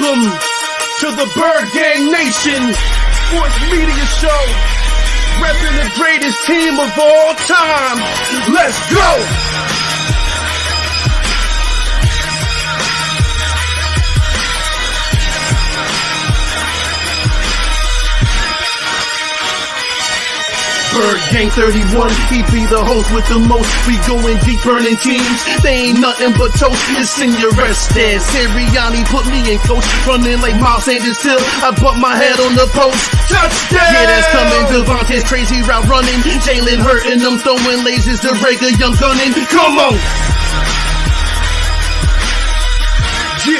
Welcome to the Bird Gang Nation Sports Media Show, repping the greatest team of all time. Let's go! Bird Gang 31, he be the host with the most. We going deep, burning teams. They ain't nothing but toast. It's Senior Rested. Sirianni put me in coach, running like Miles Sanders Hill. I bumped my head on the post. Touchdown! Yeah, that's coming. Devonta's crazy route running. Jalen hurting them, throwing lasers to Rager, young gunning. Come on! On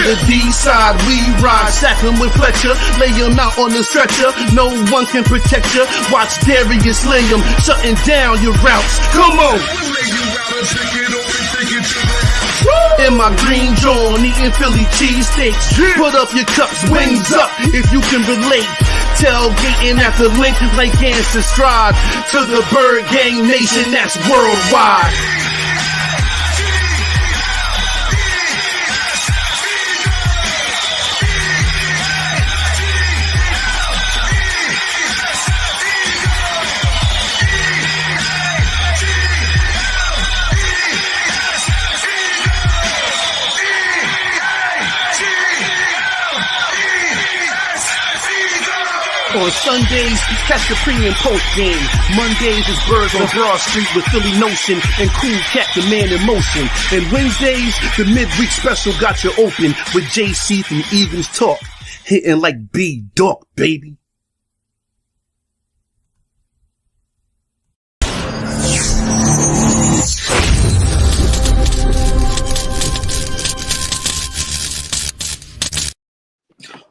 the D side, we ride, sack him with Fletcher, lay him out on the stretcher. No one can protect you. Watch Darius lay him, shutting down your routes. Come on! In my green John, eating Philly cheesesteaks. Put up your cups, wings up, if you can relate. Tailgating at the link like Gangsta Stride. To the Bird Gang Nation, that's worldwide. On Sundays, catch the pre and post game. Mondays is Birds on Broad Street with Philly Notion and Cool Cat the Man in Motion. And Wednesdays, the midweek special got you open with JC from Eagles Talk. Hitting like B-Dog, baby.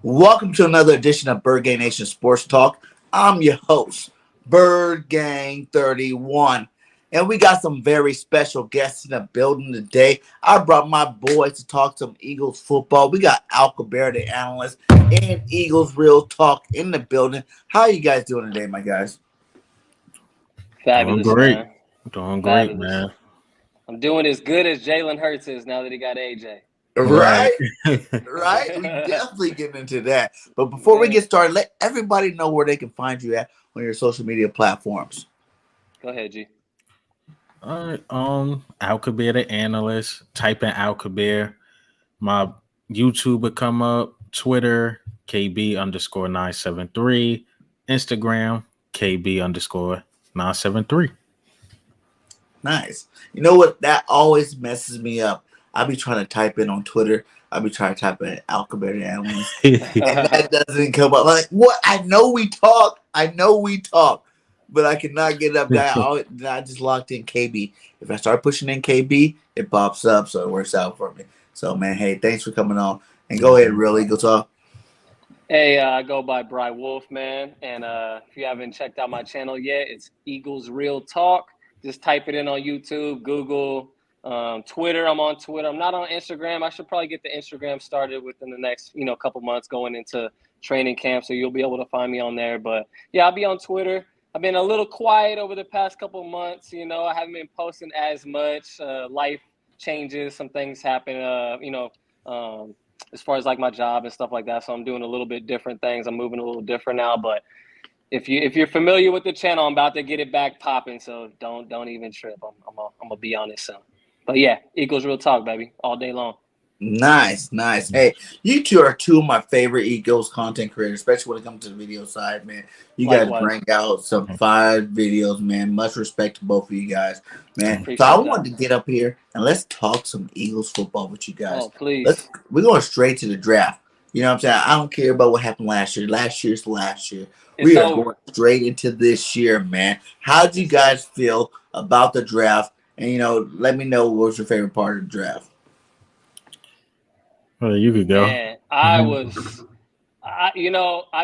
Welcome to another edition of Bird Gang Nation Sports Talk. I'm your host, Bird Gang 31. And we got some very special guests in the building today. I brought my boys to talk some Eagles football. We got Alkabeer The Analyst and Eagles Real Talk in the building. How are you guys doing today, my guys? Fabulous, Doing great. man. Doing great, Fabulous. man. I'm doing as good as Jalen Hurts is now that he got AJ. Right? Right? We definitely get into that. But before we get started, let everybody know where they can find you at on your social media platforms. Go ahead, G. All right. Alkabeer The Analyst. Type in Alkabeer. My YouTube will come up. Twitter, KB_973. Instagram, KB_973. Nice. You know what? That always messes me up. I'll be trying to type in on Twitter. I'll be trying to type in Alkabeer The Analyst. And that doesn't come up. Like, what? I know we talk. But I cannot get it up. I just locked in KB. If I start pushing in KB, it pops up. So it works out for me. So, man, hey, thanks for coming on. And go ahead, Real Eagle Talk. Hey, I go by Bry Wolf, man. And if you haven't checked out my channel yet, it's Eagles Real Talk. Just type it in on YouTube, Google, Twitter. I'm on Twitter. I'm not on Instagram. I should probably get the Instagram started within the next, couple months going into training camp. So you'll be able to find me on there. But yeah, I'll be on Twitter. I've been a little quiet over the past couple months. I haven't been posting as much. Life changes. Some things happen, as far as like my job and stuff like that. So I'm doing a little bit different things. I'm moving a little different now, but if you're familiar with the channel, I'm about to get it back popping. So don't even trip. I'm gonna be on it soon. But yeah, Eagles Real Talk, baby, all day long. Nice. Hey, you two are two of my favorite Eagles content creators, especially when it comes to the video side, man. You guys bring out some fire videos, man. Much respect to both of you guys, man. So I wanted to get up here and let's talk some Eagles football with you guys. Oh, please. We're going straight to the draft. You know what I'm saying? I don't care about what happened last year. Last year's last year. We are going straight into this year, man. How do you guys feel about the draft? And, let me know what was your favorite part of the draft. Well, you could go. Man, I've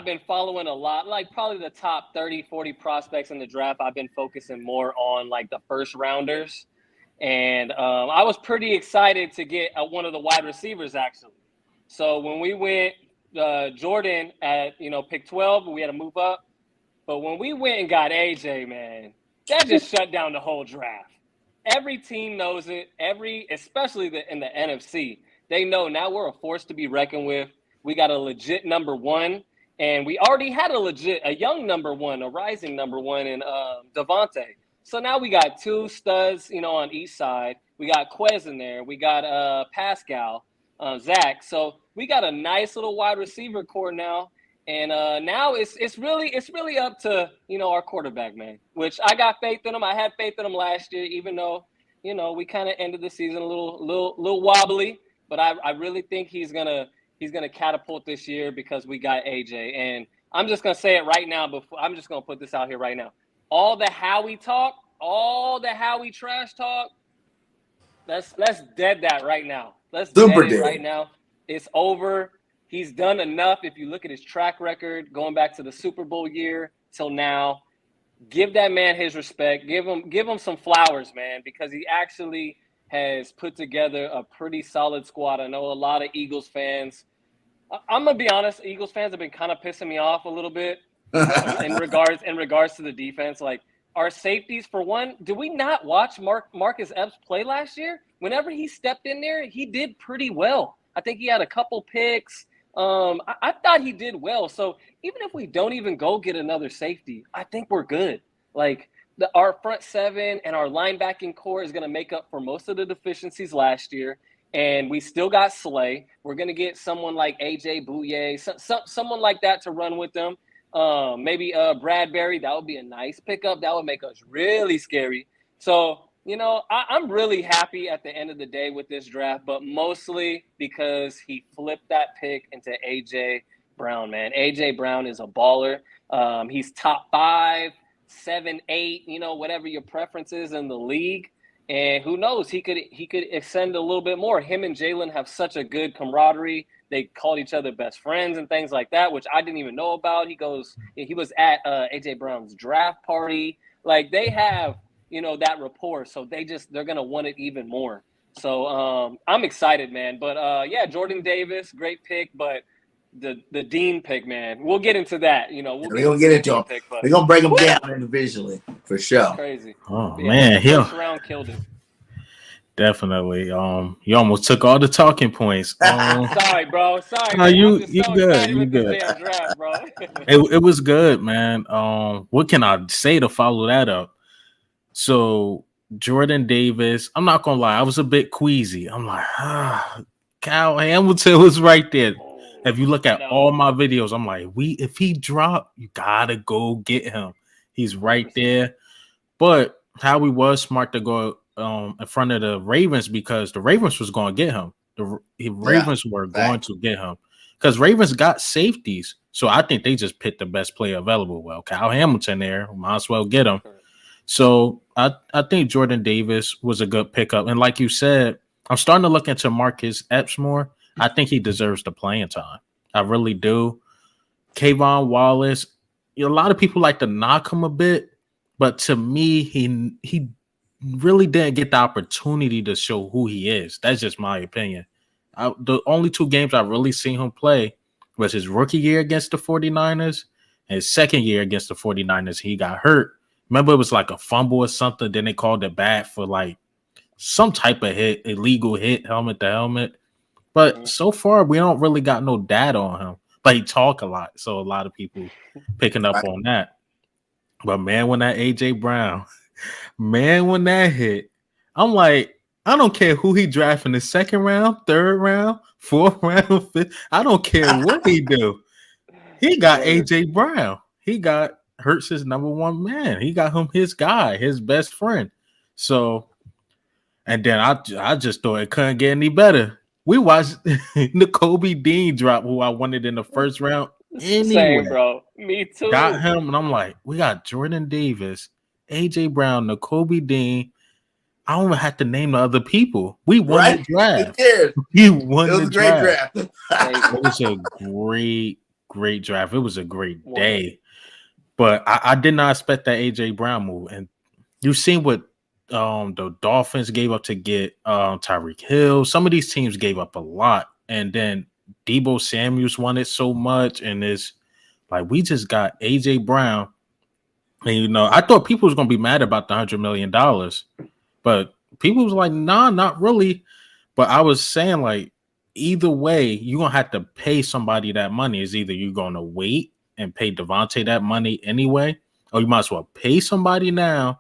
been following a lot, like probably the top 30, 40 prospects in the draft. I've been focusing more on like the first rounders. And I was pretty excited to get one of the wide receivers, actually. So when we went Jordan at, pick 12, we had to move up. But when we went and got AJ, man, that just shut down the whole draft. Every team knows it. Especially in the NFC, they know now we're a force to be reckoned with. We got a legit number one, and we already had a young number one, a rising number one in Devonta. So now we got two studs, on each side. We got Quez in there. We got Pascal, Zach. So we got a nice little wide receiver core now. And now it's really up to our quarterback, man. Which I got faith in him. I had faith in him last year, even though we kind of ended the season a little wobbly. But I really think he's gonna catapult this year because we got AJ. And I'm just gonna say it right now. I'm just gonna put this out here right now. All the Howie talk, all the Howie trash talk. Let's dead that right now. Let's dead it right now. It's over. He's done enough. If you look at his track record, going back to the Super Bowl year till now, give that man his respect. Give him some flowers, man, because he actually has put together a pretty solid squad. I know a lot of Eagles fans. I'm gonna be honest. Eagles fans have been kind of pissing me off a little bit in regards to the defense. Like our safeties, for one, did we not watch Marcus Epps play last year? Whenever he stepped in there, he did pretty well. I think he had a couple picks. I thought he did well. So even if we don't even go get another safety, I think we're good. Like our front seven and our linebacking core is going to make up for most of the deficiencies last year. And we still got Slay. We're going to get someone like AJ Bouye, someone like that to run with them. Maybe Bradbury. That would be a nice pickup. That would make us really scary. So, I'm really happy at the end of the day with this draft, but mostly because he flipped that pick into A.J. Brown, man. A.J. Brown is a baller. He's top 5, 7, 8, whatever your preference is in the league. And who knows, he could extend a little bit more. Him and Jalen have such a good camaraderie. They called each other best friends and things like that, which I didn't even know about. He was at A.J. Brown's draft party. Like they have that rapport. So they're going to want it even more. So I'm excited, man. But yeah, Jordan Davis, great pick. But the Dean pick, man, we'll get into that. We're going to get into it. We're going to break them down individually for sure. Crazy. Oh, yeah, man. First round killed it. Definitely. You almost took all the talking points. Sorry, bro. Sorry. No, you good. You good. Draft, bro. it was good, man. What can I say to follow that up? So Jordan Davis, I'm not gonna lie, I was a bit queasy. I'm like, Kyle Hamilton was right there. If you look at all my videos, I'm like, if he dropped, you gotta go get him. He's right there. But Howie was smart to go in front of the Ravens because the Ravens was going to get him. The Ravens were going to get him because Ravens got safeties. So I think they just picked the best player available. Well, Kyle Hamilton there, might as well get him. So I think Jordan Davis was a good pickup. And like you said, I'm starting to look into Marcus Epps more. I think he deserves the playing time. I really do. Kayvon Wallace, a lot of people like to knock him a bit, but to me, he really didn't get the opportunity to show who he is. That's just my opinion. The only 2 games I really seen him play was his rookie year against the 49ers and his second year against the 49ers. He got hurt. Remember, it was like a fumble or something. Then they called it bad for like some type of hit, illegal hit, helmet to helmet. But so far, we don't really got no data on him. But he talk a lot, so a lot of people picking up on that. But man, when that AJ Brown, when that hit, I'm like, I don't care who he draft in the 2nd round, 3rd round, 4th round, 5th. I don't care what he do. He got AJ Brown. He got Hurts' number 1 man. He got him his guy, his best friend. So, and then I just thought it couldn't get any better. We watched Nakobe Dean drop, who I wanted in the 1st round. Anyway, same, bro. Me too. Got him, and I'm like, we got Jordan Davis, AJ Brown, Nakobe Dean. I don't even have to name the other people. We won the draft. We won the draft. It was a great draft. It was a great day. But I did not expect that AJ Brown move. And you've seen what the Dolphins gave up to get Tyreek Hill. Some of these teams gave up a lot. And then Deebo Samuels wanted so much. And it's like, we just got AJ Brown. And, I thought people was going to be mad about the $100 million. But people was like, nah, not really. But I was saying, like, either way, you're gonna have to pay somebody that money. Is either you're gonna wait and pay Devonta that money anyway, or you might as well pay somebody now,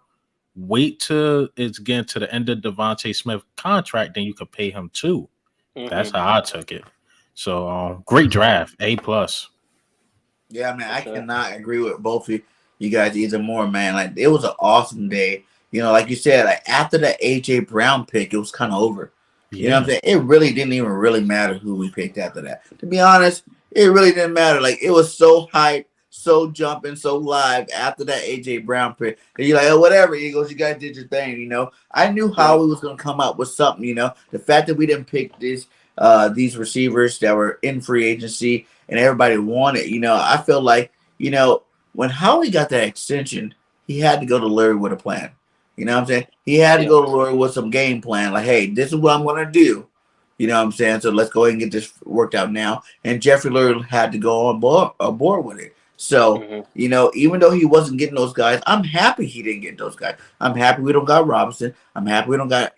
wait till it's getting to the end of Devonta Smith contract, then you could pay him too. That's how I took it. So great draft, A+. Yeah, man, I sure. cannot agree with both of you guys either more, man. Like it was an awesome day. You know, like you said, like after the AJ Brown pick, it was kind of over. You know what I'm saying? It really didn't even really matter who we picked after that. To be honest, it really didn't matter. Like it was so hype, so jumping, so live after that AJ Brown pick. And you're like, oh, whatever, Eagles, you guys did your thing. You know, I knew Howie was gonna come up with something. You know, the fact that we didn't pick these receivers that were in free agency and everybody wanted. You know, I feel like when Howie got that extension, he had to go to Larry with a plan. You know what I'm saying? He had to go to Lord with some game plan. Like, hey, this is what I'm going to do. You know what I'm saying? So let's go ahead and get this worked out now. And Jeffrey Lurie had to go on board with it. So, even though he wasn't getting those guys, I'm happy he didn't get those guys. I'm happy we don't got Robinson. I'm happy we don't got,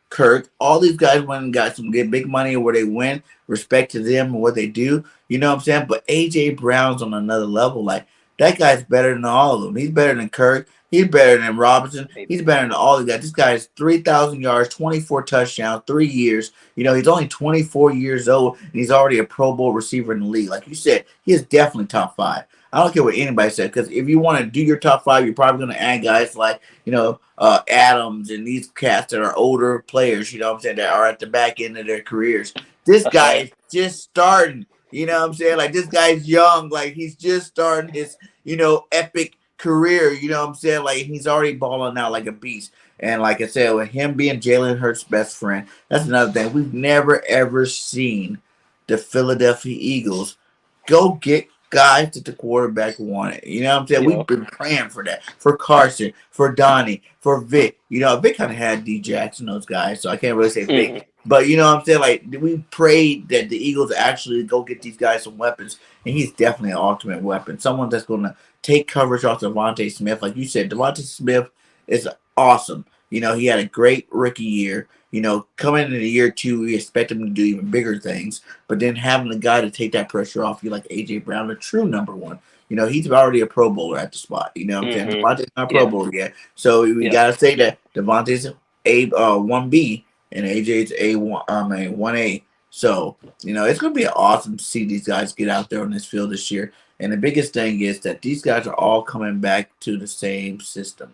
Kirk. All these guys went and got some big money where they win. Respect to them and what they do. You know what I'm saying? But A.J. Brown's on another level. Like, that guy's better than all of them. He's better than Kirk. He's better than Robinson. He's better than all of that. This guy is 3,000 yards, 24 touchdowns, 3 years. He's only 24 years old, and he's already a Pro Bowl receiver in the league. Like you said, he is definitely top 5. I don't care what anybody said, because if you want to do your top 5, you're probably going to add guys like, Adams and these cats that are older players, you know what I'm saying, that are at the back end of their careers. This guy is just starting. You know what I'm saying? Like, this guy's young. Like, he's just starting his, epic career. You know what I'm saying? Like, he's already balling out like a beast. And like I said, with him being Jalen Hurts' best friend, that's another thing. We've never, ever seen the Philadelphia Eagles go get guys that the quarterback wanted. You know what I'm saying? We've been praying for that. For Carson, for Donnie, for Vic. Vic kind of had D Jackson, those guys, so I can't really say Vic. But you know what I'm saying? Like, we prayed that the Eagles actually go get these guys some weapons, and he's definitely an ultimate weapon. Someone that's going to take coverage off Devonta Smith. Like you said, Devonta Smith is awesome. He had a great rookie year. Coming into the year 2, we expect him to do even bigger things. But then having the guy to take that pressure off you, like A.J. Brown, the true number one. He's already a Pro Bowler at the spot. You know what I'm saying? Devonta's not a Pro Bowler yet. So we got to say that Devonta's a 1B and AJ's A1, 1A. So, it's going to be awesome to see these guys get out there on this field this year. And the biggest thing is that these guys are all coming back to the same system.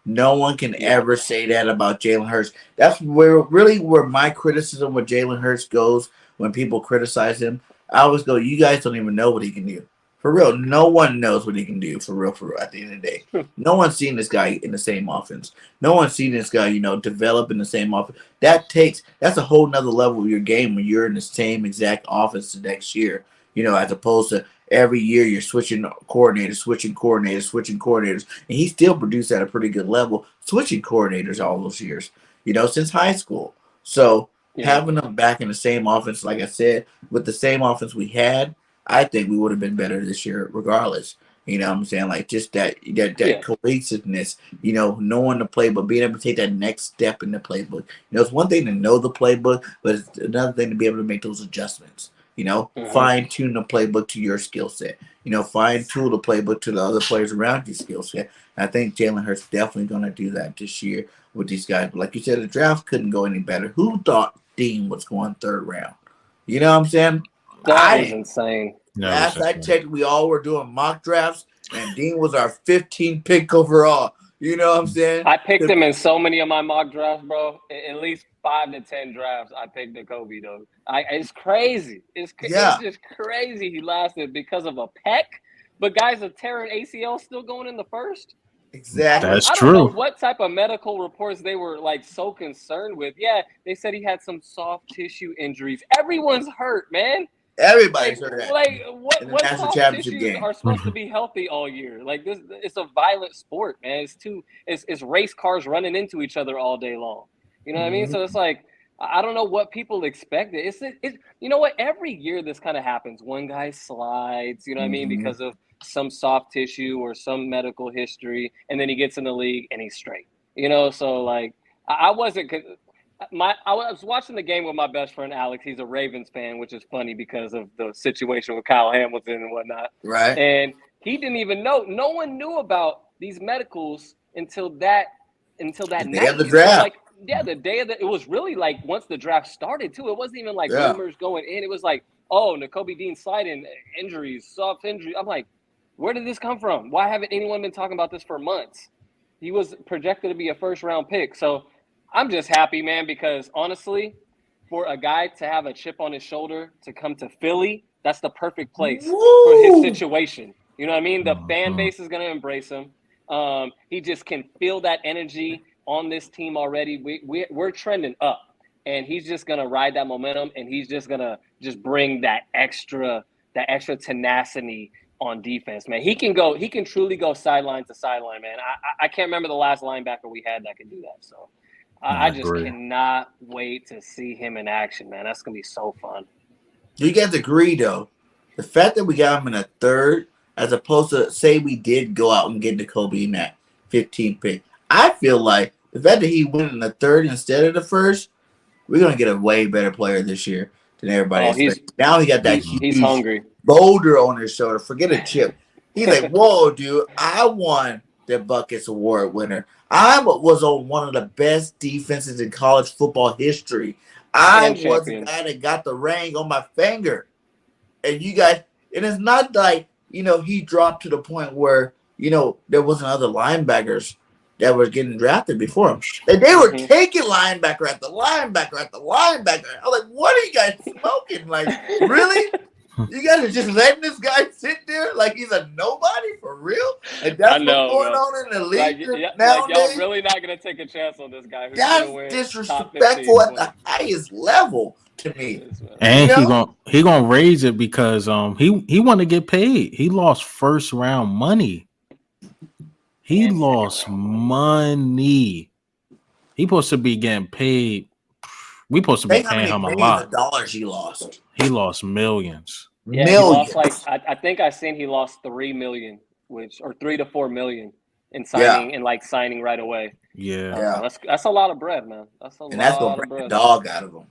No one can ever say that about Jalen Hurts. That's where my criticism with Jalen Hurts goes when people criticize him. I always go, you guys don't even know what he can do. For real, no one knows what he can do. For real, at the end of the day. No one's seen this guy in the same offense. No one's seen this guy, develop in the same offense. That's a whole nother level of your game when you're in the same exact offense the next year, as opposed to every year you're switching coordinators, and he still produced at a pretty good level, switching coordinators all those years, since high school. So having them back in the same offense, like I said, with the same offense we had, I think we would have been better this year regardless. You know what I'm saying? Like, just that cohesiveness, knowing the playbook, being able to take that next step in the playbook. It's one thing to know the playbook, but it's another thing to be able to make those adjustments. Fine tune the playbook to your skill set. Fine tune the playbook to the other players around your skill set. And I think Jalen Hurts definitely going to do that this year with these guys. But like you said, the draft couldn't go any better. Who thought Dean was going 3rd round? You know what I'm saying? That was insane. Last I checked, we all were doing mock drafts, and Dean was our 15th pick overall. You know what I'm saying? I picked him in so many of my mock drafts, bro. At least 5 to 10 drafts, I picked Jacoby, though. It's crazy. It's just crazy he lasted because of a pec. But guys are tearing ACL still going in the first. Exactly. That's I true. don't know what type of medical reports they were so concerned with. Yeah, they said he had some soft tissue injuries. Everyone's hurt, man. Everybody's hurt. What soft tissues are supposed to be healthy all year? This, it's a violent sport, man. It's race cars running into each other all day long. You know what I mean? So it's I don't know what people expected. It's you know what? Every year this kind of happens. One guy slides, you know what I mean, because of some soft tissue or some medical history, and then he gets in the league and he's straight. So I wasn't. I was watching the game with my best friend Alex. He's a Ravens fan, which is funny because of the situation with Kyle Hamilton and whatnot. Right. And he didn't even know. No one knew about these medicals until that The night. day of the So draft. like, yeah, the day of it was really like once the draft started too. It wasn't even like rumors going in. It was like, oh, Nakobe Dean sliding injuries, soft injury. I'm like, where did this come from? Why haven't anyone been talking about this for months? He was projected to be a first-round pick. So I'm just happy, man, because honestly, for a guy to have a chip on his shoulder to come to Philly, that's the perfect place for his situation. You know what I mean? The fan base is going to embrace him. He just can feel that energy on this team already. We're trending up, and he's just going to ride that momentum, and he's just going to just bring that extra tenacity on defense, man. He can truly go sideline to sideline, man. I can't remember the last linebacker we had that could do that. So I just cannot wait to see him in action, man. That's gonna be so fun. Do you guys agree though? The fact that we got him in a third, as opposed to say we did go out and get Nakobe in that 15th pick, I feel like the fact that he went in the third instead of the first, we're gonna get a way better player this year than everybody expected. Now he got that he's huge hungry boulder on his shoulder. Forget a chip. He's like, whoa, dude, I won the Buckets Award winner. I was on one of the best defenses in college football history. I was the guy that got the ring on my finger. And you guys, and it's not like, he dropped to the point where, there wasn't other linebackers that were getting drafted before him. They were taking linebacker at the linebacker at the linebacker. I was like, what are you guys smoking? Like, really? You guys are just letting this guy sit there like he's a nobody for real? And that's what's going on in the league nowadays? Y'all really not going to take a chance on this guy. That's disrespectful at the highest level to me. And he gonna raise it because he want to get paid. He lost first round money. He lost money. He supposed to be getting paid. We supposed to be paying him a lot. Dollars he lost. He lost millions. Yeah, millions. He lost I think I seen he lost $3 million, or $3 to $4 million in signing and signing right away. Yeah, that's a lot of bread, man. That's a lot of bread. The dog out of him.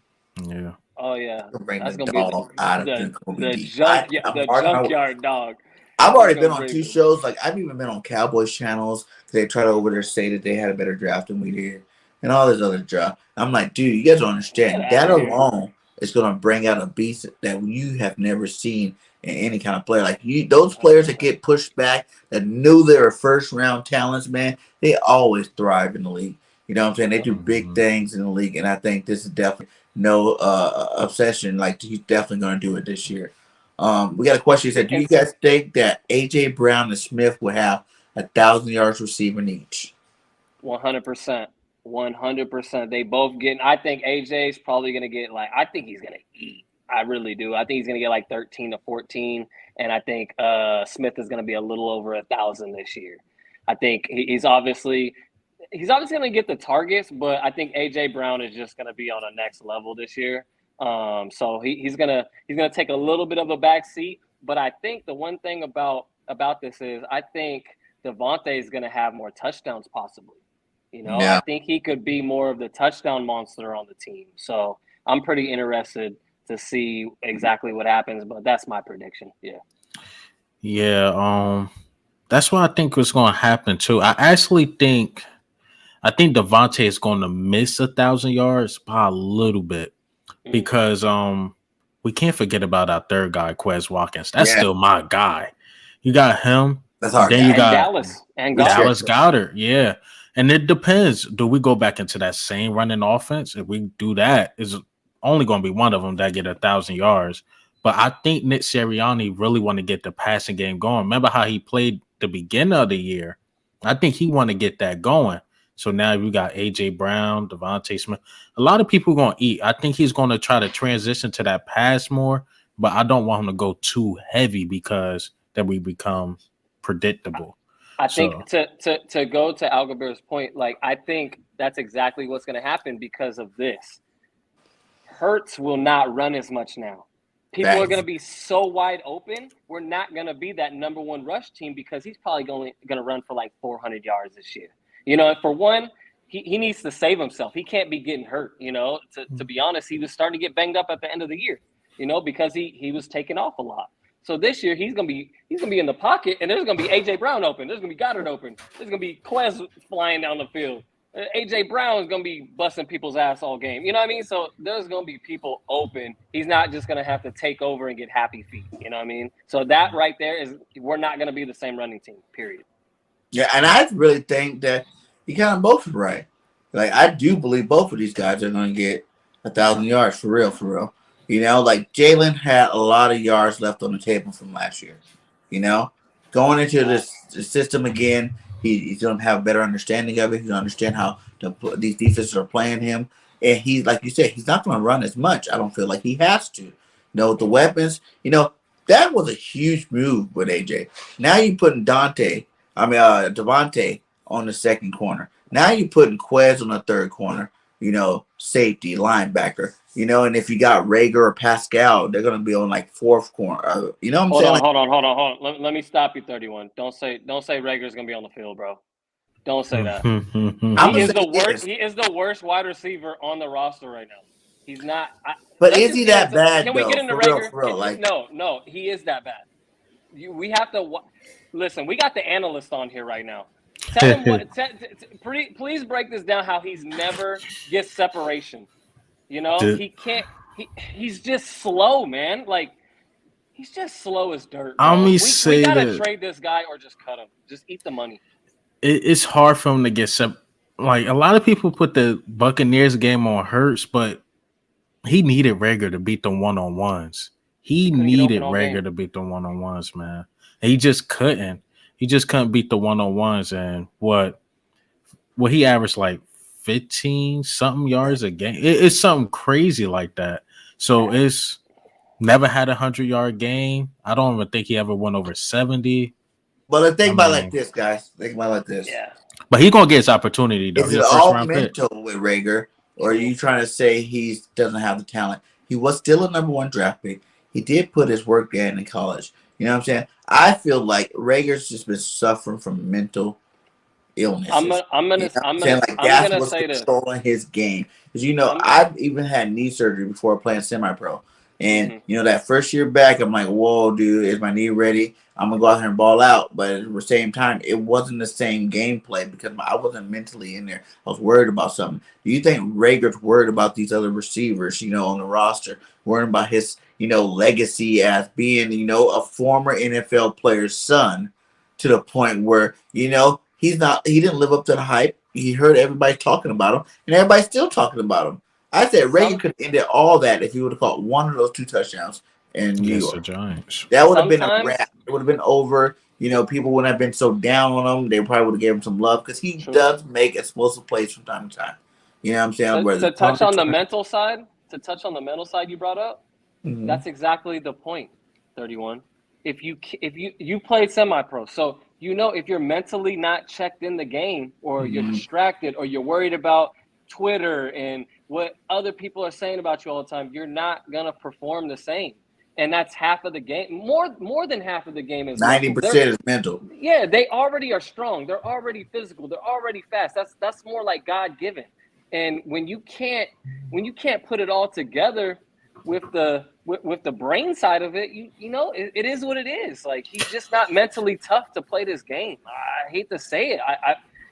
Yeah. Oh yeah, that's gonna be the junkyard dog. I've already been on 2 shows. Like, I've even been on Cowboys channels. They try to over there say that they had a better draft than we did, and all this other draft. I'm like, dude, you guys don't understand. That alone is going to bring out a beast that you have never seen in any kind of player. Like, those players that get pushed back, that knew they were first-round talents, man, they always thrive in the league. You know what I'm saying? They do big things in the league, and I think this is definitely no obsession. Like, he's definitely going to do it this year. We got a question. He said, do you guys think that A.J. Brown and Smith will have 1,000 yards receiving each? 100%. 100%. They both getting. I think AJ's probably going to get I think he's going to eat. I really do. I think he's going to get 13 to 14. And I think Smith is going to be a little over 1,000 this year. I think he's obviously going to get the targets, but I think AJ Brown is just going to be on a next level this year. So he's gonna take a little bit of a back seat, but I think the one thing about this is I think Devonta is gonna have more touchdowns possibly. I think he could be more of the touchdown monster on the team. So I'm pretty interested to see exactly what happens, but that's my prediction. Yeah. That's what I think was gonna happen too. I think Devonta is gonna miss 1,000 yards by a little bit. Because we can't forget about our third guy, Quez Watkins. That's still my guy. You got him. That's our guy. You got Dallas and Dallas Goedert. Yeah. And it depends. Do we go back into that same running offense? If we do that, it's only going to be one of them that get 1,000 yards. But I think Nick Sirianni really want to get the passing game going. Remember how he played the beginning of the year? I think he want to get that going. So now we got A.J. Brown, Devonta Smith. A lot of people are going to eat. I think he's going to try to transition to that pass more, but I don't want him to go too heavy because then we become predictable. I think to go to Alkabeer's point, I think that's exactly what's going to happen because of this. Hurts will not run as much now. People are going to be so wide open. We're not going to be that number one rush team because he's probably going to run for 400 yards this year. And for one, he needs to save himself. He can't be getting hurt, you know. To be honest, he was starting to get banged up at the end of the year, you know, because he was taking off a lot. So this year he's gonna be in the pocket, and there's gonna be AJ Brown open. There's gonna be Goddard open. There's gonna be Quez flying down the field. AJ Brown is gonna be busting people's ass all game. You know what I mean? So there's gonna be people open. He's not just gonna have to take over and get happy feet. You know what I mean? So that right there is, we're not gonna be the same running team. Period. Yeah, and I really think that you kind of both are right. Like, I do believe both of these guys are going to get 1,000 yards for real, for real. You know, like Jalen had a lot of yards left on the table from last year. You know, going into this system again, he's going to have a better understanding of it. He's going to understand how these defenses are playing him. And he's, like you said, he's not going to run as much. I don't feel like he has to. You know, with the weapons, you know, that was a huge move with AJ. Now you're putting Devonta on the second corner. Now you're putting Quez on the third corner, you know, safety, linebacker, you know, and if you got Rager or Pascal, they're going to be on like fourth corner. You know what I'm saying? Hold on. Let me stop you, 31. Don't say Rager's going to be on the field, bro. Don't say that. He is the worst wide receiver on the roster right now. He's not. But is he that bad? Can we get into Rager? No, he is that bad. We have to listen. We got the analyst on here right now. Tell him what. Please break this down. How he's never gets separation. You know, he can't. He's just slow, man. Like, he's just slow as dirt. We gotta trade this guy or just cut him. Just eat the money. It's hard for him to get like, a lot of people put the Buccaneers game on Hurts, but he needed Rager to beat the one-on-ones. He needed Rager to beat the one-on-ones, man. And he just couldn't. He just couldn't beat the one-on-ones. And what he averaged like 15 something yards a game. It's something crazy like that. So it's never had 100-yard game. I don't even think he ever went over 70. But think about it like this, guys. Think about it like this. Yeah. But he's gonna get his opportunity though. Is it all mental with Rager, or are you trying to say he doesn't have the talent? He was still a number 1 draft pick. He did put his work in college. You know what I'm saying? I feel like Rager's just been suffering from mental illness. I'm gonna say this. Controlling his game, because you know I've even had knee surgery before playing semi-pro, and you know that first year back, I'm like, whoa, dude, is my knee ready? I'm gonna go out here and ball out. But at the same time, it wasn't the same gameplay because I wasn't mentally in there. I was worried about something. Do you think Rager's worried about these other receivers, you know, on the roster, worried about his, you know, legacy as being, you know, a former NFL player's son, to the point where, you know, he didn't live up to the hype. He heard everybody talking about him, and everybody's still talking about him. I said Rager could have ended all that if he would have caught one of those 2 touchdowns in New York. The Giants. That would have been a wrap. It would have been over. You know, people wouldn't have been so down on him. They probably would have given him some love, because he does make explosive plays from time to time. You know what I'm saying? To touch on the mental side you brought up, that's exactly the point, 31. If you played semi-pro, so you know, if you're mentally not checked in the game, or you're distracted, or you're worried about Twitter and what other people are saying about you all the time, you're not gonna perform the same. And that's half of the game. More than half of the game is 90% is mental. Yeah, they already are strong. They're already physical. They're already fast. That's more like God-given. And when you can't put it all together with the brain side of it, you know, it is what it is. Like, he's just not mentally tough to play this game. I hate to say it.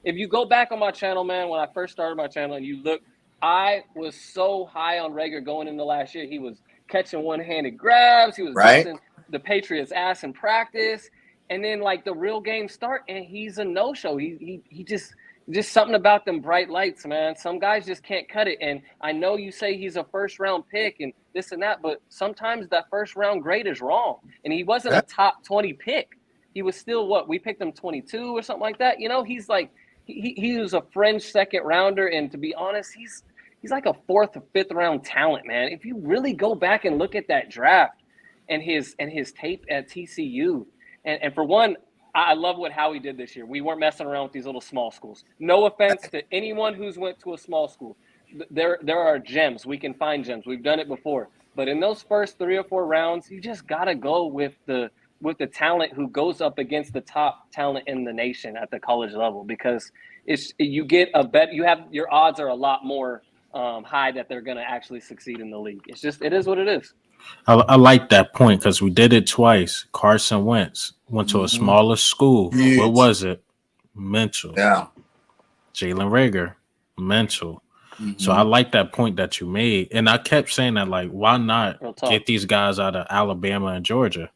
If you go back on my channel, man, when I first started my channel, and you look, I was so high on Rager going into last year. He was catching one-handed grabs. He was busting the Patriots' ass in practice. And then, like, the real game start, and he's a no-show. He just something about them bright lights, man. Some guys just can't cut it. And I know you say he's a first-round pick and this and that, but sometimes that first-round grade is wrong. And he wasn't a top 20 pick. He was still we picked him 22 or something like that. You know, he's like he was a fringe second-rounder. And to be honest, he's like a 4th or 5th round talent, man. If you really go back and look at that draft and his tape at TCU, and for one, I love what Howie did this year. We weren't messing around with these little small schools. No offense to anyone who's went to a small school. There are gems. We can find gems. We've done it before. But in those first 3 or 4 rounds, you just gotta go with the with the talent who goes up against the top talent in the nation at the college level, because you get a bet. You have your odds are a lot more high that they're going to actually succeed in the league. It is what it is. I like that point because we did it twice. Carson Wentz went to a smaller school. Huge. What was it? Mental. Yeah. Jalen Rager, mental. So I like that point that you made. And I kept saying that, like, why not get these guys out of Alabama and Georgia?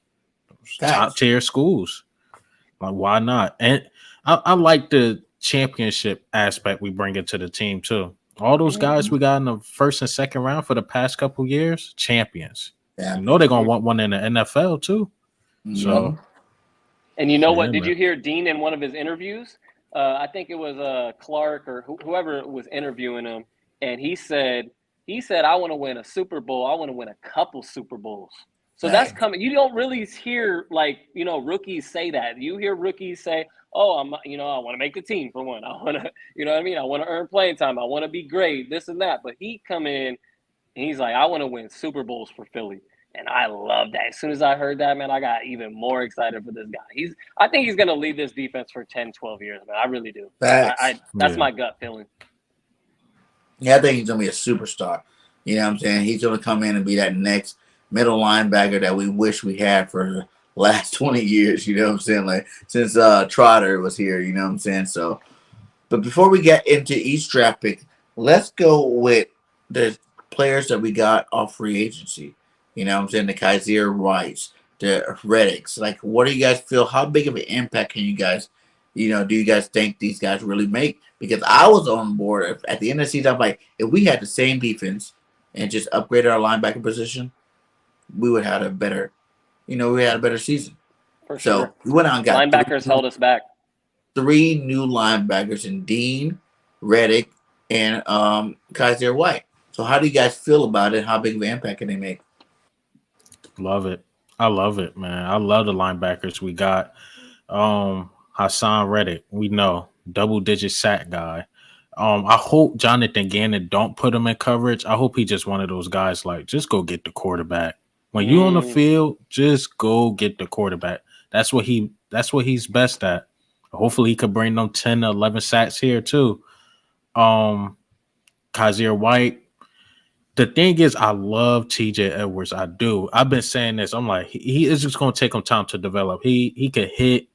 Top tier schools. Like, why not? And I like the championship aspect we bring into the team, too. All those guys we got in the first and second round for the past couple years, champions. Yeah. You know they're going to want one in the NFL, too. So, and you know what? Did you hear Dean in one of his interviews? I think it was Clark or whoever was interviewing him, and he said, I want to win a Super Bowl. I want to win a couple Super Bowls. So that's coming. You don't really hear rookies say that. You hear rookies say, "Oh, I want to make the team for one. I want to, you know what I mean? I want to earn playing time. I want to be great, this and that." But he come in and he's like, "I want to win Super Bowls for Philly." And I love that. As soon as I heard that, man, I got even more excited for this guy. I think he's going to lead this defense for 10, 12 years, man. I really do. That's my gut feeling. Yeah, I think he's going to be a superstar. You know what I'm saying? He's going to come in and be that next middle linebacker that we wish we had for the last 20 years. You know what I'm saying? Like, since Trotter was here, you know what I'm saying? So, but before we get into each draft pick, let's go with the players that we got off free agency. You know what I'm saying? The Kaiser Whites, the Reddicks. Like, what do you guys feel? How big of an impact can you guys, do you guys think these guys really make? Because I was on board. At the end of the season, I'm like, if we had the same defense and just upgraded our linebacker position, we would have a better, we had a better season. For sure. So we went out and got linebackers held us back. 3 new linebackers in Dean, Reddick, and Kaiser White. So how do you guys feel about it? How big of an impact can they make? Love it. I love it, man. I love the linebackers we got. Hassan Reddick, we know, double-digit sack guy. I hope Jonathan Gannon don't put him in coverage. I hope he just one of those guys like, just go get the quarterback. When you on the field, just go get the quarterback. That's what he's best at. Hopefully he could bring them 10 to 11 sacks here too. Kaiser White. The thing is, I love TJ Edwards. I do. I've been saying this. I'm like, he is just going to take him time to develop. He can hit.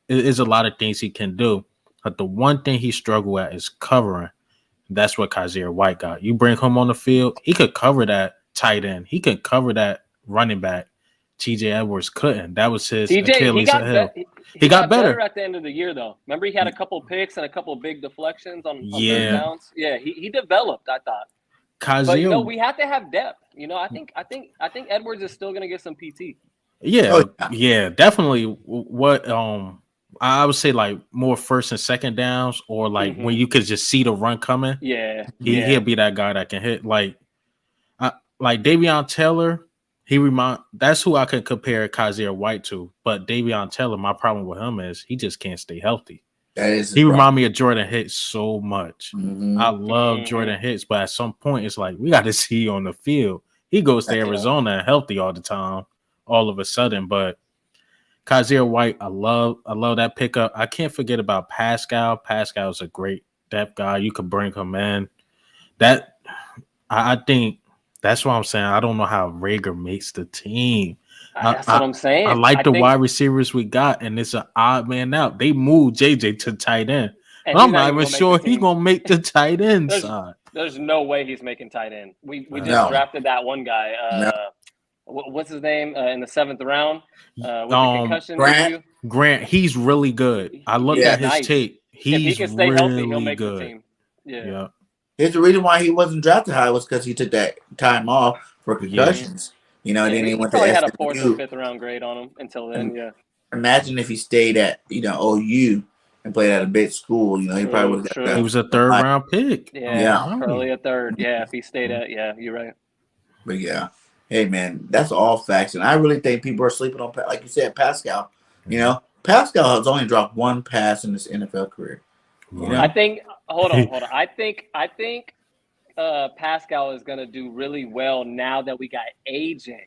There's a lot of things he can do. But the one thing he struggled at is covering. That's what Kaiser White got. You bring him on the field, he could cover that tight end. He could cover that running back. TJ Edwards couldn't. That was his Achilles heel. He got better at the end of the year, though. Remember, he had a couple picks and a couple big deflections on third downs. Yeah, he developed, I thought. Kaiser, but we have to have depth. I think Edwards is still going to get some PT. Yeah, definitely. What I would say, like, more first and second downs, or like when you could just see the run coming. He'll be that guy that can hit. Like Davion Taylor. That's who I could compare Kaiser White to. But Davion Taylor, my problem with him is he just can't stay healthy. He reminds me of Jordan Hicks so much. I love Jordan Hicks, but at some point it's like we got to see on the field. He goes to Arizona and healthy all the time, all of a sudden. But Kaiser White, I love that pickup. I can't forget about Pascal. Pascal is a great depth guy. You could bring him in. That I think that's what I'm saying. I don't know how Rager makes the team. That's what I'm saying. I like the wide receivers we got, and it's an odd man out. They moved JJ to tight end. I'm not even sure he's gonna make the tight end side. There's no way he's making tight end. We just drafted that one guy. What's his name in the 7th round? With the concussion Grant. He's really good. I looked at his tape. He's if he can stay really healthy, he'll make good. the team. Yeah. Here's the reason why he wasn't drafted high was because he took that time off for concussions. And then he went to probably had a 4th or 5th round grade on him until then. Imagine if he stayed at OU and played at a big school. He probably would have got that. He was a 3rd round pick. Probably a 3rd. Yeah, if he stayed at you're right. But yeah, hey man, that's all facts, and I really think people are sleeping on, like you said, Pascal. Pascal has only dropped 1 pass in his NFL career. I think. Hold on. I think Pascal is going to do really well now that we got AJ.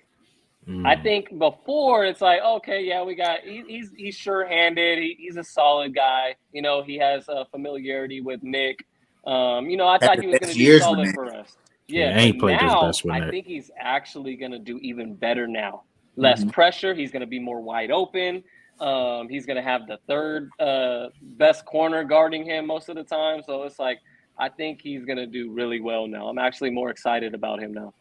I think before it's like, okay, yeah, we got he's sure-handed. He's a solid guy. You know, he has a familiarity with Nick. You know, I Had thought the he was going best to do years with solid Nick. for us. Yeah, Yeah, and but he played his now best with I Nick. think he's actually going to do even better now. Less pressure. He's going to be more wide open. He's going to have the third best corner guarding him most of the time. So it's like, I think he's going to do really well now. I'm actually more excited about him now.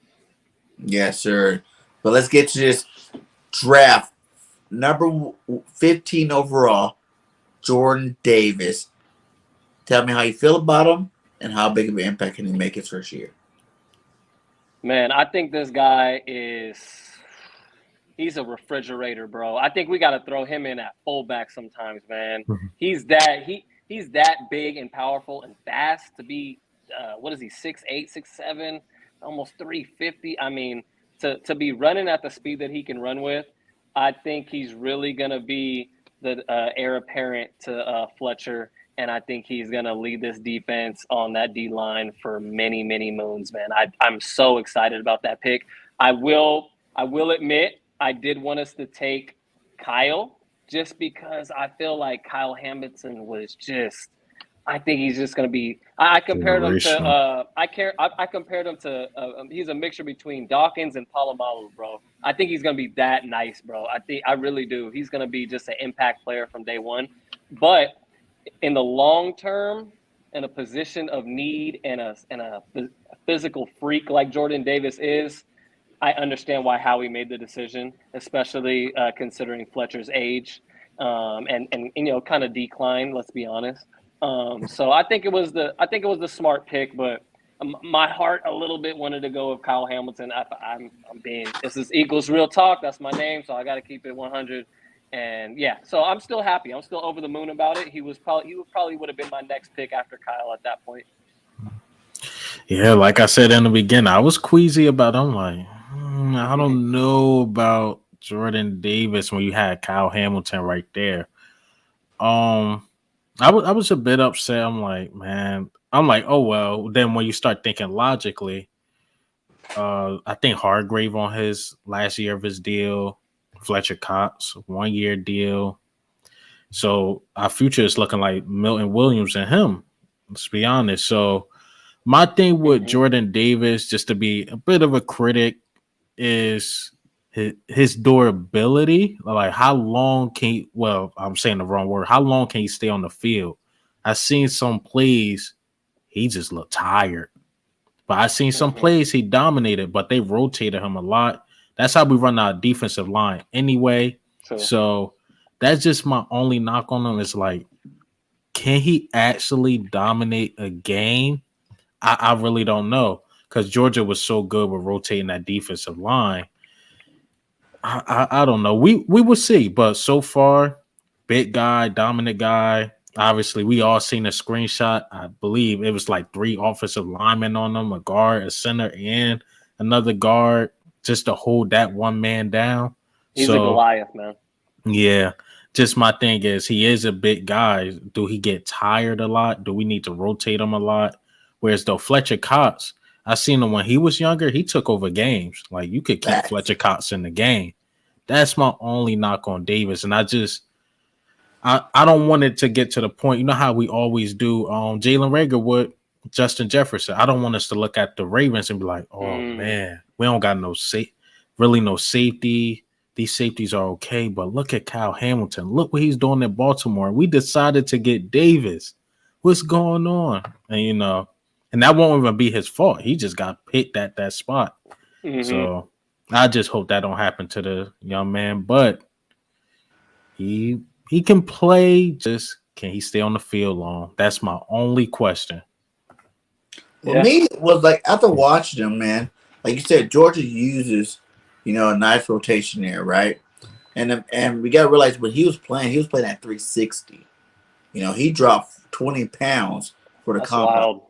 Yes, sir. But let's get to this draft. Number 15 overall, Jordan Davis. Tell me how you feel about him and how big of an impact can he make his first year. Man, I think this guy he's a refrigerator, bro. I think we got to throw him in at fullback sometimes, man. He's that big and powerful and fast to be what is he, 6'8", 6'7", almost 350. I mean, to be running at the speed that he can run with, I think he's really going to be the heir apparent to Fletcher. And I think he's going to lead this defense on that D-line for many, many moons, man. I'm so excited about that pick. I will admit I did want us to take Kyle just because I feel like Kyle Hamilton was just – I think he's just going to be – I compared him to I compared him to he's a mixture between Dawkins and Palomalu, bro. I think he's going to be that nice, bro. I really do. He's going to be just an impact player from day one. But – in the long term, in a position of need and a physical freak like Jordan Davis is, I understand why Howie made the decision, especially considering Fletcher's age and you know, kind of decline. Let's be honest. So I think it was the smart pick, but my heart a little bit wanted to go with Kyle Hamilton. This is Eagles Real Talk. That's my name, so I got to keep it 100. And yeah, so I'm still happy. I'm still over the moon about it. He probably would have been my next pick after Kyle at that point. Yeah, like I said in the beginning, I was queasy about. I'm like, I don't know about Jordan Davis when you had Kyle Hamilton right there. I was a bit upset. I'm like, man. I'm like, oh well. Then when you start thinking logically, I think Hargrave on his last year of his deal. Fletcher Cox, 1 year deal. So our future is looking like Milton Williams and him. Let's be honest. So my thing with Jordan Davis, just to be a bit of a critic, is his durability. Like how long can he, well, I'm saying the wrong word. How long can he stay on the field? I've seen some plays, he just looked tired. But I've seen some plays he dominated, but they rotated him a lot. That's how we run our defensive line anyway. Sure. So that's just my only knock on him is like, can he actually dominate a game? I really don't know because Georgia was so good with rotating that defensive line. I don't know. We will see. But so far, big guy, dominant guy. Obviously, we all seen a screenshot. I believe it was like 3 offensive linemen on them, a guard, a center, and another guard. Just to hold that one man down. He's a Goliath, man. Yeah. Just my thing is he is a big guy. Do he get tired a lot? Do we need to rotate him a lot? Whereas though Fletcher Cox, I seen him when he was younger, he took over games. Like you could keep Fletcher Cox in the game. That's my only knock on Davis. And I don't want it to get to the point. You know how we always do Jalen Reagor with Justin Jefferson. I don't want us to look at the Ravens and be like, oh man, we don't got no safety. These safeties are okay, but look at Kyle Hamilton. Look what he's doing in Baltimore. We decided to get Davis. What's going on? And you know, and that won't even be his fault. He just got picked at that spot. So I just hope that don't happen to the young man. But he can play. Just can he stay on the field long? That's my only question. For me, it was like after watching him, man, like you said, Georgia uses, you know, a nice rotation there, right? And we gotta realize when he was playing at 360. You know, he dropped 20 pounds for the combine.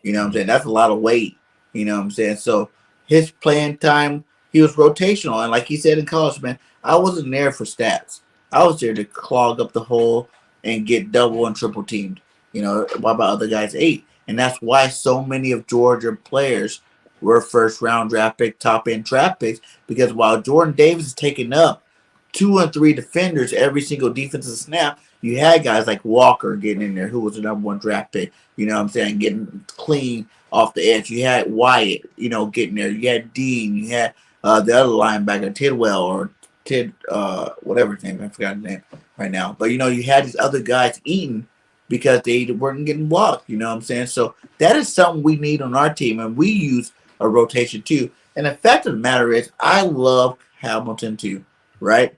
You know what I'm saying? That's a lot of weight. You know what I'm saying? So his playing time, he was rotational. And like he said in college, man, I wasn't there for stats. I was there to clog up the hole and get double and triple teamed. You know, while my other guys ate. And that's why so many of Georgia players were first round draft pick, top end draft picks, because while Jordan Davis is taking up 2 and 3 defenders every single defensive snap, you had guys like Walker getting in there, who was the number 1 draft pick. You know what I'm saying? Getting clean off the edge. You had Wyatt, getting there. You had Dean. You had the other linebacker, Tidwell, or whatever his name. I forgot his name right now. But, you had these other guys eating because they weren't getting blocked. You know what I'm saying? So that is something we need on our team, and we use a rotation too. And the fact of the matter is, I love Hamilton too, right?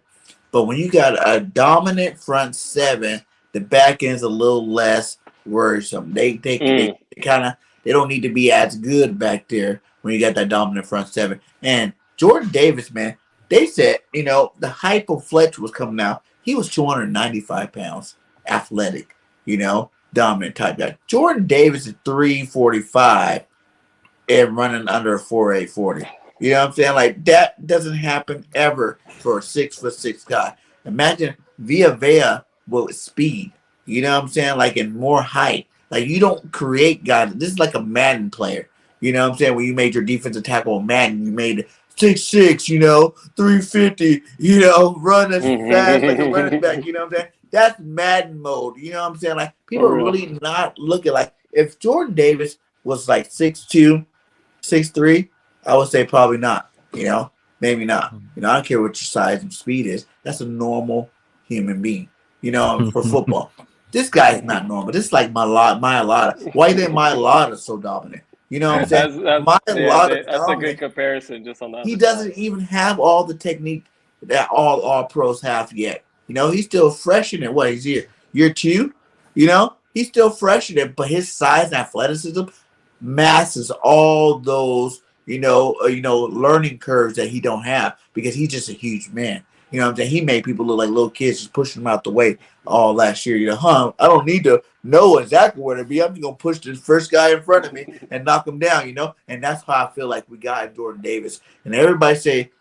But when you got a dominant front seven, the back end's a little less worrisome. They don't need to be as good back there when you got that dominant front seven. And Jordan Davis, man, they said, the hype of Fletcher was coming out. He was 295 pounds, athletic, dominant type guy. Jordan Davis is 345 and running under a 4.8 40. You know what I'm saying? Like, that doesn't happen ever for a 6'6" guy. Imagine Villa with speed. You know what I'm saying? Like, in more height. Like, you don't create guys. This is like a Madden player. You know what I'm saying? When you made your defensive tackle Madden, you made it 6'6", 350, run as fast like a running back. You know what I'm saying? That's Madden mode. You know what I'm saying? Like, people are really not looking like, if Jordan Davis was like 6'2", 6'3", I would say probably not. Maybe not. I don't care what your size and speed is. That's a normal human being. For football. This guy is not normal. This is like Mailata. Why do you think Mailata is so dominant? You know what I'm saying? That's a good comparison just on that. He doesn't even have all the technique that all pros have yet. He's still fresh in it. What, he's year 2? He's still fresh in it, but his size and athleticism masses all those learning curves that he don't have, because he's just a huge man. You know what I'm saying? He made people look like little kids, just pushing him out the way all last year. I don't need to know exactly where to be. I'm just going to push the first guy in front of me and knock him down, And that's how I feel like we got Jordan Davis. And everybody say,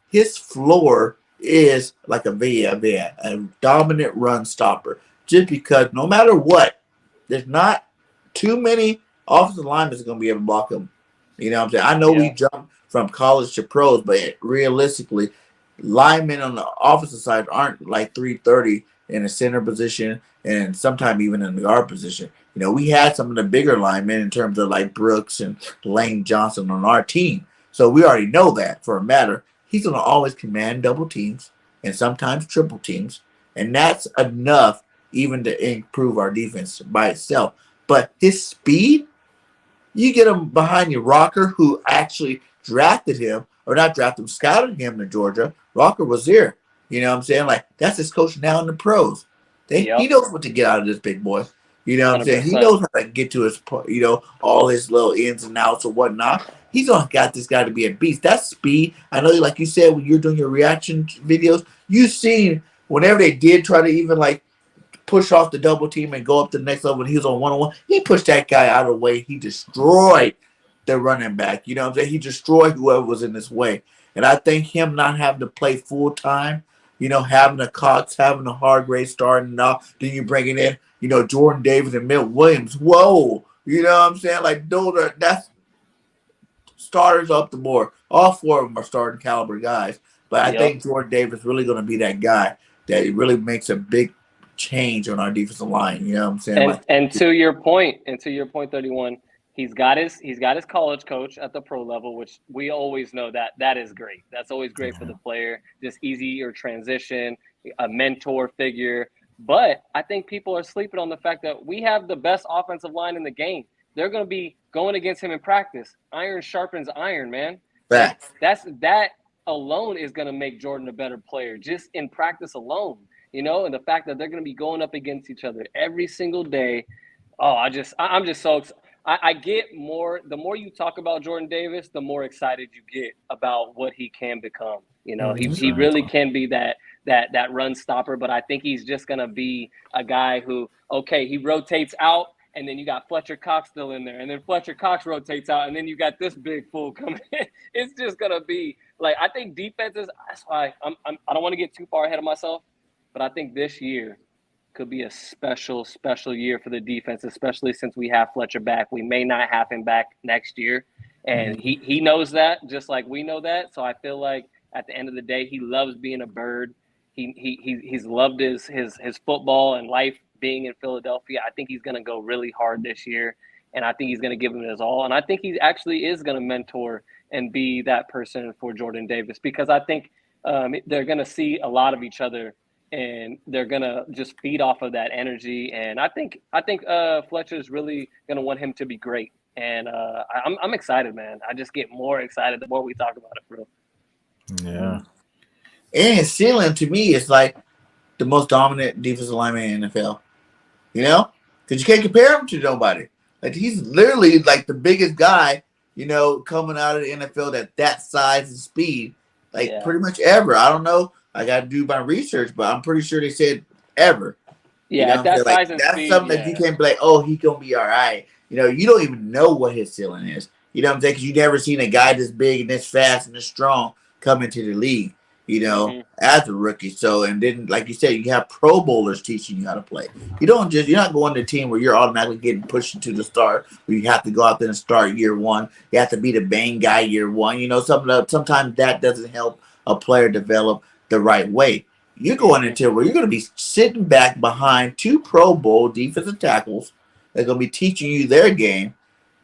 his floor is like a dominant run stopper. Just because no matter what, there's not too many offensive linemen that's going to be able to block him. You know what I'm saying? I know we jumped from college to pros, but realistically, linemen on the offensive side aren't like 330 in a center position, and sometimes even in the guard position. We had some of the bigger linemen in terms of like Brooks and Lane Johnson on our team. So we already know that for a matter. He's going to always command double teams and sometimes triple teams. And that's enough even to improve our defense by itself. But his speed, you get him behind your Rocker, who actually drafted him, or not drafted him, scouted him to Georgia. Rocker was there. You know what I'm saying? Like, that's his coach now in the pros. He knows what to get out of this big boy. You know what I'm saying? He knows how to get to his, all his little ins and outs or whatnot. He's got this guy to be a beast. That's speed. I know, like you said, when you're doing your reaction videos, you've seen whenever they did try to even like push off the double team and go up to the next level when he was on one-on-one, he pushed that guy out of the way. He destroyed the running back. You know what I'm saying? He destroyed whoever was in his way. And I think him not having to play full-time, having a Cox, having a Hargrave starting off, then you bring it in, Jordan Davis and Milt Williams. Whoa. You know what I'm saying? Like, that's starters up the board. All 4 of them are starting caliber guys. But I think Jordan Davis is really going to be that guy that really makes a big change on our defensive line. You know what I'm saying? And to your point, 31, he's got his college coach at the pro level, which we always know that is great. That's always great for the player. Just easier transition, a mentor figure. But I think people are sleeping on the fact that we have the best offensive line in the game. They're going to be going against him in practice. Iron sharpens iron, man. That alone is going to make Jordan a better player, just in practice alone. And the fact that they're going to be going up against each other every single day. Oh, I'm just so excited. I get more. The more you talk about Jordan Davis, the more excited you get about what he can become. He really can be that run stopper. But I think he's just going to be a guy who, he rotates out, and then you got Fletcher Cox still in there, and then Fletcher Cox rotates out, and then you got this big fool coming in. It's just going to be like, I think defenses. That's why I don't want to get too far ahead of myself. But I think this year could be a special year for the defense, especially since we have Fletcher back. We may not have him back next year. And he knows that just like we know that. So I feel like at the end of the day, he loves being a Bird. He's loved his football and life being in Philadelphia. I think he's going to go really hard this year, and I think he's going to give him his all. And I think he actually is going to mentor and be that person for Jordan Davis, because I think they're going to see a lot of each other, and they're going to just feed off of that energy. And I think Fletcher's really going to want him to be great. And I'm excited, man. I just get more excited the more we talk about it, bro. Yeah. And his ceiling, to me, is like the most dominant defensive lineman in the NFL. You know? Because you can't compare him to nobody. Like, he's literally like the biggest guy, you know, coming out of the NFL that size and speed. Like, pretty much ever. I don't know. I got to do my research, but I'm pretty sure they said ever. Yeah, you know that size and that's speed. Something that you can't be like, oh, he's going to be all right. You know, you don't even know what his ceiling is. You know what I'm saying? Because you've never seen a guy this big and this fast and this strong come into the league, you know, as a rookie. So, and then, like you said, you have Pro Bowlers teaching you how to play. You're not going to a team where you're automatically getting pushed into the start, where you have to go out there and start year one. You have to be the bang guy year one. You know, sometimes that doesn't help a player develop the right way. You're going into where you're going to be sitting back behind two Pro Bowl defensive tackles. They're going to be teaching you their game.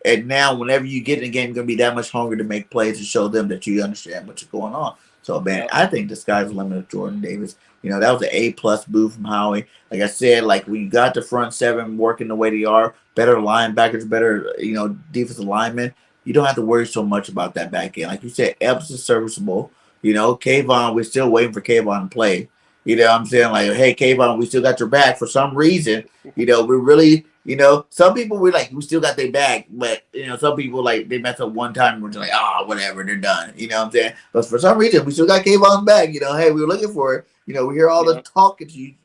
And now, whenever you get in the game, you're going to be that much hungry to make plays and show them that you understand what's going on. So, man, I think the sky's the limit of Jordan Davis. You know, that was an A-plus move from Howie. Like I said, like when you got the front seven working the way they are, better linebackers, better, you know, defensive linemen, you don't have to worry so much about that back end. Like you said, Epps is serviceable. You know, Kayvon, we're still waiting for Kayvon to play. You know what I'm saying? Like, hey, Kayvon, we still got your back for some reason. You know, we're really, you know, some people we still got their back, but, you know, some people, like, they mess up one time and we're just like, whatever, they're done. You know what I'm saying? But for some reason, we still got Kayvon's back. You know, hey, we were looking for it. You know, we hear all the talk that you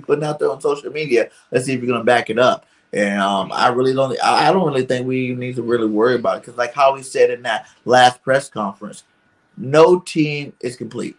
putting out there on social media. Let's see if you're going to back it up. And I don't really think we need to really worry about it because, like how we said in that last press conference, no team is complete.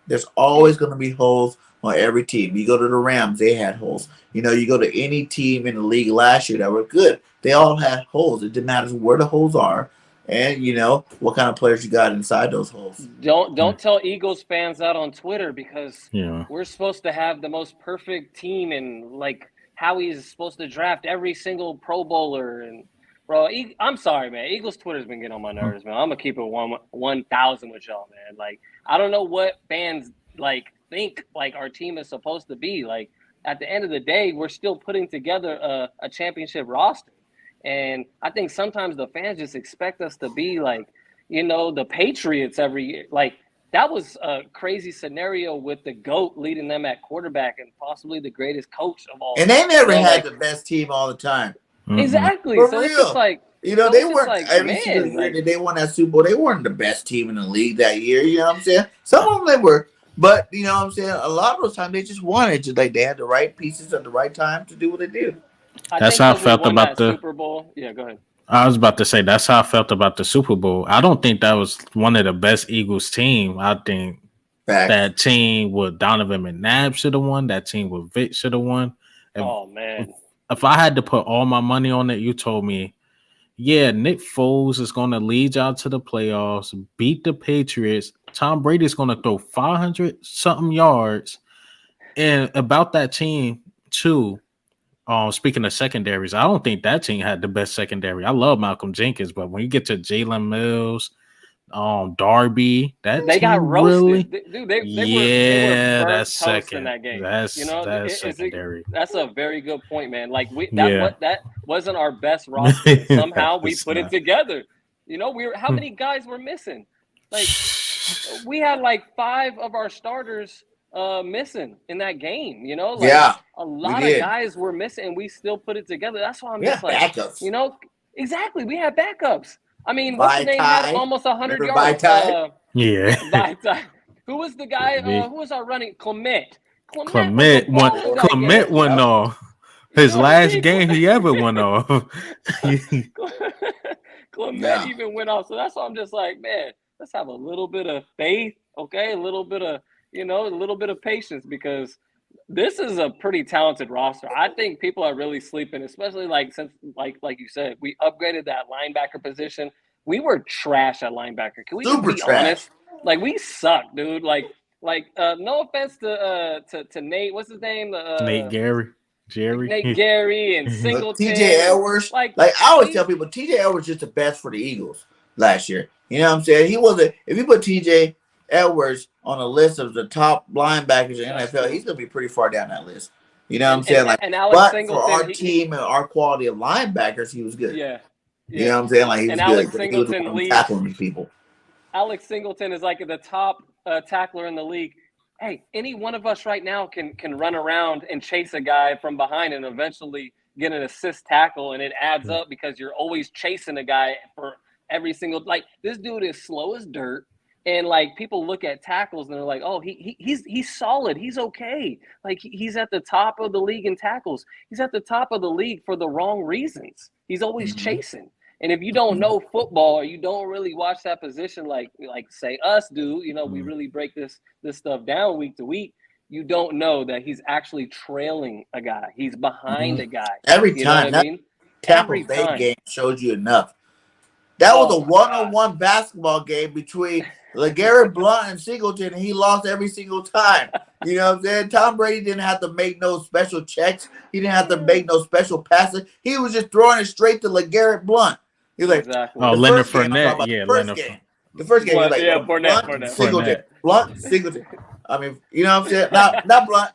There's always going to be holes on every team. You go to the Rams, they had holes. You know, you go to any team in the league last year that were good, they all had holes. It didn't matter where the holes are and, you know, what kind of players you got inside those holes. Don't tell Eagles fans that on Twitter because we're supposed to have the most perfect team and, like, Howie's supposed to draft every single Pro Bowler. And, bro, I'm sorry, man. Eagles Twitter's been getting on my nerves, man. I'm going to keep it 1,000 with y'all, man. Like, I don't know what fans, like, think, like, our team is supposed to be. Like, at the end of the day, we're still putting together a championship roster. And I think sometimes the fans just expect us to be, like, you know, the Patriots every year. Like, that was a crazy scenario with the GOAT leading them at quarterback and possibly the greatest coach of all. And they never had the best team all the time. Exactly. For so real. It's just like, you know, they weren't every single year that they won that Super Bowl. They weren't the best team in the league that year. You know what I'm saying? Some of them they were, but you know what I'm saying. A lot of those times they just won it. Just like they had the right pieces at the right time to do what they did. That's how I felt about the Super Bowl. Yeah, go ahead. I was about to say that's how I felt about the Super Bowl. I don't think that was one of the best Eagles team. I think that team with Donovan McNabb should have won. That team with Vic should have won. Man. If I had to put all my money on it, you told me, yeah, Nick Foles is going to lead y'all to the playoffs, beat the Patriots. Tom Brady's going to throw 500-something yards. And about that team, too, speaking of secondaries, I don't think that team had the best secondary. I love Malcolm Jenkins, but when you get to Jalen Mills, Darby, that they team got roasted. Really, dude. They were that's second. In that game. That's secondary. That's a very good point, man. Like that wasn't our best roster. Somehow we put it together. You know, how many guys were missing? Like we had like 5 of our starters missing in that game, you know, like a lot of guys were missing and we still put it together. That's why I'm just like, backups. You know, exactly. We had backups. I mean, what's his name had almost 100 yards. Who was the guy? Who was our running? Clement went off. His last game he ever went off. Clement even went off. So that's why I'm just like, man, let's have a little bit of faith, okay? A little bit of, you know, a little bit of patience because this is a pretty talented roster. I think people are really sleeping, especially like since like you said, we upgraded that linebacker position. we were trash at linebacker. Can we Super just be trash. honest? Like we suck, dude. Like no offense to Nate. What's his name? Nate Jerry. Nate Gary and Singleton. TJ Edwards. Like I always tell people, TJ Edwards just the best for the Eagles last year. You know what I'm saying? He wasn't. If you put TJ Edwards on a list of the top linebackers in the NFL, he's gonna be pretty far down that list. You know what I'm saying? Like, and Alex but Singleton, for our team and our quality of linebackers, he was good. Yeah. You know what I'm saying? Like he was and good. Alex He was Singleton leads. tackling these people. Alex Singleton is like the top tackler in the league. Hey, any one of us right now can run around and chase a guy from behind and eventually get an assist tackle, and it adds up because you're always chasing a guy for every single. Like this dude is slow as dirt, and like people look at tackles and they're like, oh, he's solid, he's okay. Like he's at the top of the league in tackles. He's at the top of the league for the wrong reasons. He's always chasing. And if you don't know football or you don't really watch that position like say us do, you know, we really break this stuff down week to week, you don't know that he's actually trailing a guy. He's behind a guy. Every you time that Tampa Bay game shows you enough. That was a one-on-one basketball game between LeGarrette Blount and Singleton, and he lost every single time. You know what I'm saying? Tom Brady didn't have to make no special checks. He didn't have to make no special passes. He was just throwing it straight to LeGarrette Blount. He was like, Leonard Fournette. Yeah, Leonard Fournette. The first game, he was like, Fournette. Singleton. Blount, Singleton. I mean, you know what I'm saying? Not Blount,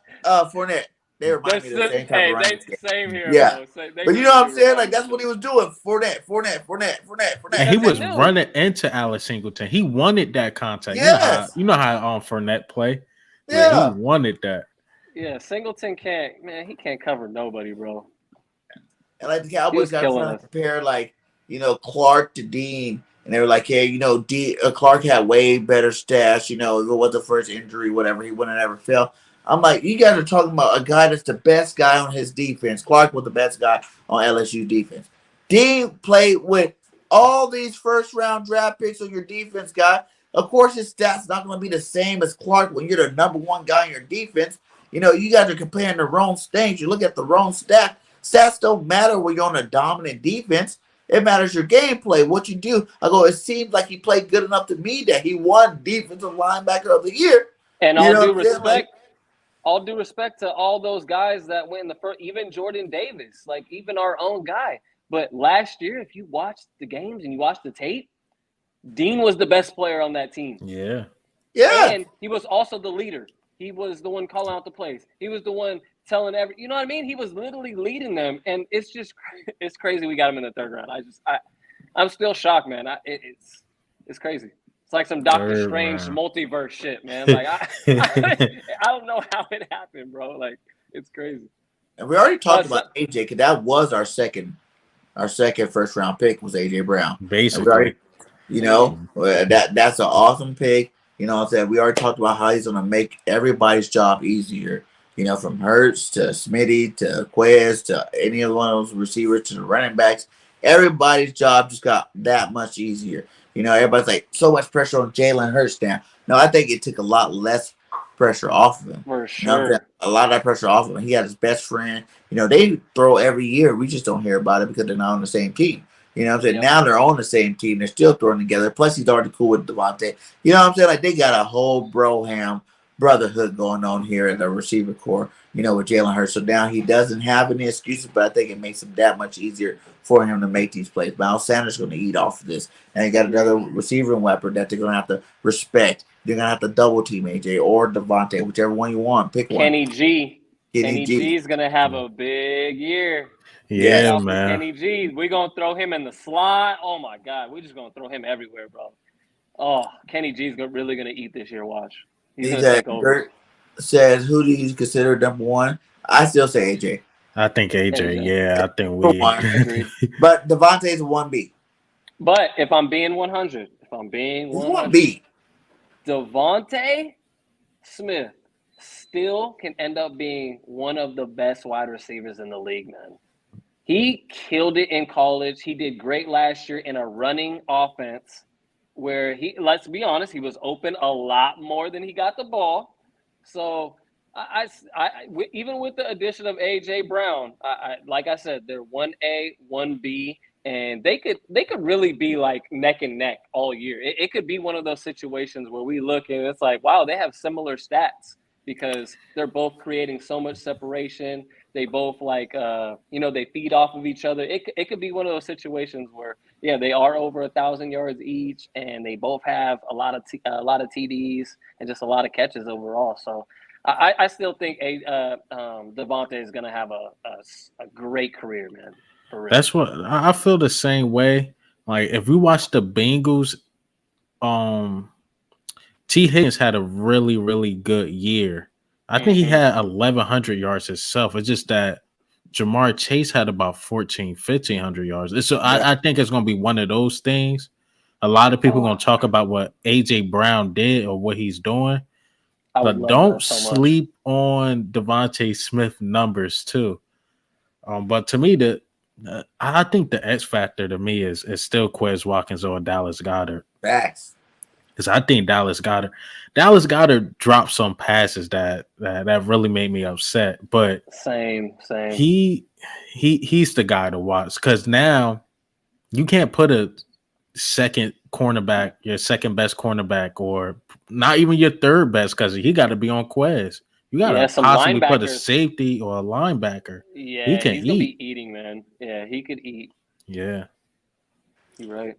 Fournette. They remind me of the same type of running. Same here. Yeah. But you know what I'm saying? Like, that's what he was doing. Fournette. And he was running into Alex Singleton. He wanted that contact. Yes. You know how Fournette play? Yeah. Like, he wanted that. Yeah, Singleton he can't cover nobody, bro. And like the Cowboys got trying to compare, like, you know, Clark to Dean. And they were like, hey, you know, Clark had way better stats. You know, it was the first injury, whatever. He wouldn't ever fail. I'm like, you guys are talking about a guy that's the best guy on his defense. Clark was the best guy on LSU defense. Dean played with all these first-round draft picks on your defense guy. Of course, his stats not going to be the same as Clark when you're the number one guy in your defense. You know, you guys are comparing the wrong things. You look at the wrong stat. Stats don't matter when you're on a dominant defense. It matters your gameplay, what you do. I go, it seems like he played good enough to me that he won Defensive Linebacker of the Year. And all due respect to all those guys that went in the first, even Jordan Davis, like even our own guy. But last year, if you watched the games and you watched the tape, Dean was the best player on that team. Yeah. And he was also the leader. He was the one calling out the plays. He was the one telling you know what I mean? He was literally leading them. And it's crazy we got him in the third round. I'm still shocked, man. It's crazy. It's like some Doctor Strange multiverse shit, man. Like I don't know how it happened, bro. Like it's crazy. And we already talked about AJ because that was our second first round pick was AJ Brown. Basically, you know that's an awesome pick. You know what I'm saying? We already talked about how he's gonna make everybody's job easier. You know, from Hurts to Smitty to Quez to any of one of those receivers to the running backs, everybody's job just got that much easier. You know, everybody's like, so much pressure on Jalen Hurts now. No, I think it took a lot less pressure off of him. For sure. You know, a lot of that pressure off of him. He had his best friend. You know, they throw every year. We just don't hear about it because they're not on the same team. You know what I'm saying? Yep. Now they're on the same team. They're still throwing together. Plus, he's already cool with Devonta. You know what I'm saying? Like, they got a whole Broham brotherhood going on here in the receiver core, you know, with Jalen Hurts. So now he doesn't have any excuses, but I think it makes him that much easier for him to make these plays. Miles Sanders is going to eat off of this. And you got another receiving weapon that they're going to have to respect. They're going to have to double team AJ or Devonta, whichever one you want. Pick one. Kenny G is going to have a big year. Yeah, man. Kenny G. We're going to throw him in the slot. Oh, my God. We're just going to throw him everywhere, bro. Oh, Kenny G is really going to eat this year. Watch. He's going to take over. Says, who do you consider number one? I still say AJ. I think AJ. Yeah, I think we. But Devontae's a 1B. But if I'm being 100, 1B. Devonta Smith still can end up being one of the best wide receivers in the league, man. He killed it in college. He did great last year in a running offense where let's be honest, he was open a lot more than he got the ball. So I even with the addition of AJ Brown, like I said, they're 1A, 1B, and they could really be like neck and neck all year. It could be one of those situations where we look and it's like, wow, they have similar stats because they're both creating so much separation. They both like they feed off of each other. It could be one of those situations where they are over 1,000 yards each, and they both have a lot of TDs and just a lot of catches overall. So I still think Devonta is going to have a great career, man. For real. That's what I feel the same way. Like if we watch the Bengals, T. Higgins had a really, really good year. I think he had 1,100 yards himself. It's just that Jamar Chase had about 1,500 yards. So I think it's going to be one of those things. A lot of people are going to talk about what A.J. Brown did or what he's doing. But don't sleep on Devontae Smith numbers too. But to me, I think the X factor to me is still Quez Watkins or Dallas Goedert. Facts. Because I think Dallas Goedert dropped some passes that really made me upset. But same. He's the guy to watch because now you can't put a second cornerback, your second best cornerback, or not even your third best because he got to be on Quez. You got to possibly put a safety or a linebacker. Yeah, he can he's gonna be eating, man. Yeah, he could eat. Yeah, you're right.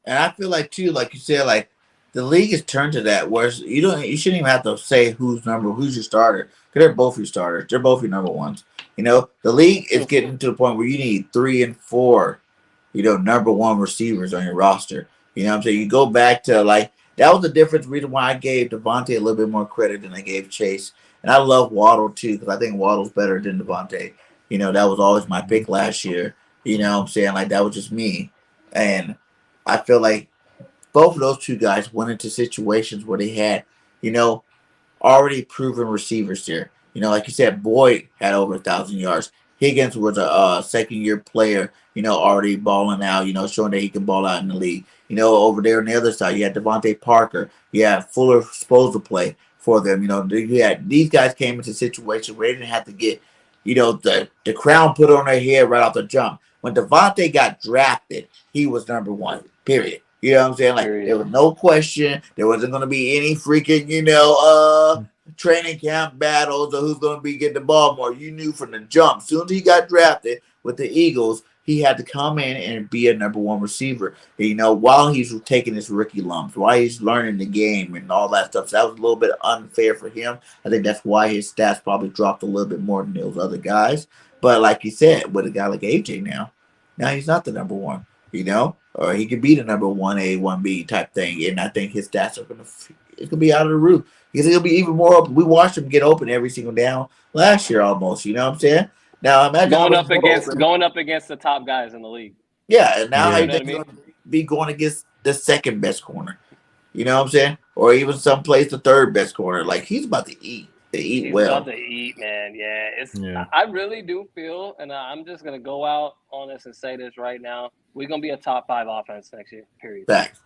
And I feel like too, like you said, like the league has turned to that where you shouldn't even have to say who's your starter because they're both your starters. They're both your number ones. The league is getting to the point where you need 3 and 4, number one receivers on your roster. You know what I'm saying? You go back to like that was the difference. Reason why I gave Devonta a little bit more credit than I gave Chase. And I love Waddle too because I think Waddle's better than Devonta. That was always my pick last year. You know what I'm saying? Like that was just me. And I feel like both of those two guys went into situations where they had, already proven receivers there. Like you said, Boyd had over 1,000 yards. Higgins was a second-year player, already balling out, showing that he can ball out in the league. Over there on the other side, you had Devontae Parker. You had Fuller supposed to play for them. You had these guys came into situations where they didn't have to get, the crown put on their head right off the jump. When Devontae got drafted, he was number one, period. You know what I'm saying? Like, there was no question. There wasn't going to be any freaking, training camp battles or who's going to be getting the ball more. You knew from the jump. As soon as he got drafted with the Eagles, he had to come in and be a number one receiver. While he's taking his rookie lumps, while he's learning the game and all that stuff. So that was a little bit unfair for him. I think that's why his stats probably dropped a little bit more than those other guys. But like you said, with a guy like AJ now he's not the number one, or he could be the number 1A, 1B type thing. And I think his stats are going to be out of the roof because he'll be even more open. We watched him get open every single down last year almost, you know what I'm saying? Now imagine going up against the top guys in the league. Yeah, and now he's going to be going against the second best corner. You know what I'm saying? Or even someplace the third best corner. Like he's about to eat. He's about to eat, man. Yeah, I really do feel, and I'm just gonna go out on this and say this right now: we're gonna be a top 5 offense next year. Period. Facts.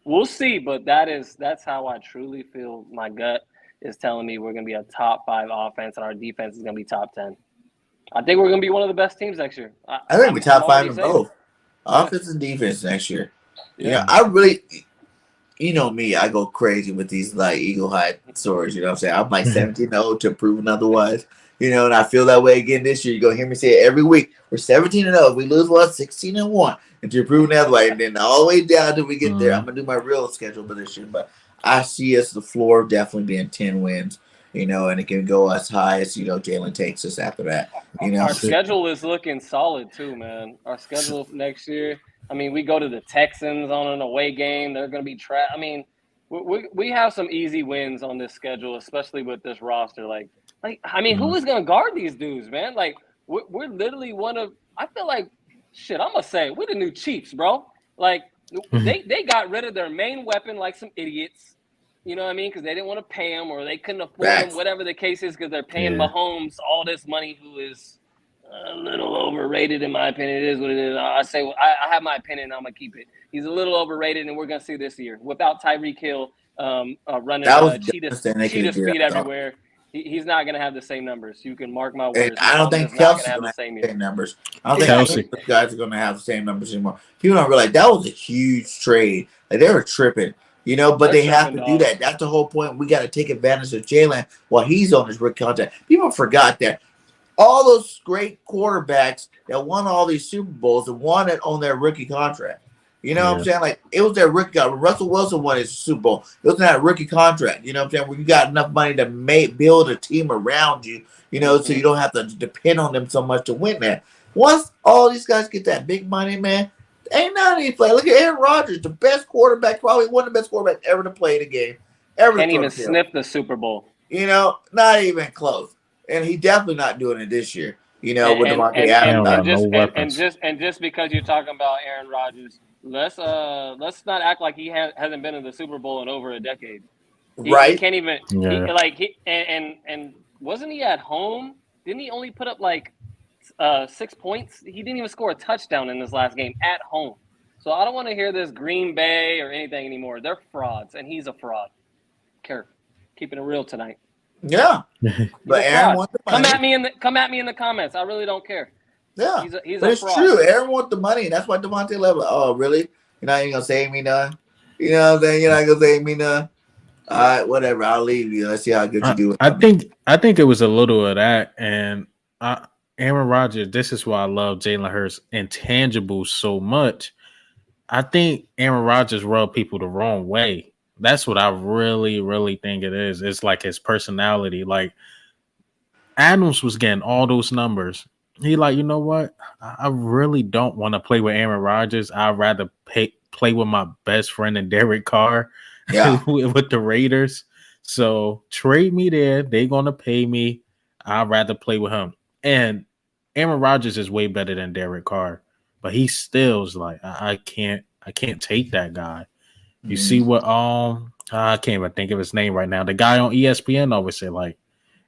We'll see, but that's how I truly feel. My gut is telling me we're gonna be a top 5 offense, and our defense is gonna be top 10. I think we're gonna be one of the best teams next year. I think we're top 5 in both offense and defense next year. Yeah, I really. You know me, I go crazy with these like Eagle High stories. You know what I'm saying? I'm like 17-0 to prove otherwise. And I feel that way again this year. You're going to hear me say it every week. We're 17-0. If we lose 16-1. Until proven that way. And then all the way down until we get there. I'm going to do my real schedule for this year. But I see us the floor definitely being 10 wins. And it can go as high as, Jalen takes us after that. Our schedule is looking solid too, man. Our schedule next year. I mean, we go to the Texans on an away game. They're going to be trapped. I mean, we have some easy wins on this schedule, especially with this roster. Who is going to guard these dudes, man? Like, we're literally one of – I feel like, shit, I'm going to say, we're the new Chiefs, bro. Like, they got rid of their main weapon like some idiots. You know what I mean? Because they didn't want to pay him or they couldn't afford him, whatever the case is, because they're paying Mahomes all this money, who is – a little overrated, in my opinion. It is what it is. I have my opinion. I'm gonna keep it. He's a little overrated, and we're gonna see this year without Tyreek Hill running cheetah speed everywhere. He's not going to have the same numbers. You can mark my And words. I don't think Mahomes is not going Kelsey's to have going the to same have the year. same numbers. I don't think Kelsey. any of those guys are going to have the same numbers anymore. People don't realize that was a huge trade. Like, they were tripping, but They're they have to tripping, do dog. that. That's the whole point. We got to take advantage of Jalen while he's on his rookie contract. People forgot that all those great quarterbacks that won all these Super Bowls and won it on their rookie contract. You know what I'm saying? Like, it was their rookie contract. When Russell Wilson won his Super Bowl, it was that rookie contract. You know what I'm saying? Where you got enough money to build a team around you, so you don't have to depend on them so much to win that. Once all these guys get that big money, man, ain't none of these play. Look at Aaron Rodgers, the best quarterback, probably one of the best quarterbacks ever to play the game. Ever Can't to throw even the field. sniff the Super Bowl. Not even close. And he definitely not doing it this year. With Devonta Adams. And just because you're talking about Aaron Rodgers, let's not act like he hasn't been in the Super Bowl in over a decade. He can't even. And wasn't he at home? Didn't he only put up like 6 points? He didn't even score a touchdown in this last game at home. So I don't want to hear this Green Bay or anything anymore. They're frauds, and he's a fraud. Keeping it real tonight. Yeah, but Aaron wants the money. Come at me in the comments. I really don't care. Yeah, he's but a it's fraud. true. Aaron wants the money, and that's why Devonta left. Like, oh, really? You're not even gonna say me none? You know what I'm saying? You're not gonna say me none. All right, whatever. I'll leave you. Let's see how good you do. I think it was a little of that, and Aaron Rodgers. This is why I love Jalen Hurts intangibles so much. I think Aaron Rodgers rubbed people the wrong way. That's what I really, really think it is. It's like his personality. Like, Adams was getting all those numbers. He like, you know what? I really don't want to play with Aaron Rodgers. I'd rather play with my best friend and Derek Carr with the Raiders. So trade me there. They're going to pay me. I'd rather play with him. And Aaron Rodgers is way better than Derek Carr. But he still is like, I can't take that guy. You see what I can't even think of his name right now. The guy on ESPN always say like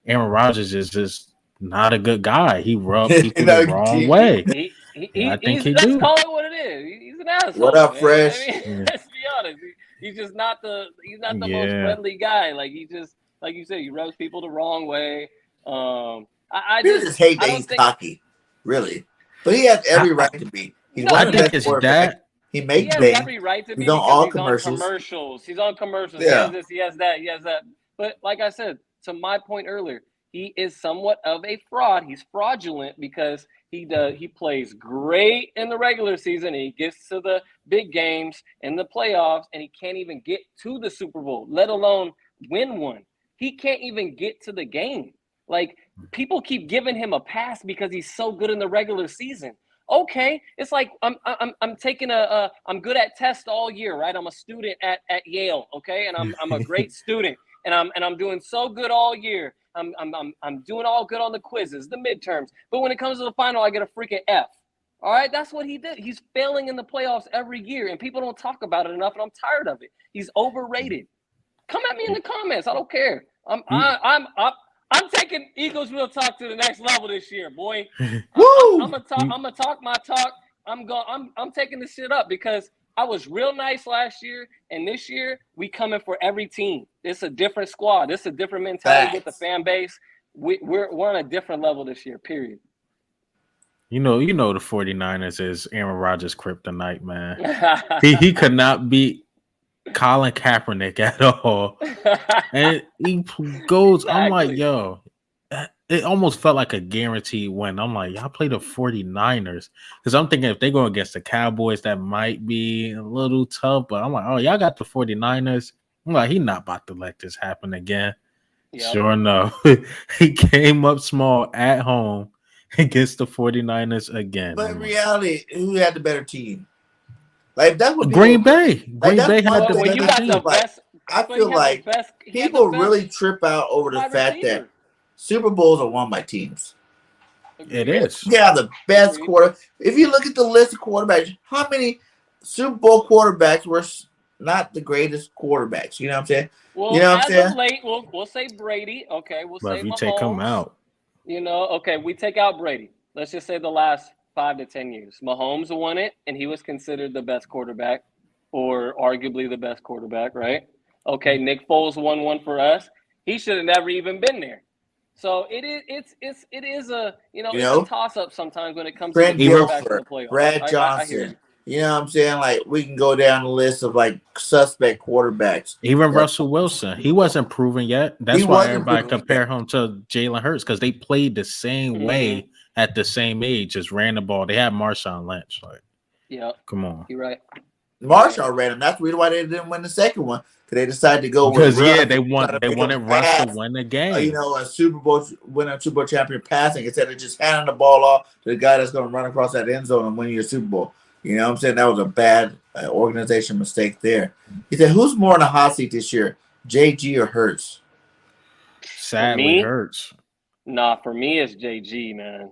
Aaron Rodgers is just not a good guy. He rubbed people the wrong way. Let's call it what it is. He's an asshole. What up, man? Fresh? I mean, let's be honest. He's just not the most friendly guy. Like, he just, like you said, he rubs people the wrong way. I just hate that he's cocky, really. But he has every right to be. He's one of the best quarterbacks. He makes bank. Every right to be. He's on all commercials. He's on commercials. Yeah. He has this. He has that. He has that. But like I said, to my point earlier, he is somewhat of a fraud. He's fraudulent because he plays great in the regular season. And he gets to the big games and the playoffs, and he can't even get to the Super Bowl, let alone win one. He can't even get to the game. Like, people keep giving him a pass because he's so good in the regular season. Okay, it's like I'm taking I'm good at tests all year, right? I'm a student at Yale, okay, and I'm a great student, and I'm doing so good all year. I'm doing all good on the quizzes, the midterms, but when it comes to the final, I get a freaking F. All right, that's what he did. He's failing in the playoffs every year, and people don't talk about it enough, and I'm tired of it. He's overrated. Come at me in the comments. I don't care. I'm taking Eagles Real Talk to the next level this year, boy. I'm gonna talk my talk. I'm taking this shit up because I was real nice last year, and this year we coming for every team. It's a different squad. It's a different mentality with the fan base. We're on a different level this year. Period. You know the 49ers is Aaron Rodgers' kryptonite, man. he could not beat Colin Kaepernick at all. And he goes, exactly. I'm like, yo, it almost felt like a guaranteed win. I'm like, y'all play the 49ers. Because I'm thinking if they go against the Cowboys, that might be a little tough. But I'm like, oh, y'all got the 49ers. I'm like, he not about to let this happen again. Yep. Sure enough. He came up small at home against the 49ers again. But in reality, who had the better team? Like, that's what Green Bay. Green Bay had the better team. I feel like people really trip out over the fact that Super Bowls are won by teams. It is. Yeah, the best quarter. If you look at the list of quarterbacks, how many Super Bowl quarterbacks were not the greatest quarterbacks? You know what I'm saying? Well, you know what I'm saying? Late, we'll say Brady. Okay, we'll say if you Mahomes. Take him out. Okay, we take out Brady. Let's just say the last 5 to 10 years. Mahomes won it, and he was considered the best quarterback, or arguably the best quarterback, right? Okay, Nick Foles won one for us. He should have never even been there. So it is a You it's a know, toss up sometimes when it comes to the Trent Even quarterbacks in Dilfer, the playoffs. Brad I hear Johnson. you. You know what I'm saying? Like we can go down the list of like suspect quarterbacks. Russell Wilson, he wasn't proven yet. He That's why wasn't everybody proven yet. compare him to Jalen Hurts because they played the same way at the same age, just ran the ball. They had Marshawn Lynch. Like, Yeah, come on. you're right. Marshall ran him. That's the reason why they didn't win the second one because they decided to go with Because Russ. they Try to make wanted him Russ to pass. win the game. A Super Bowl champion passing instead of just handing the ball off to the guy that's going to run across that end zone and win your Super Bowl. You know what I'm saying? That was a bad organization mistake there. He said, "Who's more in the hot seat this year, JG or Hurts?" Sadly, Hurts. Nah, for me it's JG, man.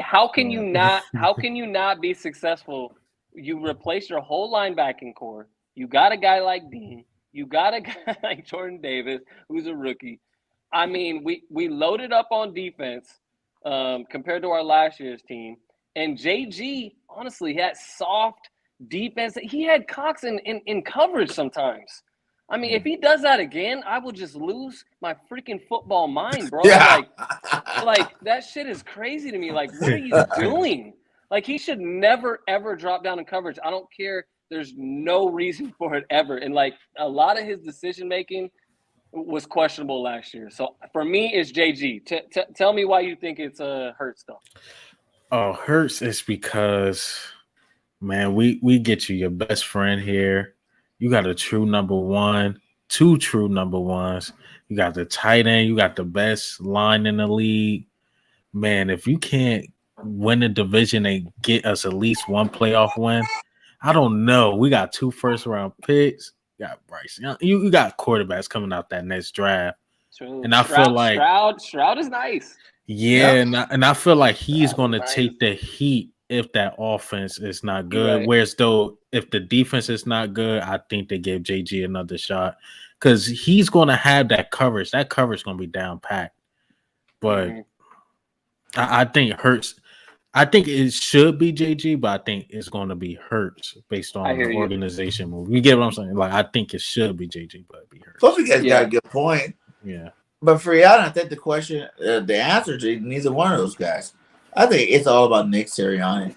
How can you not be successful? You replace your whole linebacking core. You got a guy like Dean. You got a guy like Jordan Davis, who's a rookie. I mean, we loaded up on defense compared to our last year's team. And JG, honestly, had soft defense. He had Cox in coverage sometimes. I mean, if he does that again, I will just lose my freaking football mind, bro. Yeah. Like that shit is crazy to me. Like, what are you doing? Like, he should never, ever drop down in coverage. I don't care. There's no reason for it ever. And, like, a lot of his decision-making was questionable last year. So, for me, it's JG. Tell me why you think it's Hurts, though. Oh, Hurts is because, man, we get you your best friend here. You got a true number one, two true number ones. You got the tight end. You got the best line in the league. Man, if you can't win the division and get us at least one playoff win, I don't know. We got 2 first-round picks. You got Bryce. You got quarterbacks coming out that next draft. True. And I feel like Stroud is nice. Yeah, and I feel like he's going to take the heat if that offense is not good. Right. Whereas though, if the defense is not good, I think they give JG another shot because he's going to have that coverage. That coverage is going to be down packed. But I think Hurts. I think it should be JG, but I think it's going to be Hurts based on the organization move. You get what I'm saying? Like I think it should be JG, but it'd be Hurts. Both of you guys got a good point. Yeah. But for y'all, I think the answer to neither one of those guys. I think it's all about Nick Sirianni.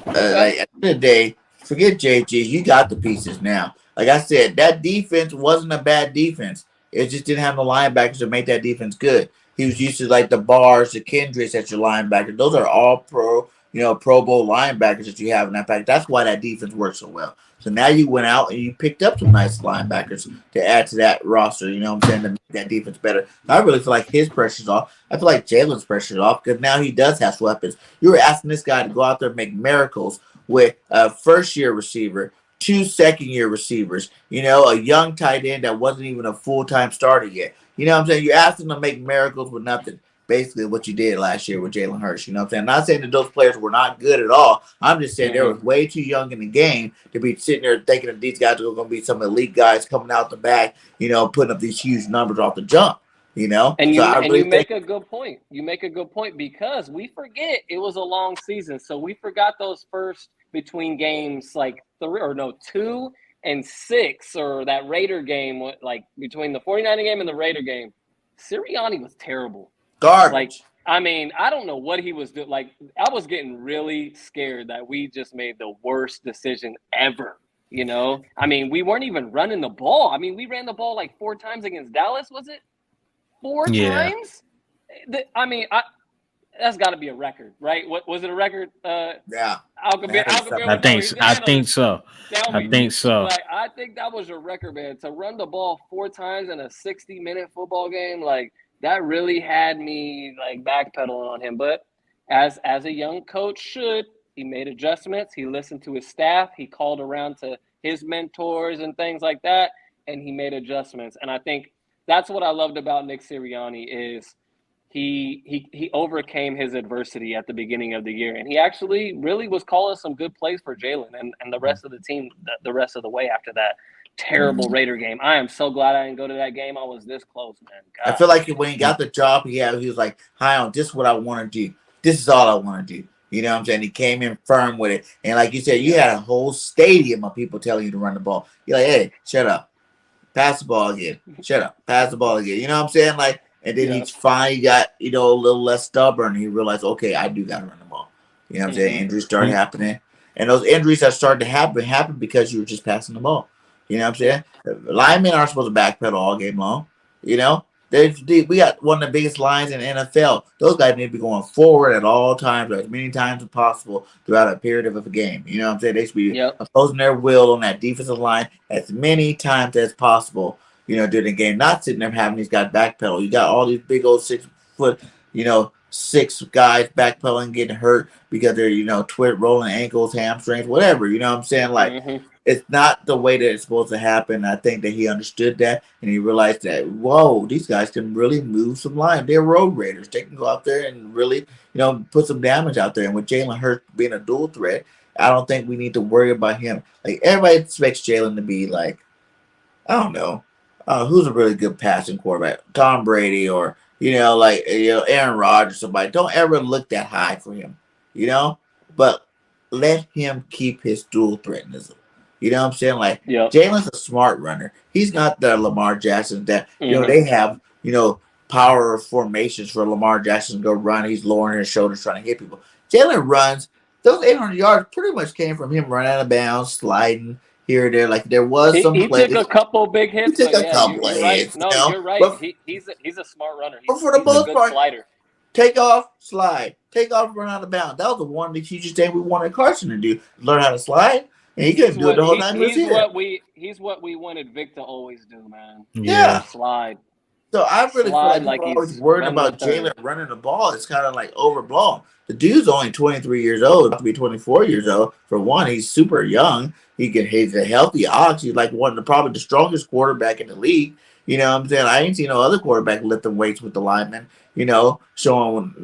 Like, at the end of the day, forget JG. You got the pieces now. Like I said, that defense wasn't a bad defense. It just didn't have the linebackers to make that defense good. He was used to like the Bars, the Kendricks at your linebacker. Those are all Pro Bowl linebackers that you have in that pack. That's why that defense works so well. So now you went out and you picked up some nice linebackers to add to that roster, you know what I'm saying, to make that defense better. I really feel like his pressure's off. I feel like Jalen's pressure's off because now he does have weapons. You were asking this guy to go out there and make miracles with a first-year receiver, 2 second-year receivers, a young tight end that wasn't even a full-time starter yet. You know what I'm saying? You asked him to make miracles with nothing. Basically what you did last year with Jalen Hurts. You know what I'm saying? I'm not saying that those players were not good at all. I'm just saying they were way too young in the game to be sitting there thinking that these guys are going to be some elite guys coming out the back, putting up these huge numbers off the jump. And you make a good point. You make a good point because we forget it was a long season. So we forgot those first between games like 2 and 6 or that Raider game, like between the 49er game and the Raider game. Sirianni was terrible. Garbage. Like, I mean, I don't know what he was doing. Like, I was getting really scared that we just made the worst decision ever. I mean, we weren't even running the ball. I mean, we ran the ball like 4 times against Dallas. Was it 4 times? I mean, that's got to be a record, right? What was it? A record? Yeah. Alkabeer, I think so. I think so. Like, I think that was your record, man. To run the ball 4 times in a 60-minute football game, like. That really had me like backpedaling on him. But as a young coach should, he made adjustments. He listened to his staff. He called around to his mentors and things like that, and he made adjustments. And I think that's what I loved about Nick Sirianni is he overcame his adversity at the beginning of the year, and he actually really was calling some good plays for Jalen and the rest of the team the rest of the way after that terrible Raider game. I am so glad I didn't go to that game. I was this close, man. God. I feel like when he got the job, he was like, "Hi, on this is what I want to do. This is all I want to do." You know what I'm saying? He came in firm with it, and like you said, you had a whole stadium of people telling you to run the ball. You're like, "Hey, shut up." pass the ball again. Shut up, pass the ball again. You know what I'm saying? Like, and then Yeah. he finally got, a little less stubborn. He realized, okay, I do got to run the ball. You know what I'm saying? Injuries started happening. And those injuries that started to happen because you were just passing the ball. You know what I'm saying? Linemen aren't supposed to backpedal all game long. You know? We got one of the biggest lines in the NFL. Those guys need to be going forward at all times, or as many times as possible throughout a period of a game. You know what I'm saying? They should be opposing their will on that defensive line as many times as possible, during the game. Not sitting there having these guys backpedal. You got all these big old 6 foot, 6 guys backpedaling, getting hurt because they're, rolling ankles, hamstrings, whatever. You know what I'm saying? Like, it's not the way that it's supposed to happen. I think that he understood that, and he realized that, whoa, these guys can really move some line. They're road raiders. They can go out there and really, put some damage out there. And with Jalen Hurts being a dual threat, I don't think we need to worry about him. Like, everybody expects Jalen to be like, I don't know, who's a really good passing quarterback? Tom Brady or, Aaron Rodgers or somebody. Don't ever look that high for him, but let him keep his dual threatnism. You know what I'm saying? Like, Jalen's a smart runner. He's not the Lamar Jackson that, they have, power formations for Lamar Jackson to go run. He's lowering his shoulders trying to hit people. Jalen runs. Those 800 yards pretty much came from him running out of bounds, sliding here or there. Like, there was some plays. He took a couple big hits. He took a couple of hits. Right. No, you're right. But, he's a smart runner. But for the most part, slider. Take off, slide. Take off, run out of bounds. That was the one that hugest thing we wanted Carson to do. Learn how to slide. And he couldn't do it the whole time he was here. He's what we wanted Vic to always do, man. Yeah. Slide. So I really feel like people always worried about Jalen running the ball. It's kind of like overblown. The dude's only 23 years old, about to be 24 years old. For one, he's super young. He's a healthy ox. He's like probably the strongest quarterback in the league. You know what I'm saying? I ain't seen no other quarterback lifting weights with the linemen, showing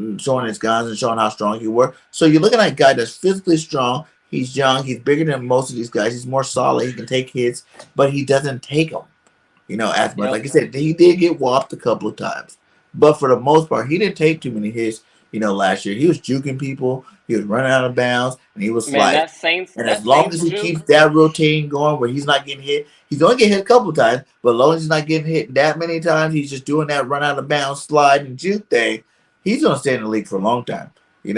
his guns and showing how strong he were. So you're looking at a guy that's physically strong. He's young. He's bigger than most of these guys. He's more solid. He can take hits, but he doesn't take them, as much. Like I said, he did get whopped a couple of times. But for the most part, he didn't take too many hits, last year. He was juking people. He was running out of bounds, and he was sliding. And as long as he keeps that routine going where he's not getting hit, he's going to get hit a couple of times, but as long as he's not getting hit that many times, he's just doing that run out of bounds, slide, and juke thing, he's going to stay in the league for a long time. And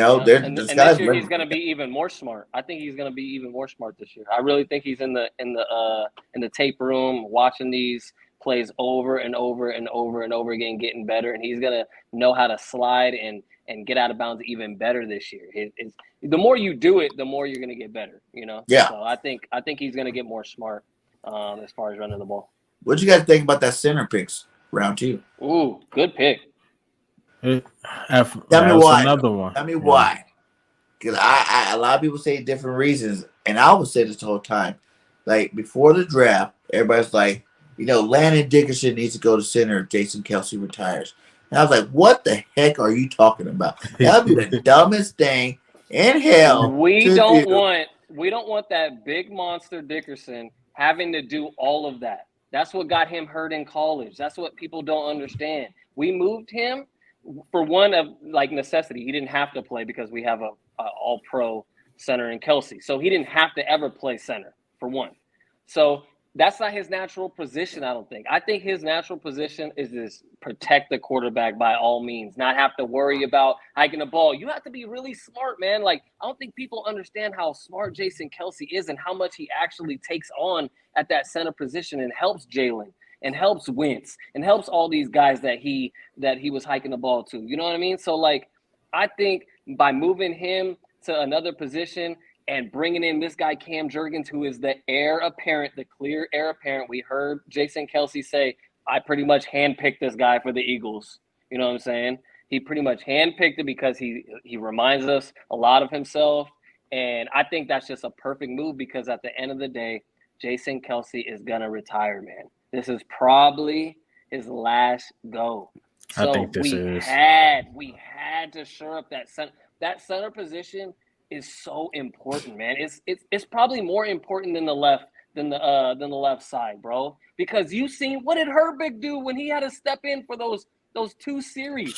this year he's going to be even more smart. I think he's going to be even more smart this year. I really think he's in the tape room watching these plays over and over and over and over again, getting better, and he's going to know how to slide and get out of bounds even better this year. The more you do it, the more you're going to get better. Yeah. So I think he's going to get more smart as far as running the ball. What you guys think about that center picks round 2? Ooh, good pick. Tell me why. Another one. Tell me why. Because a lot of people say different reasons, and I would say this the whole time. Like, before the draft, everybody's like, Landon Dickerson needs to go to center if Jason Kelce retires. And I was like, what the heck are you talking about? That would be the dumbest thing in hell. We don't want that big monster Dickerson having to do all of that. That's what got him hurt in college. That's what people don't understand. We moved him for one of necessity. He didn't have to play because we have a all-pro center in Kelce. So he didn't have to ever play center, for one. So that's not his natural position, I don't think. I think his natural position is to protect the quarterback by all means, not have to worry about hiking the ball. You have to be really smart, man. Like, I don't think people understand how smart Jason Kelce is and how much he actually takes on at that center position and helps Jalen and helps Wentz and helps all these guys that he was hiking the ball to. You know what I mean? So, I think by moving him to another position and bringing in this guy, Cam Jurgens, who is the heir apparent, the clear heir apparent. We heard Jason Kelce say, I pretty much handpicked this guy for the Eagles. You know what I'm saying? He pretty much handpicked it because he reminds us a lot of himself. And I think that's just a perfect move because at the end of the day, Jason Kelce is going to retire, man. This is probably his last go. So I think this is. We had to shore up that center. That center position is so important, man. It's probably more important than the left than the left side, bro. Because you seen what did Herbig do when he had to step in for those 2 series?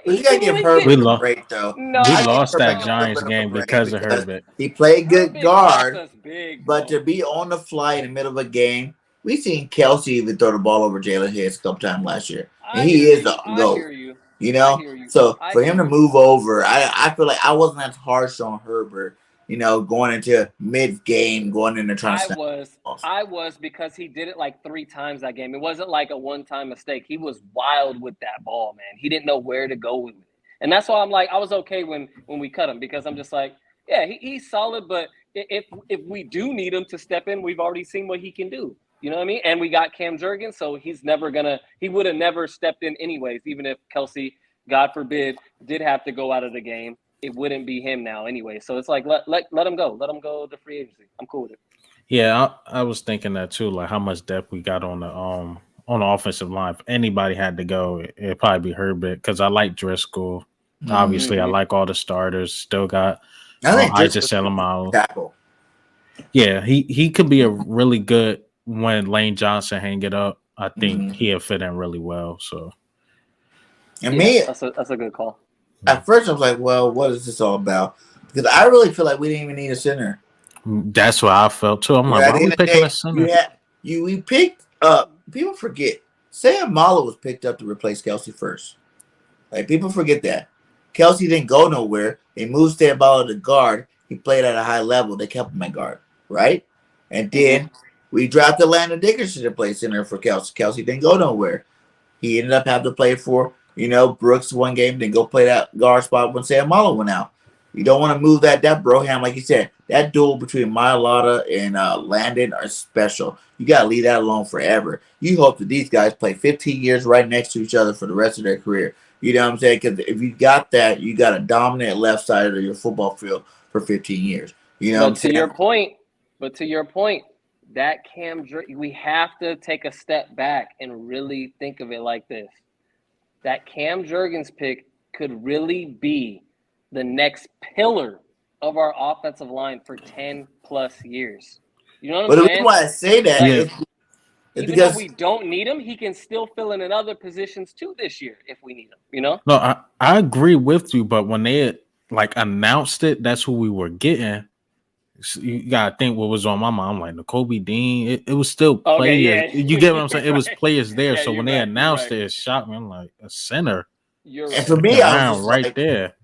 You gotta give Herbig a break, though. No, we lost that Giants game because of Herbig. He played good guard, big, but to be on the fly in the middle of a game we seen Kelsey even throw the ball over Jalen Hicks a couple times last year, and I he hear is you. a I GOAT. hear you. You I know, hear you. so I for him hear to you. move over, I feel like I wasn't as harsh on Herbert. You know, going into mid game, going into trying to I snap was. balls. I was because he did it like 3 times that game. It wasn't like a one-time mistake. He was wild with that ball, man. He didn't know where to go with it, and that's why I'm like, I was okay when we cut him because I'm just like, yeah, he's solid, but if we do need him to step in, we've already seen what he can do. You know what I mean? And we got Cam Jurgens, so he would have never stepped in anyways, even if Kelsey, God forbid, did have to go out of the game. It wouldn't be him now anyway. So it's like let him go. Let him go to free agency. I'm cool with it. Yeah, I was thinking that too. Like how much depth we got on the offensive line. If anybody had to go, it'd probably be Herbert because I like Driscoll. Obviously, I Mm-hmm. like all the starters. Still got I think Isaac just Selimalo. tackle. Yeah, he could be a really good when Lane Johnson hang it up. I think Mhm. he'll fit in really well. So And Yeah, me, that's a good call. at first, I was like, well, what is this all about? Because I really feel like we didn't even need a center. that's what I felt too. I'm Yeah, like, at why the are we end of the picking a day, center? we picked up. People forget Sam Malo was picked up to replace Kelsey first. Like people forget that Kelsey didn't go nowhere. They moved Sam Malo to guard. He played at a high level. They kept him at guard, right? And then we drafted Landon Dickerson to play center for Kelsey. Kelsey didn't go nowhere. He ended up having to play for, Brooks one game, then go play that guard spot when Sam Malo went out. You don't want to move that Broham, like you said. That duel between Mailata and Landon are special. You got to leave that alone forever. You hope that these guys play 15 years right next to each other for the rest of their career. You know what I'm saying? Because if you got that, you got a dominant left side of your football field for 15 years. You know what I'm saying? To your point, that we have to take a step back and really think of it like this. That Cam Jurgens pick could really be the next pillar of our offensive line for 10 plus years. You know what But I'm the reason saying? why I say that Like, is even though because we don't need him, he can still fill in other positions too this year if we need him, you know? No, I agree with you, but when they like announced it, that's who we were getting. So you gotta think what was on my mind. I'm like N'Kobe Dean. It was still Okay, players. yeah. You get what I'm saying? It You're was right. players there. Yeah, So when you're they right. You're announced right. it shocked me. I'm like a center You're and right. for sticking me, I was around just right like, there.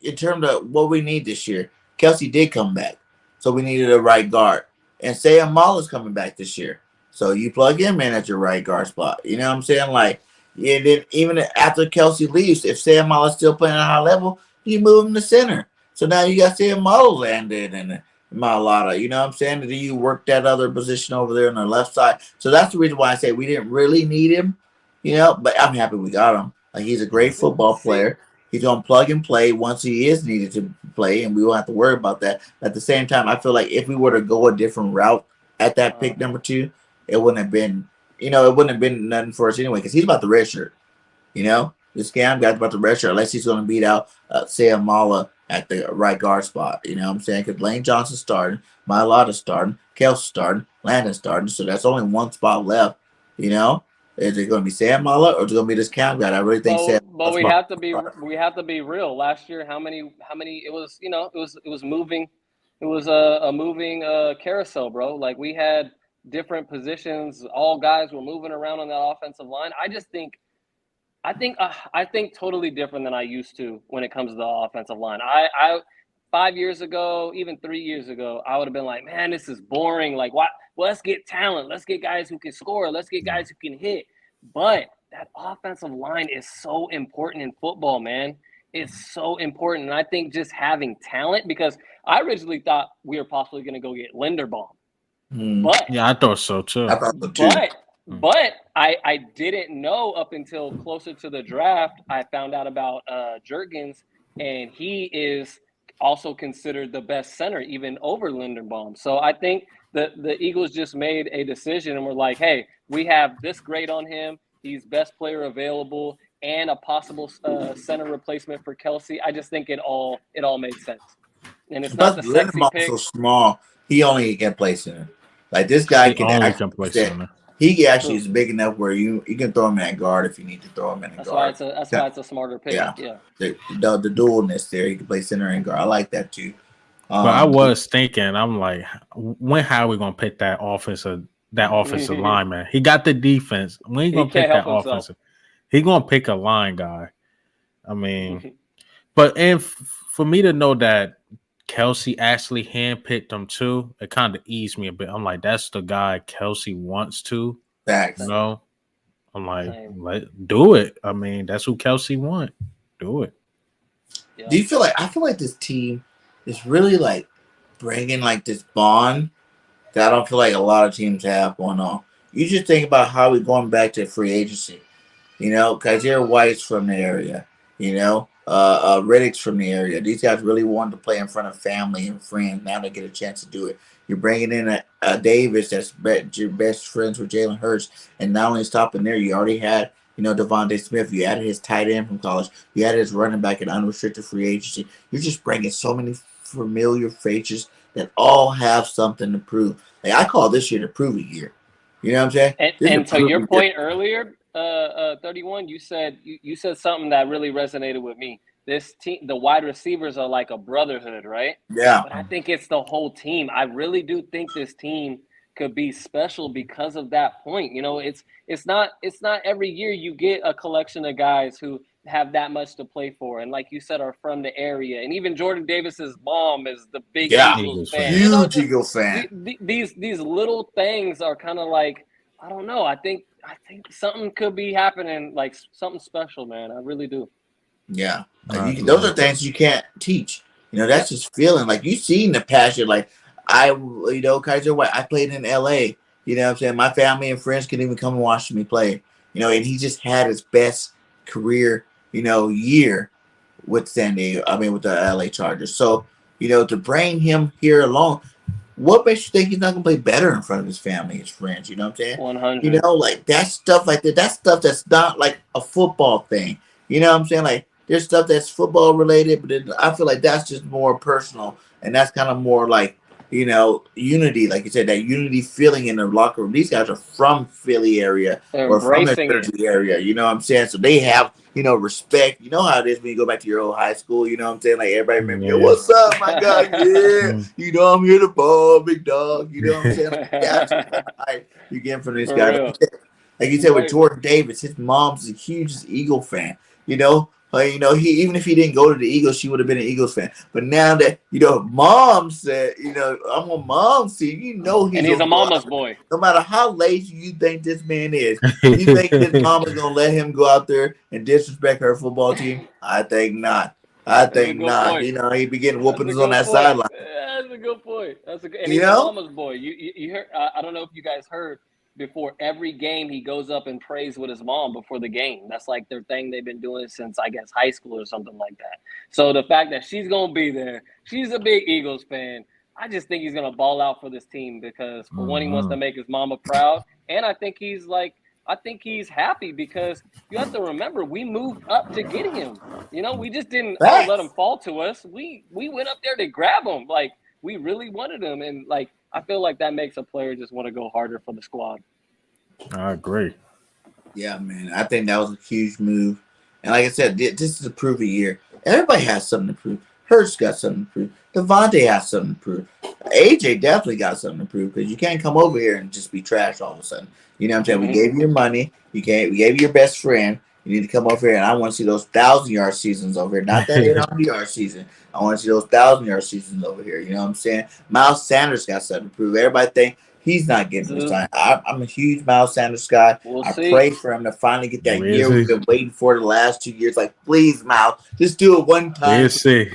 in terms of what we need this year, Kelsey did come back. So we needed a right guard. And Sam Mala's coming back this year. So you plug him in at your right guard spot. You know what I'm saying? Like, yeah, then even after Kelsey leaves, if Sam Mala's still playing at a high level, you move him to center. So now you got Sam Malo landed and Malata. You know what I'm saying? And then you work that other position over there on the left side. So that's the reason why I say we didn't really need him, but I'm happy we got him. Like, he's a great football player. He's going to plug and play once he is needed to play, and we won't have to worry about that. At the same time, I feel like if we were to go a different route at that pick number 2, it wouldn't have been, nothing for us anyway, because he's about the red shirt. This scam guy's about the red shirt, unless he's going to beat out Sam Mala at the right guard spot. You know what I'm saying? Because Lane Johnson's starting, Mailata's starting, Kelsey's starting, Landon's starting, so that's only one spot left. Is it going to be Sam Mala or is it going to be this cam guy? I really think Sam. But we have to be real. Last year, how many it was, it was moving. It was a moving carousel, bro. Like, we had different positions. All guys were moving around on that offensive line. I think totally different than I used to when it comes to the offensive line. I 5 years ago, even 3 years ago, I would have been like, man, this is boring. Like, what? Well, let's get talent. Let's get guys who can score. Let's get guys who can hit. But that offensive line is so important in football, man. It's so important. And I think just having talent, because I originally thought we were possibly going to go get Linderbaum. But yeah, I thought so too. I thought so too. But I didn't know up until closer to the draft. I found out about Jurgens, and he is also considered the best center, even over Linderbaum. So I think the Eagles just made a decision, and we're like, hey, we have this grade on him. He's best player available and a possible center replacement for Kelsey. I just think it all made sense. And it's not the sexy Linderbaum's pick. so small, he only can play center. Like, this guy He only can play actually center. He actually is big enough where you can throw him at guard if you need to throw him in a guard. That's why it's a smarter pick. Yeah. The dualness there. He can play center and guard. I like that too. But I was thinking, I'm like, how are we gonna pick that offensive that offensive line, man. He got the defense. When he gonna pick that offensive? He gonna pick a line guy. I mean, but for me to know that Kelsey actually handpicked him too, it kind of eased me a bit. I'm like, that's the guy Kelsey wants to. Facts. You know? I'm like, do it. I mean, that's who Kelsey want. Do it. Yeah. Do you feel like I feel like this team is really like bringing like this bond that I don't feel like a lot of teams have going on. You just think about how we're going back to free agency. You know, Kaiser White's from the area. You know, Riddick's from the area. These guys really wanted to play in front of family and friends. Now they get a chance to do it. You're bringing in a Davis that's your best friends with Jalen Hurts, and not only stopping there, you already had Devonta Smith. You added his tight end from college. You added his running back in unrestricted free agency. You're just bringing so many familiar faces that all have something to prove. Like I call this year the prove it year. You know what I'm saying? And to your point earlier, 31, you said something that really resonated with me. This team, the wide receivers are like a brotherhood, right? Yeah. But I think it's the whole team. I really do think this team could be special because of that point. It's not every year you get a collection of guys who have that much to play for, and like you said, are from the area. And even Jordan Davis's mom is the big Eagles fan. Huge Eagles fan. These little things are kind of like, I don't know. I think something could be happening, like something special, man. I really do. Yeah, those are things you can't teach. That's just feeling. Like you seen the passion. Like Kaiser White. I played in L.A. You know what I'm saying? My family and friends could even come and watch me play. And he just had his best career, year with San Diego. I mean, with the L.A. Chargers. So, to bring him here along. What makes you think he's not going to play better in front of his family, his friends? You know what I'm saying? 100. Like that stuff like that. That's stuff that's not like a football thing. You know what I'm saying? Like there's stuff that's football related, but I feel like that's just more personal. And that's kind of more like, unity. Like you said, that unity feeling in the locker room. These guys are from Philly area or from the Jersey area. You know what I'm saying? So they have, respect. You know how it is when you go back to your old high school. You know what I'm saying? Like everybody remember, yo, what's up, my guy? Yeah. I'm here to ball, big dog. You know what I'm saying? Like, that's what you get from these guys. Like you said with Jordan Davis, his mom's the hugest Eagle fan. He even if he didn't go to the Eagles, she would have been an Eagles fan. But now that mom said, I'm on mom's team, he's a mama's boy. No matter how lazy you think this man is, you think his mama's gonna let him go out there and disrespect her football team? I think not. I think not. Point. He be getting whoopings on that sideline. That's a good point. And he's a mama's boy. You heard? I don't know if you guys heard. Before every game, he goes up and prays with his mom before the game. That's like their thing. They've been doing since, I guess, high school or something like that. So the fact that she's going to be there, she's a big Eagles fan. I just think he's going to ball out for this team because, for one, he wants to make his mama proud. And I think he's happy because you have to remember, we moved up to get him. We just didn't let him fall to us. We went up there to grab him. Like, we really wanted him. And, like, I feel like that makes a player just want to go harder for the squad. I agree. Yeah, man. I think that was a huge move. And like I said, this is a prove a year. Everybody has something to prove. Hurts got something to prove. Devonta has something to prove. AJ definitely got something to prove because you can't come over here and just be trash all of a sudden. You know what I'm saying? Mm-hmm. We gave you your money. We gave you your best friend. You need to come over here, and I want to see those 1,000-yard seasons over here, not that 800-yard season. I want to see those 1,000-yard seasons over here. You know what I'm saying? Miles Sanders got something to prove. Everybody think he's not getting this time. I'm a huge Miles Sanders guy. I pray for him to finally get that year we've been waiting for the last 2 years. Like, please, Miles, just do it one time. We'll see.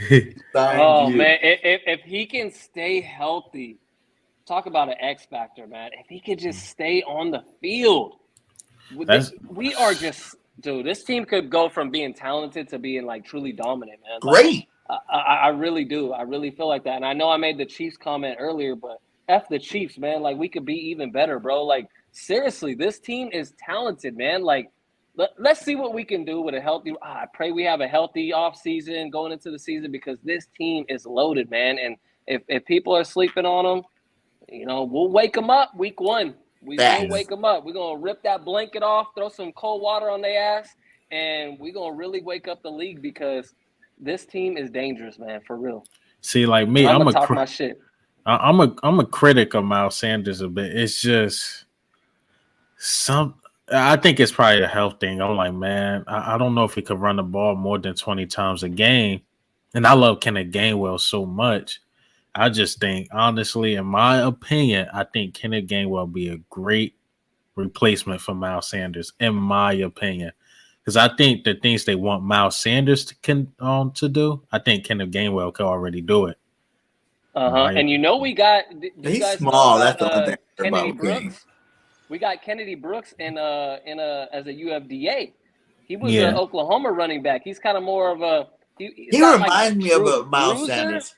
Man, if he can stay healthy, talk about an X factor, man. If he could just stay on the field, we are just. Dude, this team could go from being talented to being like truly dominant, man. Great. I really do. I really feel like that. And I know I made the Chiefs comment earlier, but F the Chiefs, man. Like, we could be even better, bro. Like, seriously, this team is talented, man. Like, let's see what we can do with a healthy I pray we have a healthy offseason going into the season because this team is loaded, man. And if people are sleeping on them, we'll wake them up week 1. We're going to wake them up. We're going to rip that blanket off, throw some cold water on their ass, and we're going to really wake up the league because this team is dangerous, man, for real. See, like me, I'm going to talk my shit. I'm a critic of Miles Sanders a bit. It's just some. I think it's probably a health thing. I'm like, man, I don't know if he could run the ball more than 20 times a game. And I love Kenneth Gainwell so much. I just think, honestly, in my opinion, I think Kenneth Gainwell would be a great replacement for Miles Sanders, in my opinion. Because I think the things they want Miles Sanders to do, I think Kenneth Gainwell could already do it. And you know we got. Do you He's guys small. know That's the only about thing Kennedy about Kenny. Brooks? We got Kennedy Brooks as a UFDA. He was Yeah. an Oklahoma running back. He's kind of more of a. He reminds me of a Miles bruiser, Sanders.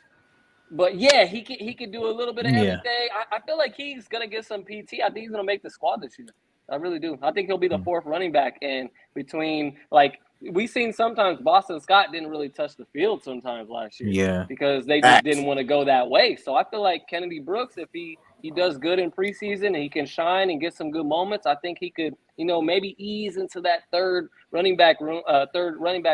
But yeah, he could do a little bit of Yeah. everything. I feel like he's gonna get some PT. I think he's gonna make the squad this year. I really do. I think he'll be the fourth running back. And between like we seen sometimes Boston Scott didn't really touch the field sometimes last year. Yeah. Because they just didn't want to go that way. So I feel like Kennedy Brooks, if he does good in preseason and he can shine and get some good moments, I think he could, maybe ease into that third running back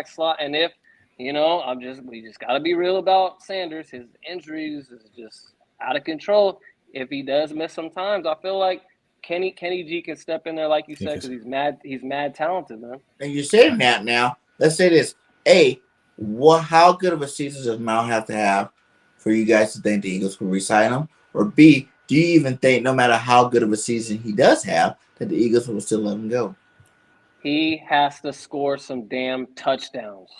slot. And if we just got to be real about Sanders. His injuries is just out of control. If he does miss some times, I feel like Kenny G can step in there, like you said, because he's mad talented, man. And you're saying that now. Let's say this: how good of a season does Mal have to have for you guys to think the Eagles will re-sign him? Or B, do you even think, no matter how good of a season he does have, that the Eagles will still let him go? He has to score some damn touchdowns.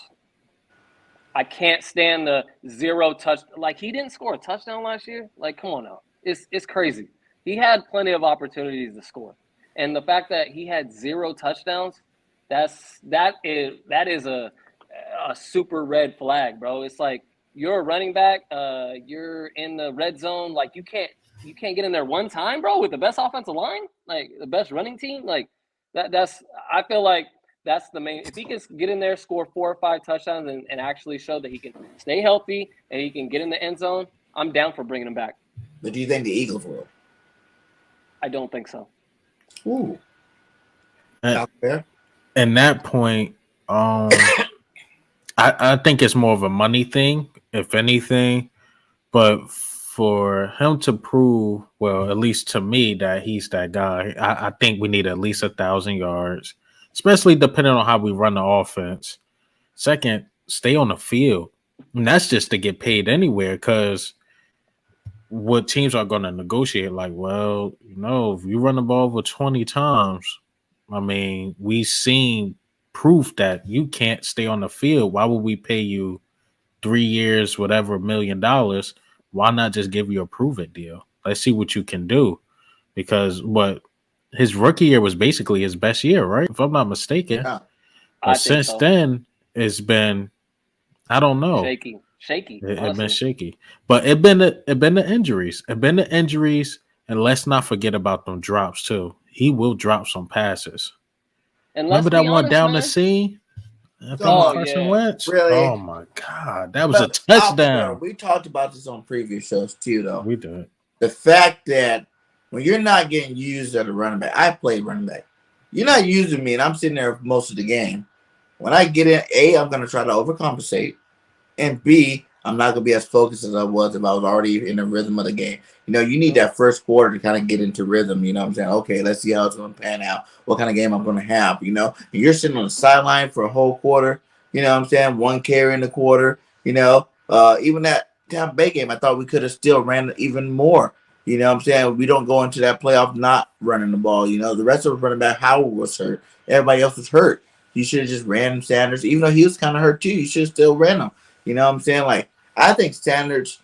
I can't stand the 0 touch. Like, he didn't score a touchdown last year. Like, come on now. It's crazy. He had plenty of opportunities to score. And the fact that he had 0 touchdowns, that is a super red flag, bro. It's like you're a running back, you're in the red zone, like you can't get in there one time, bro, with the best offensive line, like the best running team. Like I feel like that's the main. If he can get in there, score 4 or 5 touchdowns, and actually show that he can stay healthy and he can get in the end zone, I'm down for bringing him back. But do you think the Eagles will? I don't think so. Ooh. At that point, I think it's more of a money thing, if anything. But for him to prove, well, at least to me, that he's that guy, I think we need at least 1,000 yards, especially depending on how we run the offense. Second, stay on the field. And that's just to get paid anywhere, because what teams are going to negotiate, like, well, if you run the ball over 20 times, I mean, we've seen proof that you can't stay on the field. Why would we pay you 3 years, whatever, $1 million? Why not just give you a prove it deal? Let's see what you can do. Because his rookie year was basically his best year, right? If I'm not mistaken. Yeah. But since then, it's been, I don't know. Shaky. It's been shaky. But it been the injuries. And let's not forget about them drops too. He will drop some passes. And remember that one down the seam? Wentz? Really? Oh my God. That was a touchdown. We talked about this on previous shows too, though. We did. The fact that when you're not getting used as a running back, I played running back. You're not using me, and I'm sitting there most of the game. When I get in, A, I'm going to try to overcompensate. And B, I'm not going to be as focused as I was if I was already in the rhythm of the game. You need that first quarter to kind of get into rhythm. You know what I'm saying? Okay, let's see how it's going to pan out. What kind of game I'm going to have, And you're sitting on the sideline for a whole quarter. You know what I'm saying? 1 carry in the quarter. Even that Tampa Bay game, I thought we could have still ran even more. You know what I'm saying? We don't go into that playoff not running the ball. The rest of us running back, Howard was hurt. Everybody else was hurt. You should have just ran Sanders. Even though he was kind of hurt too, you should have still ran him. You know what I'm saying? Like, I think Sanders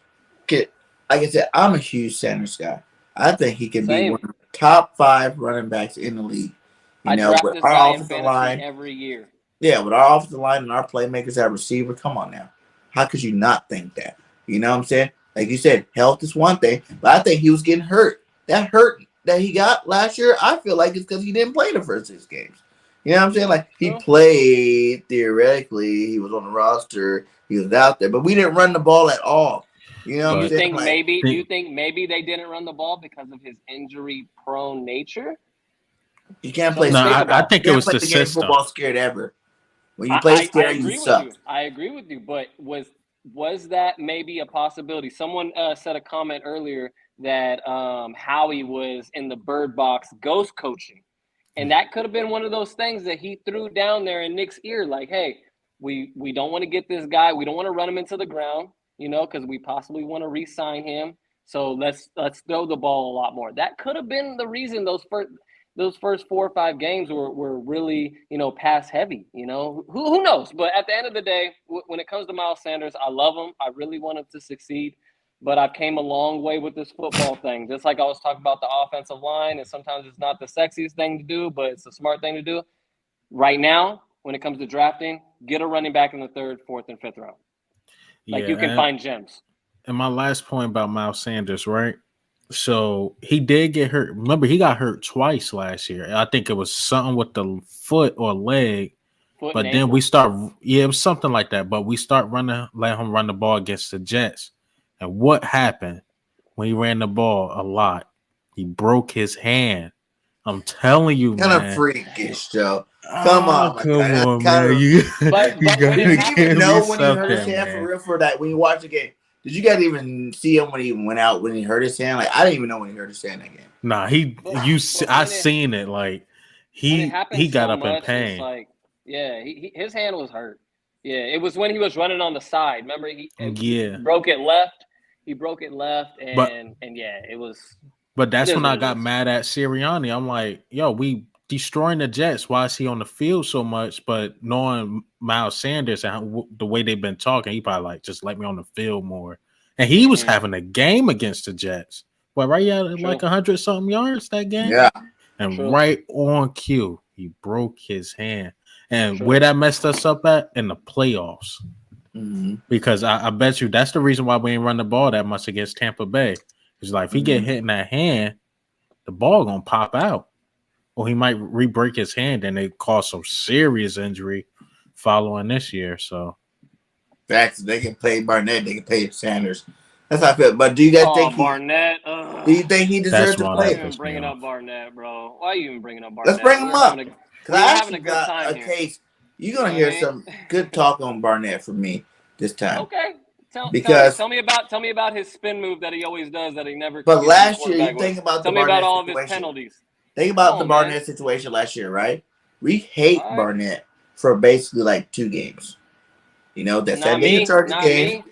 could, like I said, I'm a huge Sanders guy. I think he can be one of the top 5 running backs in the league. With our offensive line every year. Yeah, with our offensive line and our playmakers at receiver, come on now. How could you not think that? You know what I'm saying? Like you said, health is one thing, but I think he was getting hurt. That hurt that he got last year, I feel like it's because he didn't play the first 6 games. You know what I'm saying? Like, he played, theoretically, he was on the roster, he was out there, but we didn't run the ball at all. You know what I'm saying? Do you think maybe they didn't run the ball because of his injury-prone nature? You can't play. No, I think it was the system. Football scared ever. When you play scared, you suck. I agree with you, but was that maybe a possibility? Someone said a comment earlier that Howie was in the Bird Box ghost coaching. And that could have been one of those things that he threw down there in Nick's ear, like, hey, we don't want to get this guy. We don't want to run him into the ground, because we possibly want to re-sign him. So let's throw the ball a lot more. That could have been the reason those first 4 or 5 games were really, pass heavy. Who knows? But at the end of the day, when it comes to Miles Sanders, I love him. I really want him to succeed. But I've came a long way with this football thing. Just like I was talking about the offensive line, and sometimes it's not the sexiest thing to do, but it's a smart thing to do. Right now, when it comes to drafting, get a running back in the 3rd, 4th, and 5th round. You can find gems. And my last point about Miles Sanders, right? So he did get hurt. Remember, he got hurt twice last year. I think it was something with the foot or leg. But then ankle. It was something like that. But we start let him run the ball against the Jets. And what happened when he ran the ball a lot? He broke his hand. I'm telling you, kind man. of freakish, Joe. Come on, man. You gotta give know me when he hurt his something, hand man. for real. For that, when you watch the game, did you guys even see him when he went out when he hurt his hand? Like, I didn't even know when he hurt his hand that game. Nah, I seen it. Like he got up in pain. Like, his hand was hurt. Yeah, it was when he was running on the side. Remember, he broke it left. He broke it left, and it was. But that's when I got mad at Sirianni. I'm like, yo, we destroying the Jets. Why is he on the field so much? But knowing Miles Sanders and the way they've been talking, he probably like, just let me on the field more. And he was having a game against the Jets. Well, right, like 100-something yards that game. Yeah, and right on cue, he broke his hand. And where that messed us up at in the playoffs. Mm-hmm. Because I bet you that's the reason why we ain't run the ball that much against Tampa Bay. It's like if he get hit in that hand, the ball gonna pop out, or he might re-break his hand and it cause some serious injury following this year. So, facts. They can play Barnett. They can play Sanders. That's how I feel. But do you guys think Barnett? Do you think he deserves to play? Why are you even bringing up Barnett, bro? Why are you even bringing up Barnett? Let's bring him up. Because I actually got a here. case. You're gonna hear some good talk on Barnett from me this time. Okay. Tell me about his spin move that he always does that he never. But last year, you think about tell me about all of his penalties. Think about the Barnett situation last year, right? We hate Barnett for basically like 2 games. That San Diego Chargers game.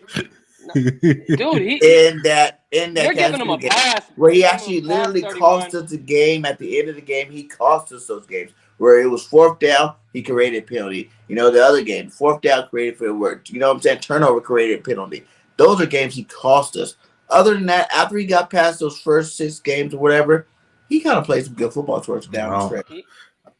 Dude, in that you're giving him a pass where he actually literally cost us the game. At the end of the game, he cost us those games where it was 4th down, he created a penalty. The other game, 4th down created for work. You know what I'm saying? Turnover created a penalty. Those are games he cost us. Other than that, after he got past those first 6 games or whatever, he kind of played some good football towards down the stretch.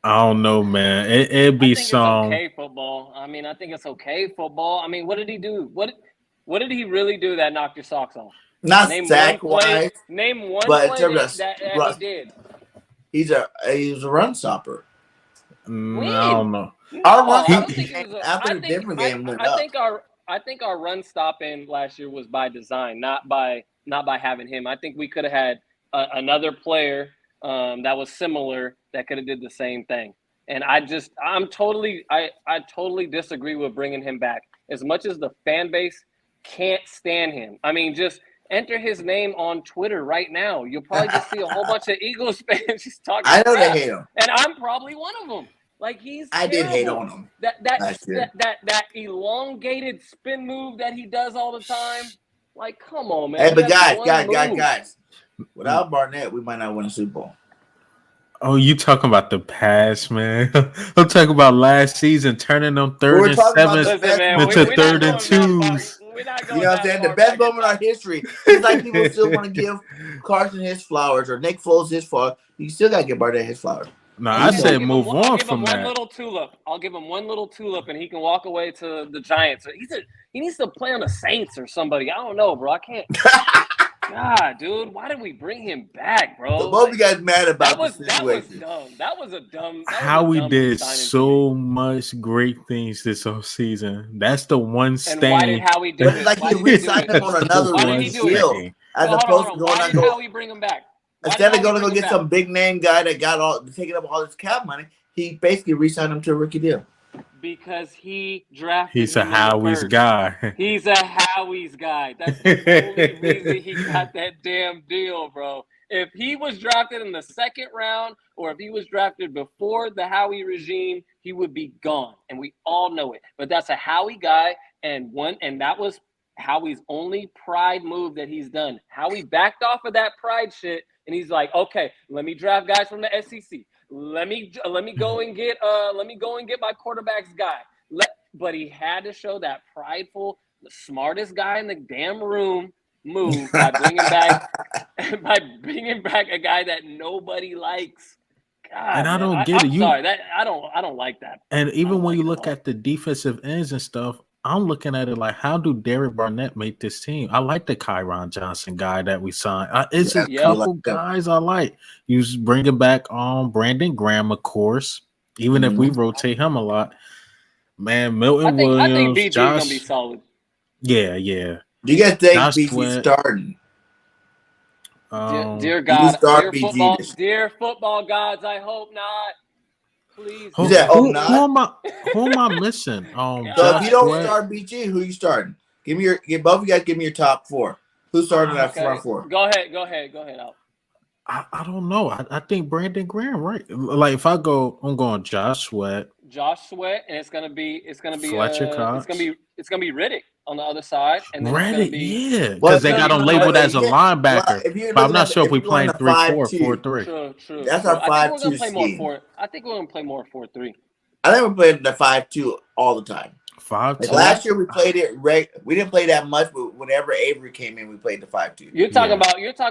I don't know, man. It'd be some okay football. I mean, I think it's okay football. I mean, what did he do? What did he really do that knocked your socks off? Not sack-wise. Name one play that he did. He's a run stopper. I don't know. Our run after the Denver game went up. I think our run stopping last year was by design, not by having him. I think we could have had another player that was similar that could have did the same thing. And I totally disagree with bringing him back. As much as the fan base can't stand him, I mean, just enter his name on Twitter right now. You'll probably just see a whole bunch of Eagles fans just talking. I know they hate him, and I'm probably one of them. Like I did hate on him. That elongated spin move that he does all the time. Like, come on, man. Hey, but guys. Without Barnett, we might not win a Super Bowl. Oh, you talking about the past, man? I'm talking about last season turning them 3rd and 7 into 3rd and 2s. You know what I'm saying? The best moment in our history. It's like people still want to give Carson his flowers or Nick Foles his flowers. You still got to give Barnett his flowers. No, I said move on from that. I'll give him one little tulip, and he can walk away to the Giants. He needs to play on the Saints or somebody. I don't know, bro. I can't. God, dude, why did we bring him back, bro? So both of you guys mad about the situation. That was dumb. Howie did so much great things this offseason. That's the one stain. And why did Howie do it? Like he re-signed him on another deal, as opposed to going why did Howie bring him back? Instead of going to go get some big name guy that got taking up all his cap money, he basically re-signed him to a rookie deal. Because he drafted He's a him in the Howie's first. guy. He's a Howie's guy. That's the only reason he got that damn deal, bro. If he was drafted in the second round or if he was drafted before the Howie regime, he would be gone. And we all know it. But that's a Howie guy, and that was Howie's only pride move that he's done. Howie backed off of that pride shit, and he's like, okay, let me draft guys from the SEC. Let me go and get my quarterback's guy. But he had to show that prideful, the smartest guy in the damn room move by bringing back a guy that nobody likes. God, And I man, don't get it. I'm sorry, that I don't like that. And even when you look at the defensive ends and stuff, I'm looking at it like, how do Derek Barnett make this team? I like the Kyron Johnson guy that we signed. It's a couple guys I like. You bringing back Brandon Graham, of course, even if we rotate him a lot. Man, Milton Williams. I think BG is going to be solid. Yeah. Do you guys think BG starting? Dear God, dear football gods, I hope not. Please. Who am I missing? So if you don't start BG, who you starting? Both of you guys give me your top four. Who's starting that front four? Go ahead, Al. I don't know. I think Brandon Graham, right? Like if I go, I'm going Josh Sweat, and it's gonna be Fletcher Cox. It's gonna be Riddick on the other side, and then Riddick, yeah, because they got him labeled as a linebacker. But I'm not sure if we playing 3-4, 4-3. True. That's our 5-2 scheme. I think we're gonna play more 4-3. I think we're playing the 5-2 all the time. 5-2. Last year we played it. We didn't play that much, but whenever Avery came in, we played the 5-2. You're talking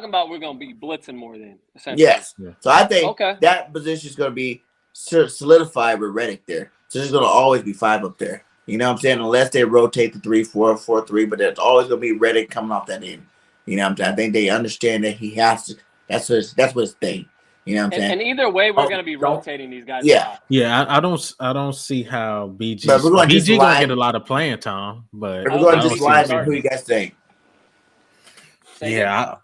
about we're gonna be blitzing more than essentially. Yes. Yeah. So I think that position is gonna be solidified with Riddick there. So there's gonna always be 5 up there. You know what I'm saying? Unless they rotate the 3-4, 4-3, but there's always gonna be Riddick coming off that end. You know what I'm saying? I think they understand that he has to. That's what his thing. You know what I'm saying? And either way, we're gonna be rotating these guys. Yeah. I don't see how BG. BG gonna get a lot of playing time, but we're going to just live. Who you guys think? I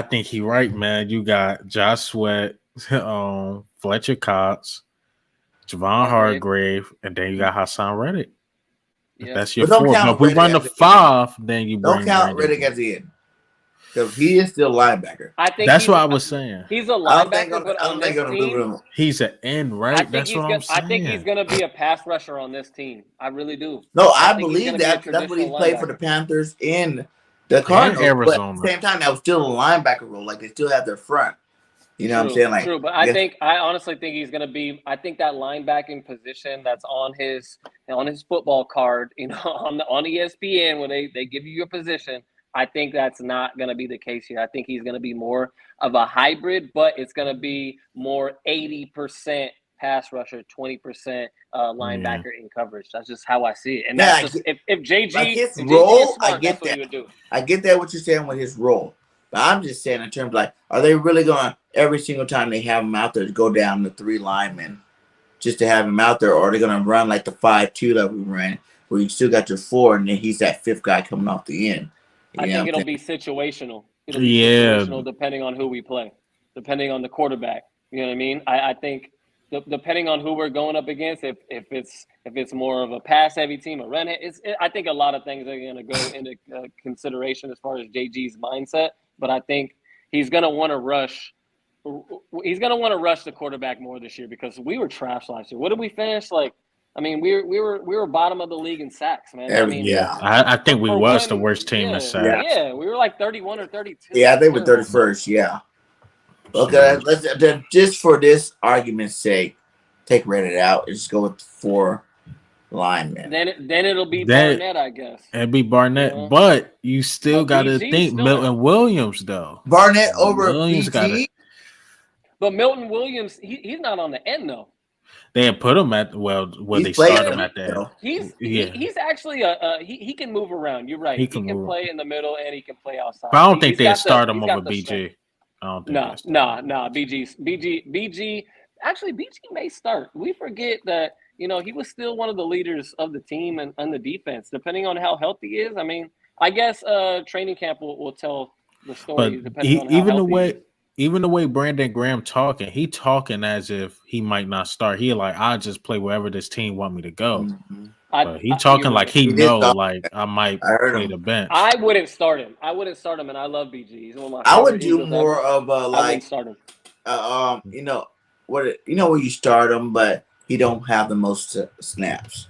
think he right, man. You got Josh Sweat, Fletcher Cox, Javon Hargrave, and then you got Hassan Reddick. Yeah. That's your 4. Now, if we run the 5, then you don't count Reddick as the end. Because he is still a linebacker. I think that's what I was saying. He's a linebacker, but on this team, he's an end, right? That's what I'm saying. I think he's going to be a pass rusher on this team. I really do. No, I believe that. That's what he played for the Panthers in the Cardinals. Arizona. But at the same time, that was still a linebacker role. Like, they still have their front. You know what I'm saying? Like, true, but I honestly think he's going to be. I think that linebacking position that's on his football card, on ESPN, when they give you your position. I think that's not going to be the case here. I think he's going to be more of a hybrid, but it's going to be more 80% pass rusher, 20% linebacker in coverage. That's just how I see it. And that's just, if JG, like his if role, JG is smart, I get that's what that. he would do. I get that what you're saying with his role. But I'm just saying in terms of like, are they really going to, every single time they have him out there, to go down the 3 linemen just to have him out there? Or are they going to run like the 5-2 that we ran, where you still got your 4 and then he's that 5th guy coming off the end? I think it'll be situational. It'll be situational depending on who we play, depending on the quarterback. You know what I mean? I think depending on who we're going up against, if it's more of a pass-heavy team, a run, I think a lot of things are going to go into consideration as far as JG's mindset. But I think he's going to want to rush. He's going to want to rush the quarterback more this year because we were trash last year. What did we finish like? I mean, we were bottom of the league in sacks, man. I think we was the worst team in sacks. Yeah, we were like 31 or 32. Yeah, I think we're 31st. Yeah. Okay, let's just for this argument's sake, take Reddit out and just go with 4 linemen. Then it'll be Barnett, I guess. It'd be Barnett, but you still got to think Milton Williams though. Barnett over BG. But Milton Williams, he's not on the end though. They didn't put him at they start him at that. He's actually he can move around. You're right. He can play in the middle and he can play outside. But I don't think they'd start him over BG. I don't think. No. BG. Actually, BG may start. We forget that he was still one of the leaders of the team and the defense. Depending on how healthy he is, I mean, I guess training camp will tell the story. But depending on how healthy he is. even the way Brandon Graham talking, he talking as if he might not start. He like, I just play wherever this team want me to go. Mm-hmm. But he talking like he did know, talk. like I might I heard play him. the bench. I wouldn't start him. And I love BG. He's one of my I would favorite do Eagles more ever. of a I like, wouldn't start him. you know where you start him, but he don't have the most snaps.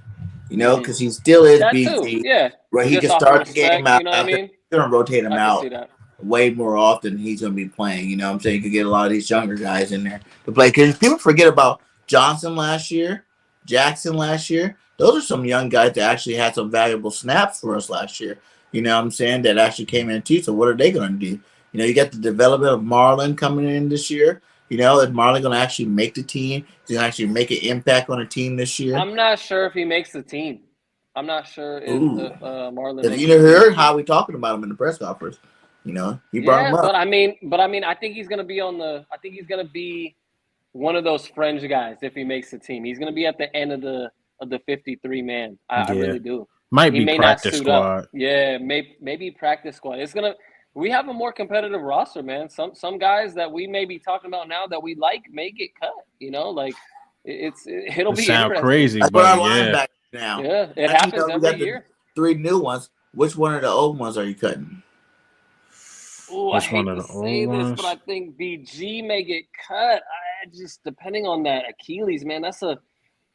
You know, because he still is That too, BG, yeah. where he Just can off of start the game respect, out. you know what I mean? You're gonna rotate him I can out see that. way more often. He's gonna be playing. You know what I'm saying? You could get a lot of these younger guys in there to play. Because people forget about Johnson last year, Jackson last year. Those are some young guys that actually had some valuable snaps for us last year. You know what I'm saying? That actually came in too. So what are they gonna do? You know, you got the development of Marlon coming in this year. You know, is Marlon going to actually make the team? Is he going to actually make an impact on the team this year? I'm not sure if he makes the team. I'm not sure if Marlon If makes you the team. heard how we talking about him in the press conference, you know, he brought him up. But I mean, I think he's gonna be I think he's gonna be one of those fringe guys if he makes the team. He's gonna be at the end of the 53 man. I really do. Might He be may practice not suit squad. up. Yeah, maybe practice squad. We have a more competitive roster, man. Some guys that we may be talking about now that we like may get cut. You know, like it'll be sound interesting. crazy, That's but what our yeah. linebackers now. Yeah, it And, happens you know, we every got the year. 3 new ones. Which one of the old ones are you cutting? Oh, I hate to say this, but I think BG may get cut. I just depending on that Achilles, man.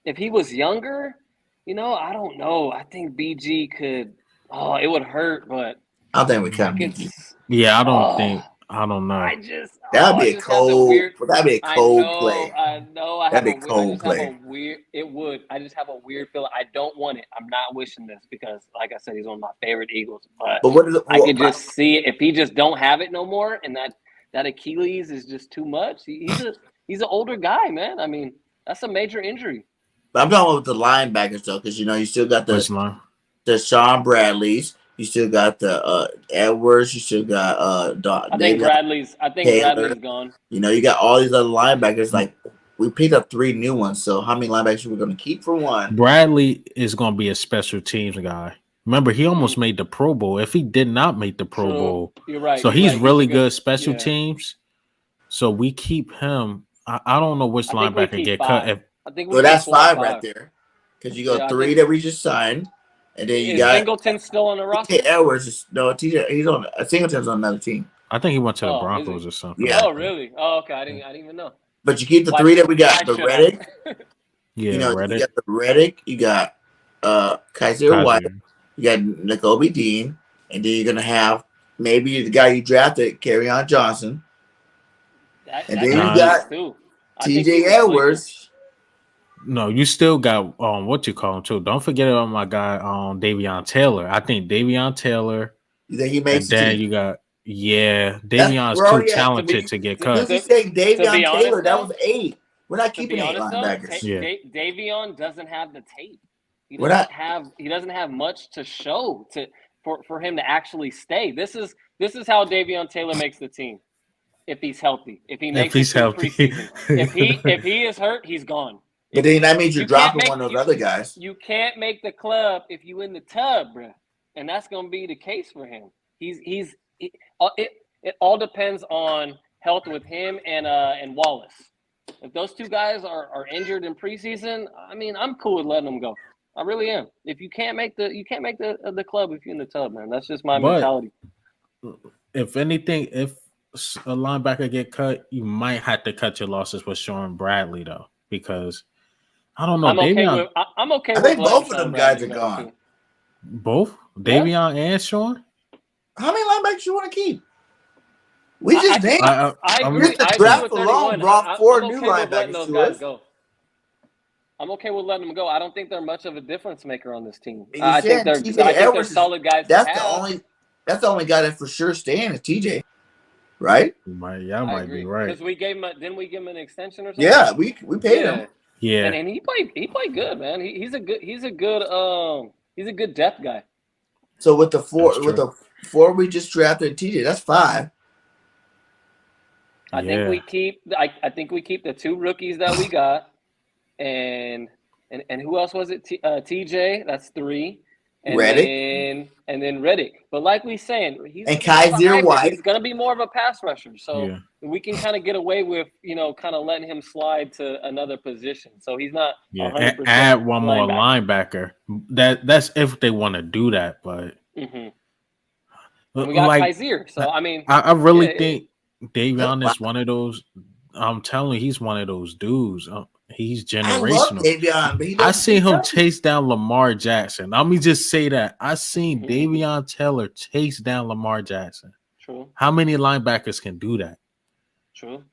If he was younger, you know, I don't know. I think BG could. Oh, it would hurt, but I don't think we cut BG. Yeah, I don't know. That'd be a cold. That'd be a cold play. I know. I just have a weird. It would. I just have a weird feeling. I don't want it. I'm not wishing this because, like I said, he's one of my favorite Eagles. But I could just see it if he just don't have it no more, and that Achilles is just too much. He's an older guy, man. I mean, that's a major injury. But I'm talking about the linebackers though, because you know you still got the Sean Bradleys. You still got the Edwards. You still got I think Bradley's gone. You know, you got all these other linebackers. Like we picked up 3 new ones. So how many linebackers are we going to keep for one? Bradley is going to be a special teams guy. Remember, he almost made the Pro Bowl. If he did not make the Pro Bowl, you're right. So he's really good special teams. So we keep him. I don't know which linebacker get cut. So that's 5 right there. Because you go 3 that we just signed. And then you got Singleton still on the roster. Edwards, he's on. Singleton's on another team. I think he went to the Broncos or something. Yeah. Oh, really? Oh, okay. I didn't even know. But you keep the 3 that we got. The Reddick. Yeah, you know, Reddick. You got the Reddick. You got Kaiser White. You got Nakobe Dean, and then you're gonna have maybe the guy you drafted, Kerryon Johnson, and then you got T.J. Edwards. No, you still got what you call him too. Don't forget about my guy Davion Taylor. I think Davion Taylor. You think he makes the team? You got Davion's too talented to get cut. If you say Davion Taylor, that was 8. We're not keeping 8 linebackers. Davion doesn't have the tape. He doesn't have much to show for him to actually stay. This is how Davion Taylor makes the team. If he's healthy, if he's healthy, if he is hurt, he's gone. But then that means you're dropping one of those other guys. You can't make the club if you in the tub, bro, and that's gonna be the case for him. It all depends on health with him and Wallace. If those 2 guys are injured in preseason, I mean, I'm cool with letting them go. I really am. If you can't make the club if you're in the tub, man. That's just my mentality. If anything, if a linebacker get cut, you might have to cut your losses with Sean Bradley though, because. I don't know. I'm okay with I think both of them guys are gone. Both? Davion and Sean? How many linebackers you want to keep? We just named. I agree. The draft alone brought 4 new linebackers to us. I'm okay with letting them go. I don't think they're much of a difference maker on this team. I think they're solid guys. That's the only guy that for sure staying is TJ. Right? Might be right. Because didn't we give him an extension or something? Yeah, we paid him. Yeah, and he played good, man. He's a good depth guy. So with the 4 we just drafted TJ, that's 5. I think we keep the 2 rookies that we got, and who else was it? TJ, that's 3, and Reddick. then Reddick. But like we saying, he's And gonna be more of a Kaiser hybrid. White. He's gonna be more of a pass rusher. So Yeah. we can kind of get away with, kind of letting him slide to another position. So he's not 100% Add one more linebacker. That's if they want to do that, but And we got Kaiser. So I mean, I really think Davion is one of those. I'm telling you, he's one of those dudes. He's generational. I love Davion, but I seen him chase down Lamar Jackson. Let me just say that. I seen Davion Taylor chase down Lamar Jackson. True. How many linebackers can do that? True.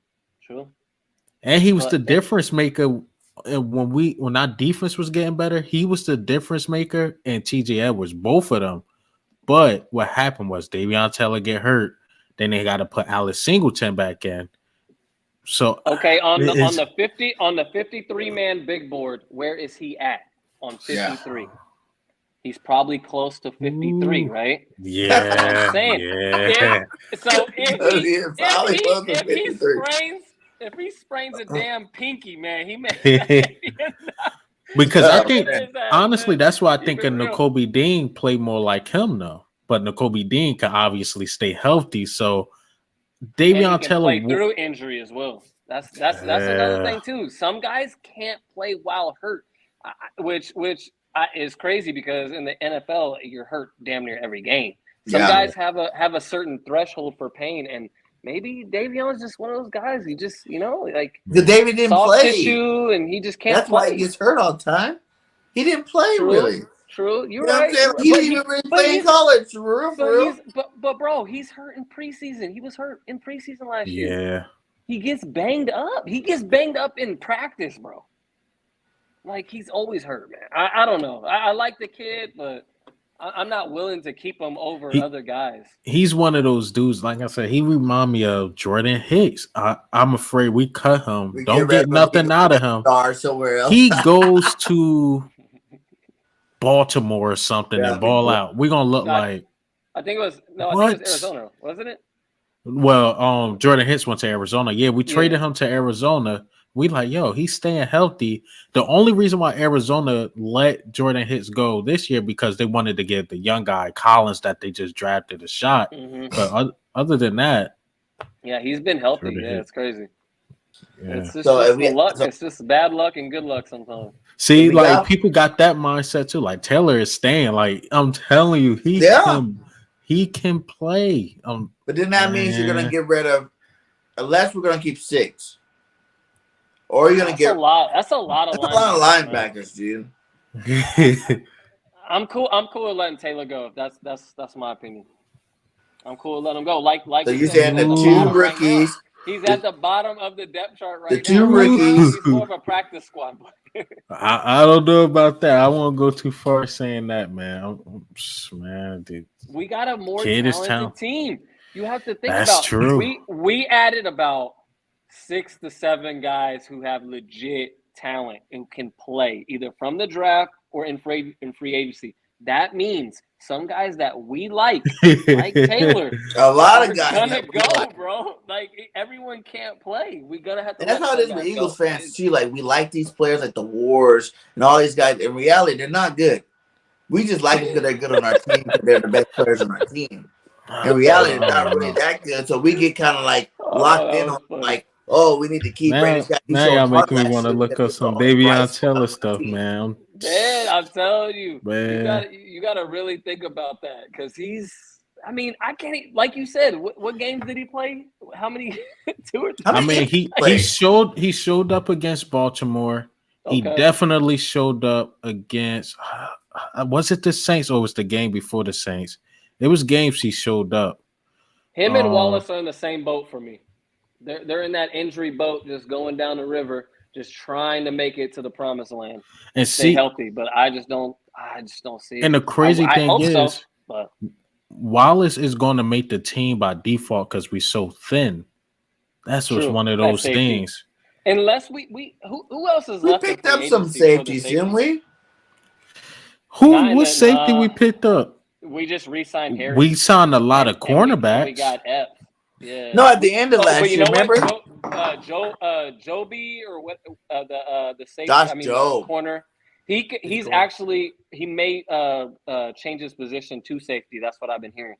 And he was the difference maker when our defense was getting better. He was the difference maker and TJ Edwards, both of them. But what happened was Davion Taylor get hurt. Then they got to put Alex Singleton back in. So okay, on the 53-man big board, where is he at on 53? Yeah. He's probably close to 53, right? Yeah, that's what I'm saying. Yeah. If he sprains a damn pinky, man, he may. Because I think honestly, that's why I think Nakobe Dean played more like him, though. But Nakobe Dean can obviously stay healthy, so. Davion Taylor play through injury as well. That's another thing too. Some guys can't play while hurt, which is crazy because in the NFL you're hurt damn near every game. Some guys have a certain threshold for pain, and maybe Davion is just one of those guys. He just like the David didn't soft play tissue, and he just can't. That's play. why he gets hurt all the time. He didn't play really. True, you're right. He didn't even really play in college. For real. But bro, he's hurt in preseason. He was hurt in preseason last year. Yeah. He gets banged up. He gets banged up in practice, bro. Like, he's always hurt, man. I don't know. I like the kid, but I'm not willing to keep him over other guys. He's one of those dudes, like I said, he remind me of Jordan Hicks. I'm afraid we cut him. Don't get nothing out of him. Somewhere else. He goes to Baltimore or something and ball out. We're gonna look like I think it was Arizona, wasn't it? Well, Jordan Hicks went to Arizona. Yeah, we traded him to Arizona. We like, he's staying healthy. The only reason why Arizona let Jordan Hicks go this year because they wanted to get the young guy Collins that they just drafted a shot. But other than that, he's been healthy. Yeah, it's crazy. Yeah. It's just luck. It's just bad luck and good luck sometimes. See, people got that mindset too. Like Taylor is staying. Like I'm telling you, he can play. But then that means you're gonna get rid of, unless we're gonna keep 6, or you're gonna get a lot. That's a lot of linebackers, dude. I'm cool with letting Taylor go. That's my opinion. I'm cool with letting him go. Like so you're saying the 2 rookies. Right, he's at the bottom of the depth chart right now. The 2 rookies. He's more of a practice squad player. I don't know about that. I won't go too far saying that, man. Dude. We got a more talented team. You have to think That's true. We added about 6 to 7 guys who have legit talent and can play either from the draft or in free agency. That means some guys that we like Taylor, a lot of guys gonna go, bro. Like everyone can't play. We gonna have to. And that's how it is with Eagles fans too. Like we like these players, like the Wars and all these guys. In reality, they're not good. We just like them because they're good on our team. They're the best players on our team. In reality, they're not really that good. So we get kind of like locked in on like, we need to keep this guy. Now y'all making me want to look up some Davion Taylor stuff, man. Man, I'm telling you, you gotta really think about that because he's. I mean, I can't. Like you said, what games did he play? How many? 2 or 3? I mean, he showed up against Baltimore. Okay. He definitely showed up against. Was it the Saints or was the game before the Saints? It was games he showed up. Him and Wallace are in the same boat for me. They're in that injury boat, just going down the river. Just trying to make it to the promised land and stay healthy, but I just don't see it. And the crazy thing is, Wallace is going to make the team by default because we're so thin. That's what's one of those things. Unless we who else is left? We picked up some safeties, didn't we? What safety we picked up? We just re-signed Harry. We signed a lot of cornerbacks. We got F. Yeah. No, at the end of last year, remember? Joby or what? The safety. Joe. The corner. He's cool. actually he may change his position to safety. That's what I've been hearing.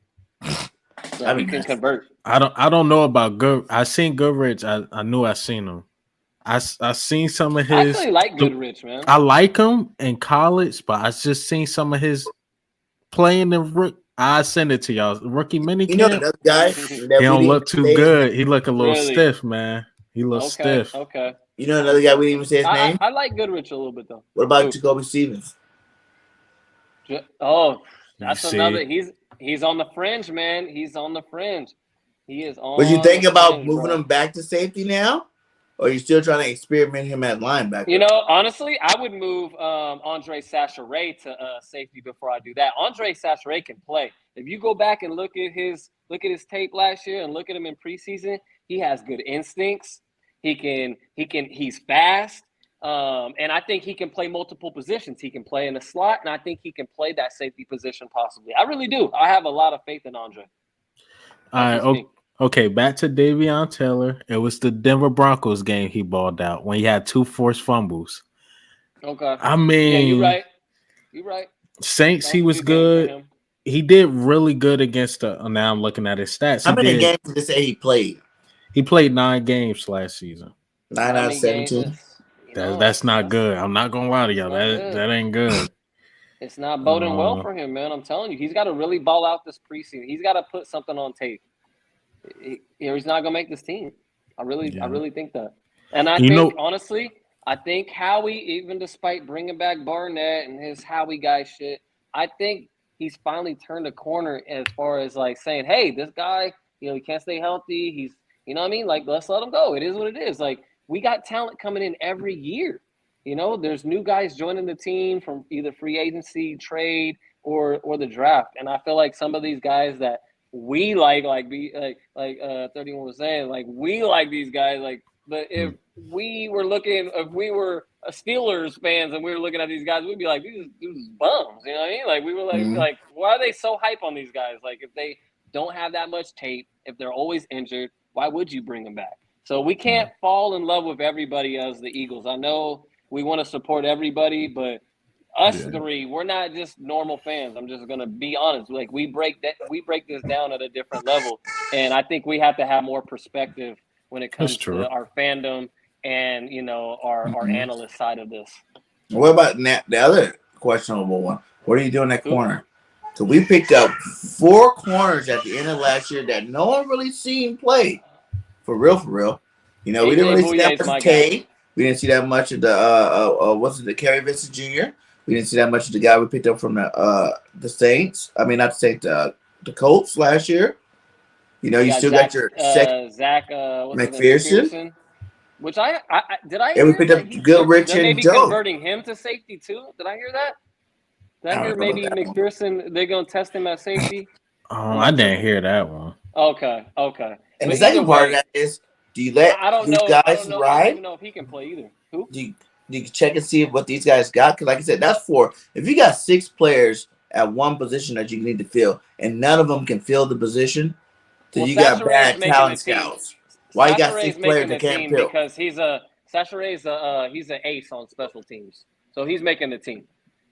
So he can convert. I don't know about Good. I seen Goodrich. I knew I seen him. I seen some of I his. actually like Goodrich, man. I like him in college, but I just seen some of his playing in. I send it to y'all. Rookie minicamp. You know another guy He that we don't didn't look too say his good. name? He look a little Really? stiff, man. He looks stiff. Okay. You know another guy we didn't even say his name? I like Goodrich a little bit though. What about Jacoby Stevens? Oh, that's You see? another. He's on the fringe, man. He's on the fringe. He is on. Would you think the about fringe, moving bro. him back to safety now? Or are you still trying to experiment him at linebacker? You know, honestly, I would move Andre Sacheret to safety before I do that. Andre Sacheret can play. If you go back and look at his tape last year and look at him in preseason, he has good instincts. He's fast. And I think he can play multiple positions. He can play in the slot, and I think he can play that safety position possibly. I really do. I have a lot of faith in Andre. All right, okay, back to Davion Taylor. It was the Denver Broncos game he balled out when he had 2 forced fumbles. Okay. I mean, yeah, you're right. Saints, he was good. He did really good against the. Now I'm looking at his stats. How many games did they say he played? He played 9 games last season. 9 out of 17. That's not good. I'm not gonna lie to y'all. That ain't good. It's not boding well for him, man. I'm telling you, he's got to really ball out this preseason. He's got to put something on tape. He's not gonna make this team. I really think that. And I think honestly, I think Howie, even despite bringing back Barnett and his Howie guy shit, I think he's finally turned a corner as far as like saying, hey, this guy, he can't stay healthy. He's, you know what I mean? Like, let's let him go. It is what it is. Like, we got talent coming in every year. There's new guys joining the team from either free agency, trade, or the draft. And I feel like some of these guys that we like 31 was saying, like, we like these guys, like, but if we were a Steelers fans and we were looking at these guys, we'd be like, these bums, you know what I mean? Like, we were like, why are they so hype on these guys? Like, if they don't have that much tape, if they're always injured, why would you bring them back? So we can't fall in love with everybody as the Eagles. I know we want to support everybody, but us three, we're not just normal fans. I'm just gonna be honest. Like, we break this down at a different level, and I think we have to have more perspective when it comes to our fandom and our analyst side of this. What about the other questionable one? What are you doing at corner? So we picked up 4 corners at the end of last year that no one really seen play. For real. We didn't really see that much of K. We didn't see that much of the Kerry Vincent Jr. We didn't see that much of the guy we picked up from the Saints. I mean, not the Saints, the Colts last year. You still got your Zach McPherson. Which I and we picked up Goodrich and Joe. Converting him to safety too. Did I hear that? Did I hear maybe McPherson? They're gonna test him at safety. Oh, I didn't hear that one. Okay. And the second part of that is, do you let these guys ride? I don't even know if he can play either. Who? Do you check and see what these guys got? Because like I said, that's 4. If you got 6 players at one position that you need to fill, and none of them can fill the position, then you got bad talent scouts. Why you got 6 players that can't fill? Because he's an ace on special teams, so he's making the team,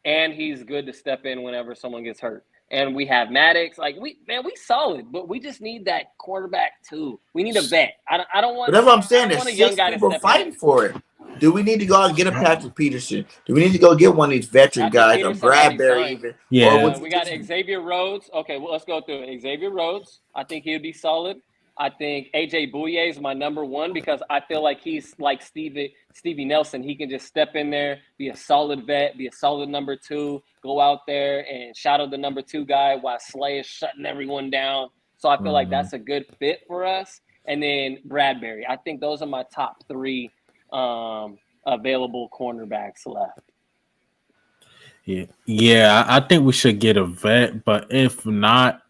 and he's good to step in whenever someone gets hurt. And we have Maddox. Like, we solid, but we just need that quarterback too. We need a vet. I don't want. But that's what I'm saying. There's 6 people fighting for it. Do we need to go out and get a Patrick Peterson? Do we need to go get one of these veteran guys, or Bradbury even? Yeah. We got Xavier Rhodes. Okay, well, let's go through it. Xavier Rhodes. I think he would be solid. I think AJ Bouye is my number 1 because I feel like he's like Stevie Nelson. He can just step in there, be a solid vet, be a solid number 2, go out there and shadow the number 2 guy while Slay is shutting everyone down. So I feel like that's a good fit for us. And then Bradbury. I think those are my top 3 available cornerbacks left. Yeah, I think we should get a vet, but if not,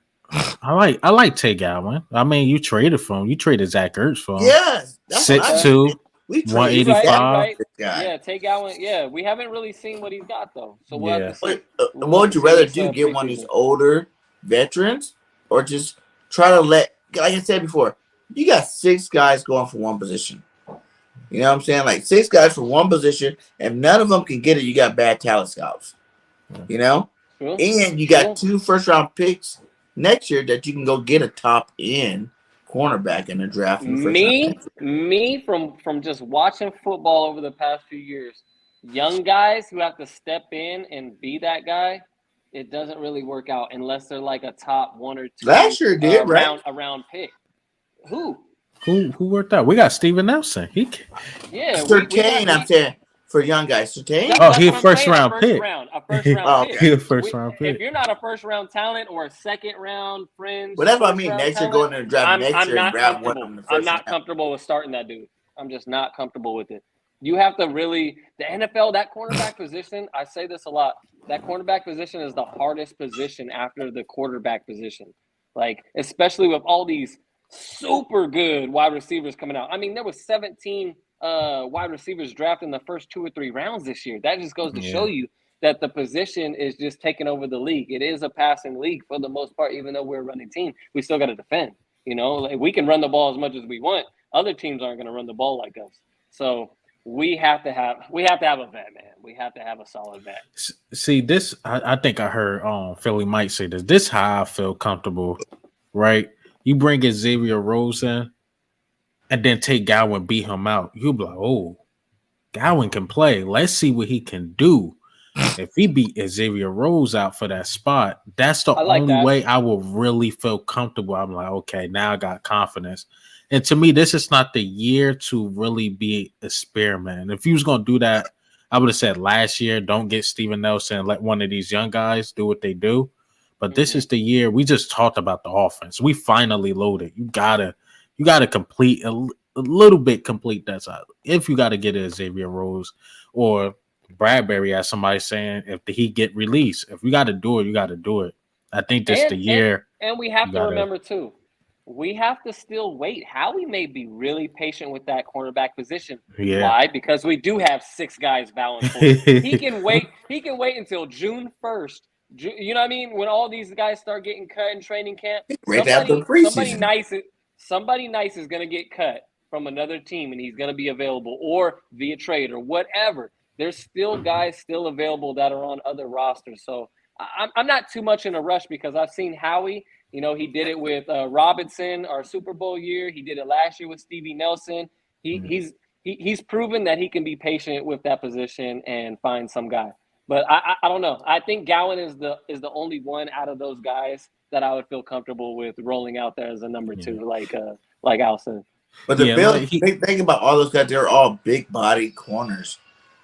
I like Tay Gowan. I mean, you traded for him. You traded Zach Ertz for him. Yes, 6'2", 185. Right. Yeah, Tay Gowan. Yeah, we haven't really seen what he's got though. So we'll have to see. What would you rather do? Get one of these older veterans, or just try to let? Like I said before, you got 6 guys going for one position. You know what I'm saying? Like 6 guys for one position, and none of them can get it. You got bad talent scouts. You know, and you got 2 first-round picks next year that you can go get a top end cornerback in the draft. In the first round. From just watching football over the past few years, young guys who have to step in and be that guy, it doesn't really work out unless they're like a top 1 or 2 last year did right round pick. Who worked out? We got Steven Nelson. Surtain, I'm saying for young guys. Surtain. He a first round pick. A first round pick. He a first round pick. If you're not a first round talent or a second round fringe, well, that's what I mean. Next year, going to the draft next year and grab one on the first I'm not comfortable with starting that dude. I'm just not comfortable with it. You have to really the NFL, that cornerback position. I say this a lot. That cornerback position is the hardest position after the quarterback position. Like, especially with all these super good wide receivers coming out. I mean, there was 17 wide receivers drafted in the first 2 or 3 rounds this year. That just goes to show you that the position is just taking over the league. It is a passing league for the most part, even though we're a running team. We still got to defend. You know, like, we can run the ball as much as we want. Other teams aren't going to run the ball like us. So we have to have a vet, man. We have to have a solid vet. See, this I think I heard Philly might say this. This how I feel comfortable, right? You bring in Xavier Rose in, and then take Gowan, beat him out. You'll be like, oh, Gowan can play. Let's see what he can do. If he beat Xavier Rose out for that spot, that's the only way I will really feel comfortable. I'm like, okay, now I got confidence. And to me, this is not the year to really be experiment. If you was going to do that, I would have said last year, don't get Steven Nelson, let one of these young guys do what they do. But this is the year. We just talked about the offense. We finally loaded. You gotta complete a little bit complete that side. If you got to get a Xavier Rose or Bradbury, as somebody saying, if he get released, if you got to do it, you got to do it. I think this is the year. And we have to remember too, we have to still wait. Howie may be really patient with that cornerback position. Yeah. Why? Because we do have 6 guys vowing for it. He can wait. He can wait until June 1st. You know what I mean? When all these guys start getting cut in training camp, somebody nice is going to get cut from another team, and he's going to be available, or via trade or whatever. There's still guys still available that are on other rosters. So I'm not too much in a rush because I've seen Howie. You know, he did it with Robinson our Super Bowl year. He did it last year with Stevie Nelson. He's proven that he can be patient with that position and find some guy. But I don't know. I think Gowan is the only one out of those guys that I would feel comfortable with rolling out there as a number 2, like Al said. But the big thing about all those guys, they're all big body corners,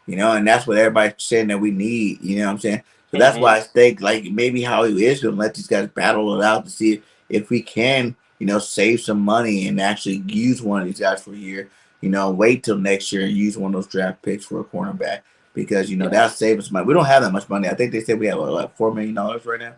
you know, and that's what everybody's saying that we need. You know what I'm saying? So that's why I think like maybe Howie is going to let these guys battle it out to see if we can, you know, save some money and actually use one of these guys for a year. You know, wait till next year and use one of those draft picks for a cornerback. Because, you know, that'll save us money. We don't have that much money. I think they said we have, like, $4 million right now.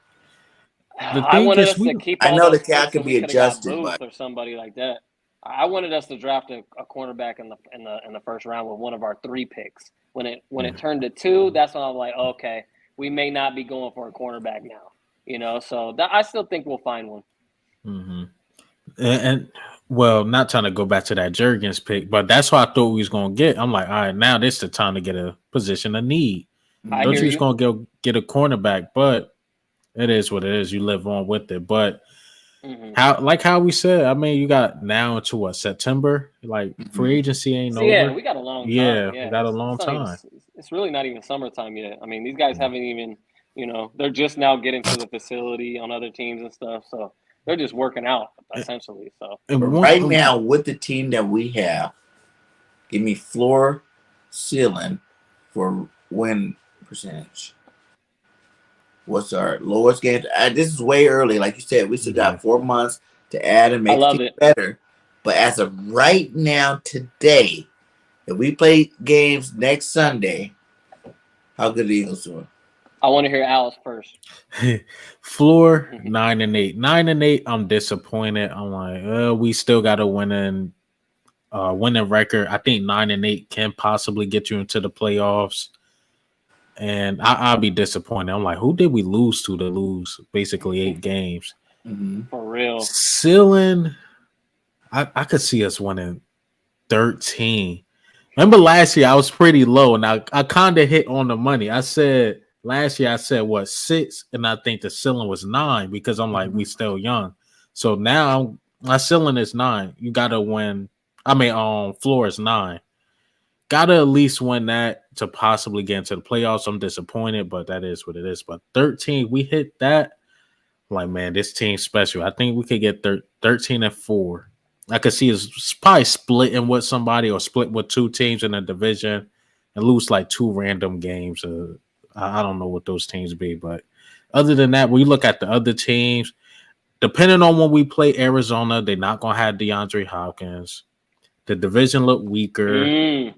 I wanted us to keep I know the cap can be adjusted. But or somebody like that. I wanted us to draft a cornerback in the first round with one of our 3 picks. When it turned to 2, that's when I was like, okay, we may not be going for a cornerback now. You know, so I still think we'll find one. Mm-hmm. And well, not trying to go back to that Jurgens pick, but that's what I thought we was gonna get. I'm like, all right, now this is the time to get a position of need. Don't you just gonna get a cornerback, but it is what it is. You live on with it. But how we said, I mean, you got now into what, September? Like free agency ain't over. Yeah, we got a long time. Yeah, we got a long time. It's really not even summertime yet. I mean, these guys haven't even, you know, they're just now getting to the facility on other teams and stuff. So they're just working out essentially. So right now, with the team that we have, give me floor, ceiling for win percentage. What's our lowest game? This is way early, like you said. We still got 4 months to add and make it better. But as of right now, today, if we play games next Sunday, how good are the Eagles doing? I want to hear Alice first. Floor 9-8. 9-8. I'm disappointed. I'm like, we still got a winning record. I think 9-8 can possibly get you into the playoffs. And I'll be disappointed. I'm like, who did we lose to lose basically 8 games? For real. Ceiling, I could see us winning 13. Remember last year I was pretty low, and I kind of hit on the money. I said last year I said what 6, and I think the ceiling was 9 because I'm like we still young. So now my ceiling is 9. You gotta win. I mean, floor is 9. Gotta at least win that to possibly get into the playoffs. I'm disappointed, but that is what it is. But 13, we hit that. Like, man, this team's special. I think we could get 13-4. I could see us probably splitting with somebody or split with 2 teams in a division and lose like 2 random games. I don't know what those teams be, but other than that, when you look at the other teams, depending on when we play Arizona, they're not gonna have DeAndre Hopkins. The division look weaker.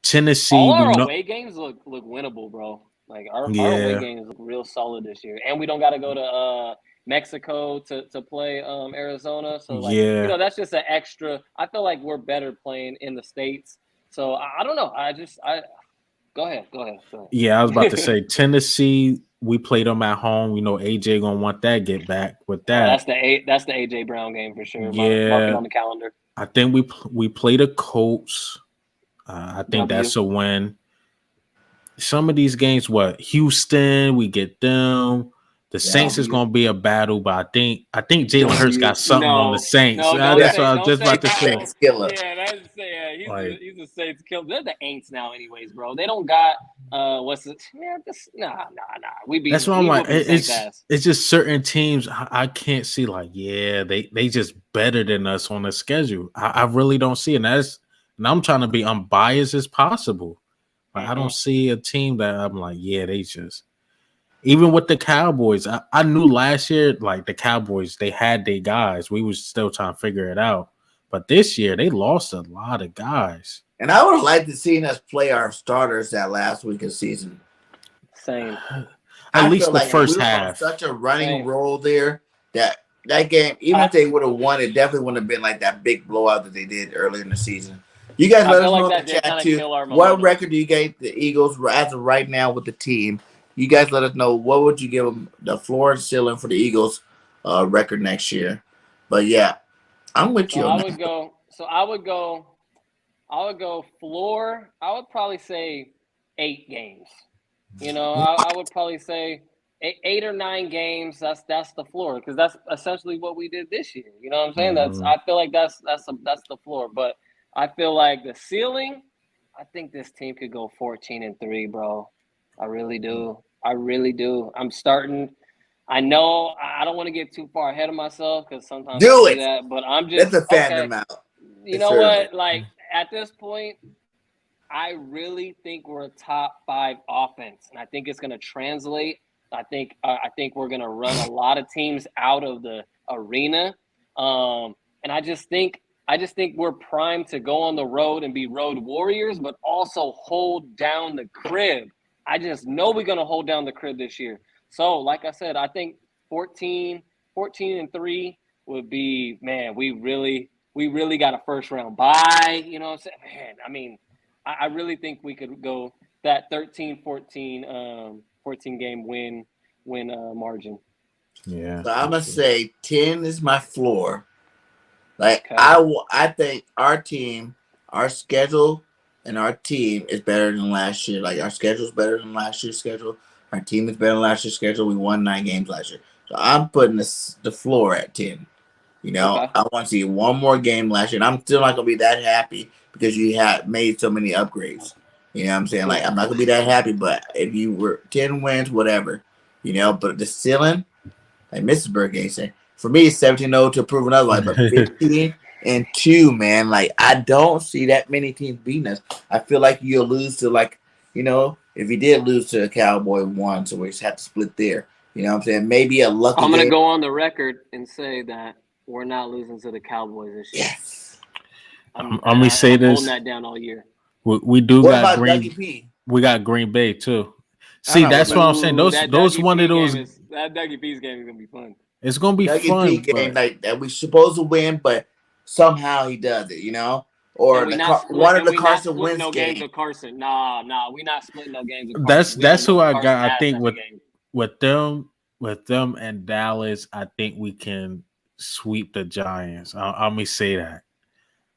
Tennessee, all our we know, away games look winnable, bro. Like our away yeah, games look real solid this year, and we don't got to go to Mexico to play Arizona. So like yeah. that's just an extra. I feel like we're better playing in the States. So I don't know. I go ahead. Yeah, I was about to say Tennessee. We played them at home. You know, AJ gonna want that get back with that. That's the AJ Brown game for sure. Yeah, Mark it on the calendar. I think we play the Colts. I think that's a win. Some of these games, what Houston, we get them. The Saints is going to be a battle, but I think Jalen Hurts got something on the Saints. That's what I was just about to say. Yeah, he's a Saints killer. They're the Aints now, anyways, bro. They don't got what's it? Yeah, nah. That's what I'm like. It's just certain teams I can't see. Like, yeah, they just better than us on the schedule. I really don't see it. And I'm trying to be unbiased as possible. Like, I don't see a team that I'm like, yeah, they just. Even with the Cowboys, I knew last year, like the Cowboys, they had their guys. We was still trying to figure it out. But this year, they lost a lot of guys. And I would have liked to see us play our starters that last week of season. Same. At least the first half. Such a running roll there that game, even if they would have won, it definitely wouldn't have been like that big blowout that they did earlier in the season. You guys let us know in the chat too. What record do you get the Eagles as of right now with the team? You guys let us know what would you give them the floor and ceiling for the Eagles record next year. But yeah, I'm with you. I would go floor. I would probably say 8 games. I would probably say 8 or 9 games. That's the floor because that's essentially what we did this year. You know what I'm saying? I feel like that's the floor. But I feel like the ceiling. I think this team could go 14-3, bro. I really do. I'm starting. I know I don't want to get too far ahead of myself because sometimes I do that, but I'm just let's fan them out. You know what? Like at this point, I really think we're a top 5 offense, and I think it's going to translate. I think we're going to run a lot of teams out of the arena, and I just think we're primed to go on the road and be road warriors, but also hold down the crib. I just know we're going to hold down the crib this year. So, like I said, I think 14-3 would be, man, we really got a first round bye. You know what I'm saying? Man, I mean, I really think we could go that 13-14 game win margin. Yeah. So I'm going to say 10 is my floor. Like, okay. I think our team, our schedule, and our team is better than last year. Like, our schedule is better than last year's schedule. Our team is better than last year's schedule. We won 9 games last year. So I'm putting the floor at 10. Okay. I want to see one more game last year. And I'm still not going to be that happy because you had made so many upgrades. You know what I'm saying? Like, I'm not going to be that happy. But if you were 10 wins, whatever. But the ceiling, like Mrs. Burger said, for me, it's 17-0 to prove another one. But 15-2, man. Like, I don't see that many teams beating us. I feel like you'll lose to, like, if you did lose to a Cowboy one, so we just have to split there. You know what I'm saying? Maybe a lucky I'm going to go on the record and say that we're not losing to the Cowboys this year. Yes. I'm going to say this. Holding that down all year. We do got we got Green Bay, too. See, that's what I'm saying. Those one of those. That Dougie P's game is going to be fun. It's going to be fun. Dougie P game like that we're supposed to win, but somehow he does it, Or one of the Carson Wentz games with Carson. Nah, we're not splitting no games with Carson. That's who I got. I think with them and Dallas, I think we can sweep the Giants. Let me say that.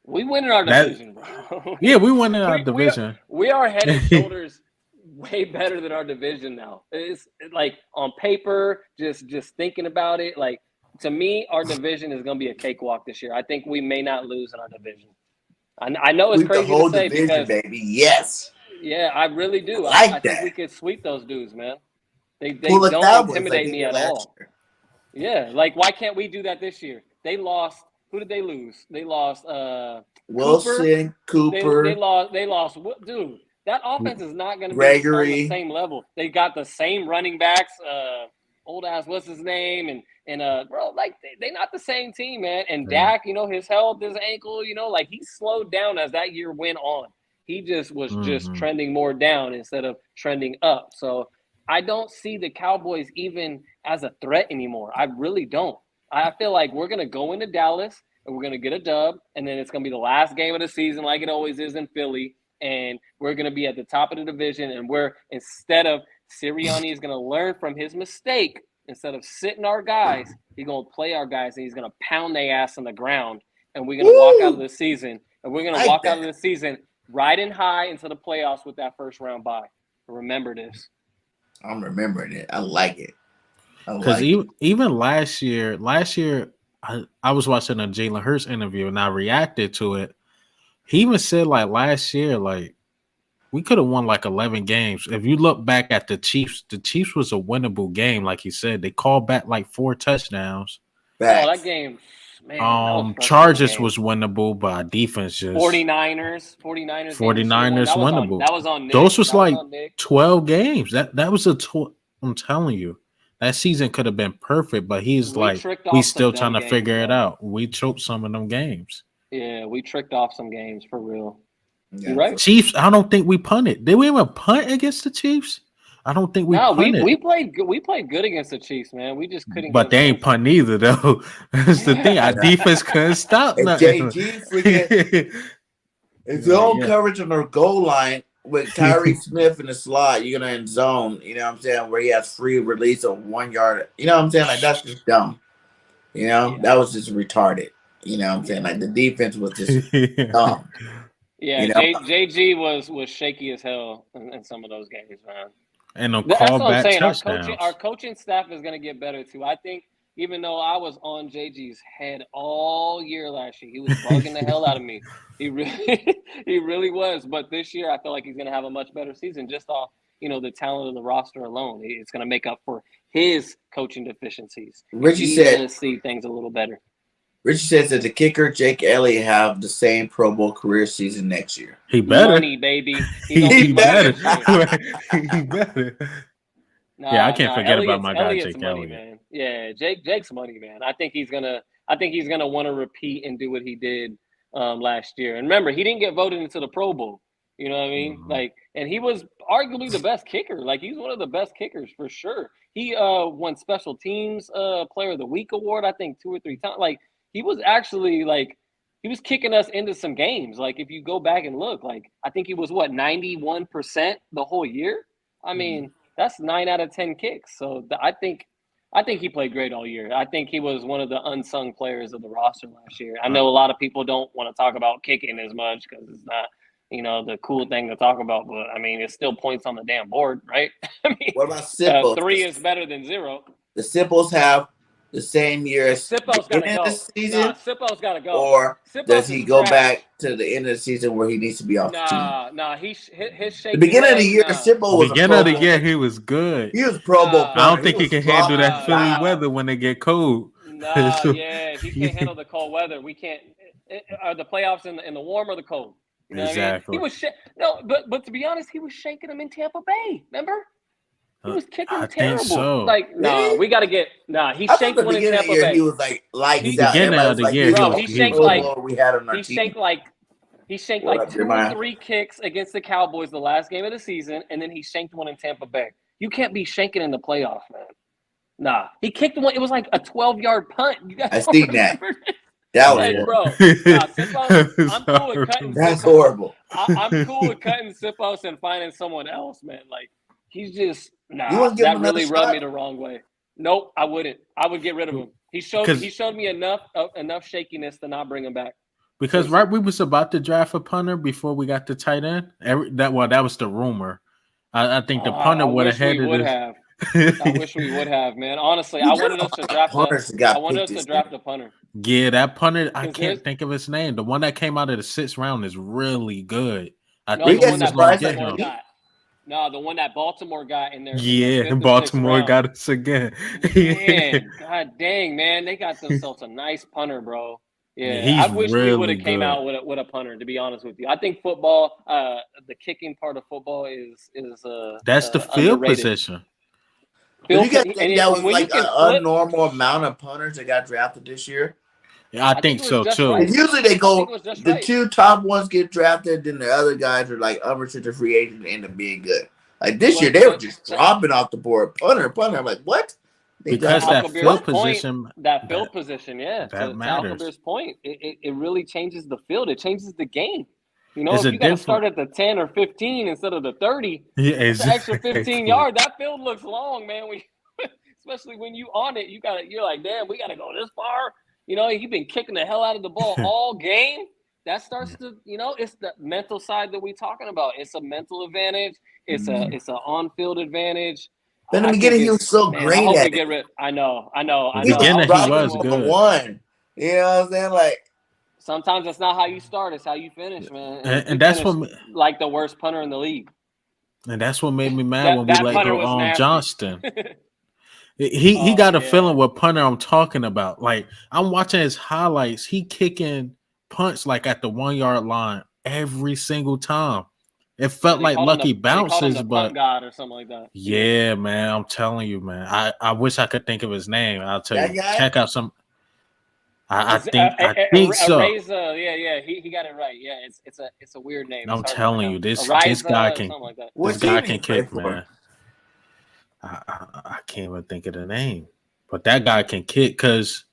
We win in our division, bro. Yeah, we won in our division. We are head and shoulders way better than our division now. It's like on paper, just thinking about it, like to me, our division is going to be a cakewalk this year. I think we may not lose in our division. I know it's crazy the whole to say division, because baby. Yes. Yeah, I really do. I think we could sweep those dudes, man. They the don't Cowboys intimidate me at all. Yeah, like why can't we do that this year? They lost. Who did they lose? They lost Wilson, Cooper. They lost. Dude, that offense is not going to be Gregory. on the same level. They got the same running backs. Old ass, what's his name? And bro, like they not the same team, man. And Dak, his health, his ankle, like he slowed down as that year went on. He just was just trending more down instead of trending up. So I don't see the Cowboys even as a threat anymore. I really don't. I feel like we're going to go into Dallas and we're going to get a dub, and then it's going to be the last game of the season like it always is in Philly, and we're going to be at the top of the division, and instead of Sirianni is going to learn from his mistake. Instead of sitting our guys, he's going to play our guys, and he's going to pound their ass on the ground, and we're going to walk out of the season, out of the season riding high into the playoffs with that first round bye. Remember this. I'm remembering it. I like it. Because even last year, I was watching a Jalen Hurts interview and I reacted to it. He even said like last year, like we could have won like 11 games. If you look back at the Chiefs was a winnable game. Like he said, they called back like 4 touchdowns. Facts. Oh, that game. Man, Chargers was winnable, but our defense just 49ers winnable. That was on Nick. Those was like 12 games. That was I'm telling you, that season could have been perfect, but we still trying to figure it out. We choked some of them games. Yeah, we tricked off some games for real. Yeah. You right? Chiefs, I don't think we punted. Did we even punt against the Chiefs? I don't think we punted. We played good. We played good against the Chiefs, man. We just couldn't. But they ain't punt either, though. That's the thing. Our defense couldn't stop nothing. JG freaking zone coverage on their goal line with Tyree Smith in the slot. You're gonna end zone. You know what I'm saying? Where he has free release of 1 yard. You know what I'm saying? Like that's just dumb. That was just retarded. You know what I'm saying? Like the defense was just dumb. Yeah, JG was shaky as hell in some of those games, man. And that's what I'm saying. Our coaching staff is going to get better too. I think even though I was on JG's head all year last year, he was bugging the hell out of me. He really was. But this year, I feel like he's going to have a much better season just off the talent of the roster alone. It's going to make up for his coaching deficiencies. Richie said to see things a little better. Richie says that the kicker Jake Elliott have the same Pro Bowl career season next year. He better. Money, baby. He better. He better. I can't forget about my guy Jake Elliott. Man. Yeah, Jake's money, man. I think he's gonna want to repeat and do what he did last year. And remember, he didn't get voted into the Pro Bowl. You know what I mean? Mm-hmm. And he was arguably the best kicker. Like he's one of the best kickers for sure. He won Special Teams Player of the Week award, I think 2 or 3 times. Like he was actually he was kicking us into some games. Like if you go back and look, I think he was 91% the whole year. I mean, that's 9 out of 10 kicks. So I think he played great all year. I think he was one of the unsung players of the roster last year. I know a lot of people don't want to talk about kicking as much because it's not, the cool thing to talk about. But I mean, it's still points on the damn board, right? I mean, what about Sippos? 3 is better than 0. The Sippos have the same year as Sippos got to go. Season, Sippos got to go. Or does he go back to the end of the season where he needs to be off the team? His shaky. The beginning of the year, Sippo was beginning of the year. He was good. He was Pro Bowl. I don't think he can handle that Philly weather when they get cold. If he can't handle the cold weather, we can't. Are the playoffs in the warm or the cold? You know exactly. What I mean? But to be honest, he was shaking them in Tampa Bay. Remember? He was kicking terrible. So. We got to get. He shanked one in Tampa Bay. He was beginning of the year. He shanked He shanked 2 or 3 kicks against the Cowboys the last game of the season, and then he shanked one in Tampa Bay. You can't be shanking in the playoffs, man. He kicked one. It was like a 12-yard punt. You guys I seen that. That was bro. I'm cool with cutting. That's horrible. I'm cool with cutting Sippos and finding someone else, man. He's just that really rubbed me the wrong way. Nope, I wouldn't. I would get rid of him. He showed me enough shakiness to not bring him back. Because right, we was about to draft a punter before we got the tight end. That was the rumor. I think the punter would have headed us. I wish we would have, man. Honestly, I wanted us to draft a punter. Yeah, that punter. I can't think of his name. The one that came out of the 6th round is really good. The one that Baltimore got in there. Yeah, Baltimore got us again. Man, god dang, man, they got themselves a nice punter, bro. Yeah, I wish we would have came out with a punter. To be honest with you, I think football, the kicking part of football is that's the field position. Do you guys think that was like an abnormal amount of punters that got drafted this year? Yeah, I think so too. Right. Usually they go, the 2 top ones get drafted, then the other guys are like unrestricted free agents and end up being good. Like this year, they were just dropping off the board. Punter. I'm like, what? Because that field position, yeah. That matters. Alkabeer's point, it really changes the field. It changes the game. You know, if you got to start at the 10 or 15 instead of the 30, it's an extra 15 yards. That field looks long, man. Especially when you on it, you're like, damn, we got to go this far. You know, you've been kicking the hell out of the ball all game. That starts to, it's the mental side that we're talking about. It's a mental advantage. It's an on-field advantage. But in the beginning, he was so great at it. I know. In the beginning, he was good. One. You know what I'm saying? Like, sometimes that's not how you start; it's how you finish, man. And that's what like the worst punter in the league. And that's what made me mad when we let go on Johnston. He got a feeling what punter I'm talking about. Like I'm watching his highlights. He kicking punts like at the 1 yard line every single time. It felt like lucky bounces, but God or something like that. Yeah, man, I'm telling you, man. I wish I could think of his name. I'll tell you. Check out some. I think so. Areza, yeah, he got it right. Yeah, it's a weird name. I'm telling you, this guy can kick, man. I can't even think of the name, but that guy can kick because,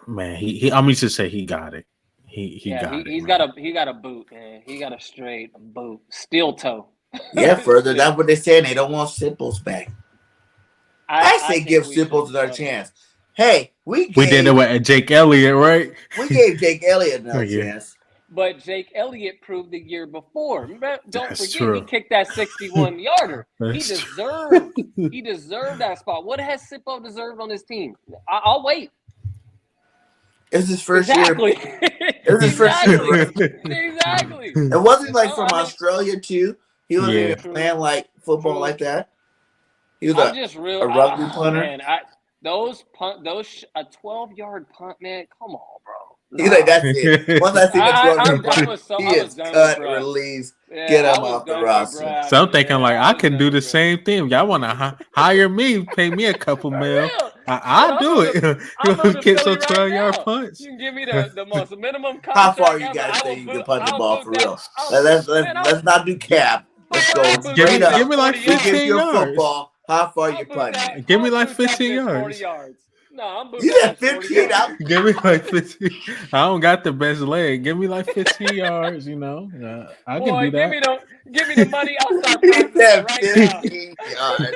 man, he. I'm used to say he got it. He got a boot, man. He got a straight boot, steel toe. Yeah, further. That's what they're saying. They don't want Sipples back. I say give Sipples another chance. Hey, we did it with Jake Elliott, right? We gave Jake Elliott another chance. But Jake Elliott proved the year before. Don't forget, he kicked that 61-yarder. He deserved that spot. What has Sippo deserved on his team? I'll wait. It's his first year. It was his first year. Exactly. It wasn't like from Australia too. He wasn't even playing like football like that. He was a rugby punter. Man, a 12-yard punt, man. Come on, bro. He's like, that's it. Once I see the 12-yard punt, he is cut, released, get him off the roster. So I'm thinking like I can do the same thing. Y'all want to hire me, pay me a couple mil. I'll do it. You want to kick some 12-yard punts? You can give me the most minimum contract. How far you guys say you can punt the ball for real? Let's not do cap. Let's go straight up. Give me like 15 yards. Football. How far you punting? Give me like 15 yards. No, I'm booting. You got 15 out. Give me like 15. I don't got the best leg. Give me like 15 yards. You know, I can do that. Give me the money. I'll start practicing right now. Man,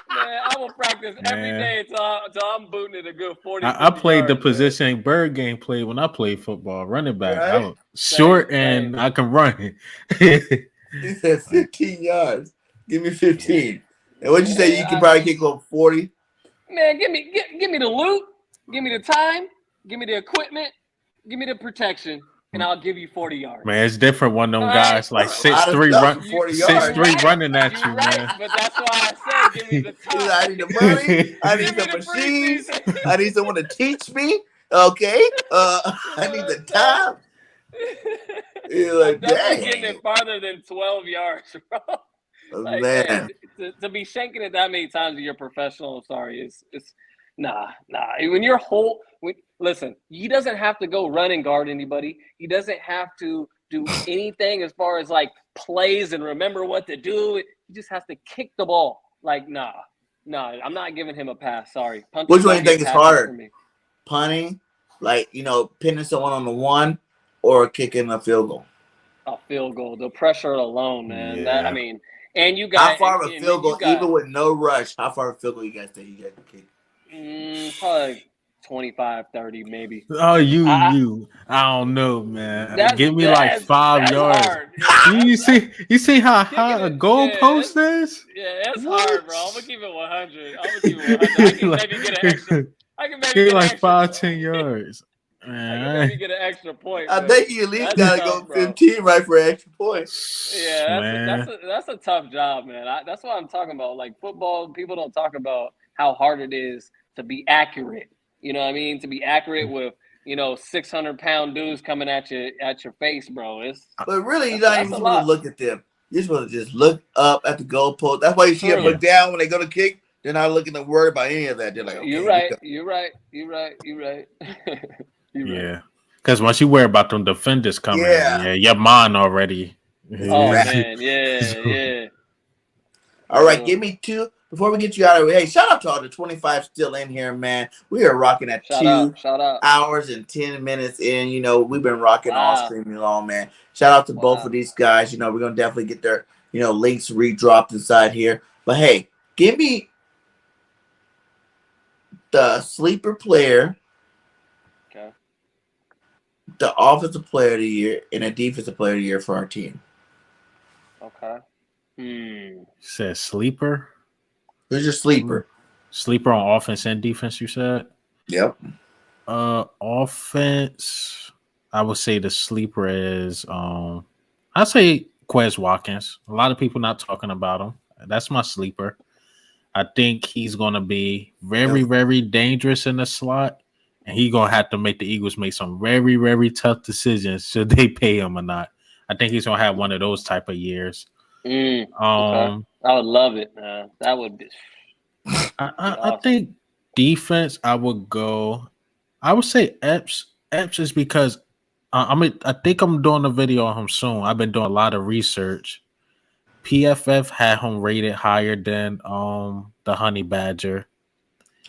I will practice every day until I'm booting it a good 40. I played the position Bird game played when I played football, running back. Right? I was short and I can run. He said 15 yards. Give me 15. And what'd you say? You can probably kick over 40. Man, give me the loot, give me the time, give me the equipment, give me the protection, and I'll give you 40 yards. Man, it's different when them guys like 6'3" running at you, man. But that's why I said give me the time. I need the money. I need the machines. I need someone to teach me. Okay. I need the time. You're like, dang. Getting it farther than 12 yards, bro. Like, man, to be shanking it that many times you're professional, I'm sorry, it's nah. When listen, he doesn't have to go run and guard anybody. He doesn't have to do anything as far as like plays and remember what to do. He just has to kick the ball. Like, nah, I'm not giving him a pass. Sorry. Which one do you think is harder? Punting, like, pinning someone on the one, or kicking a field goal? A field goal. The pressure alone, man. Yeah. And you got how far of a field goal, even with no rush, how far of a field goal you guys think you guys can kick? Probably 25, 30 maybe. Oh, I, I don't know, man. that's Give me like 5 that's yards. hard. Yeah, You see how kicking high a it. goalpost is? Yeah, that's hard, What? bro. I'm gonna keep it 100. I'm gonna keep it 100. I can maybe get an extra. I can maybe Give me get an like extra. 5-10 yards. I can maybe Man. get an extra point, I but think you at least that's gotta tough, go bro. 15 right for an extra point. Yeah, Man. that's a tough job, man. That's what I'm talking about. Like football, people don't talk about how hard it is to be accurate. You know what I mean? To be accurate with 600-pound dudes coming at your face, bro. But really, you're not That's even a supposed to lot. look at them. You're supposed to just look up at the goalpost. That's why you see them True. look down when they go to kick. They're not looking to worry about any of that. They're like, okay, You're right. You're right. You're right. You're right. You're right. Yeah. Because once you worry about them defenders coming, Yeah. your mind already. Oh Exactly. man, yeah. All right, give me 2 before we get you out of the way. Hey, shout out to all the 25 still in here, man. We are rocking at Shout 2 out. hours and 10 minutes in. We've been rocking all Wow. streaming long, man. Shout out to both of these guys. We're gonna definitely get their links redropped inside here. But hey, give me the sleeper player, Okay. the offensive player of the year, and a defensive player of the year for our team. Okay. Said sleeper. Who's your sleeper? Sleeper on offense and defense, you said? Yep. Offense, I would say the sleeper is I'd say Quez Watkins. A lot of people not talking about him. That's my sleeper. I think he's gonna be very, very dangerous in the slot, and he's gonna have to make the Eagles make some very, very tough decisions should they pay him or not. I think he's gonna have one of those type of years. Okay. I would love it, man. That would be. I awesome. think defense. I would say Epps. Epps is because I think I'm doing a video on him soon. I've been doing a lot of research. PFF had him rated higher than the Honey Badger.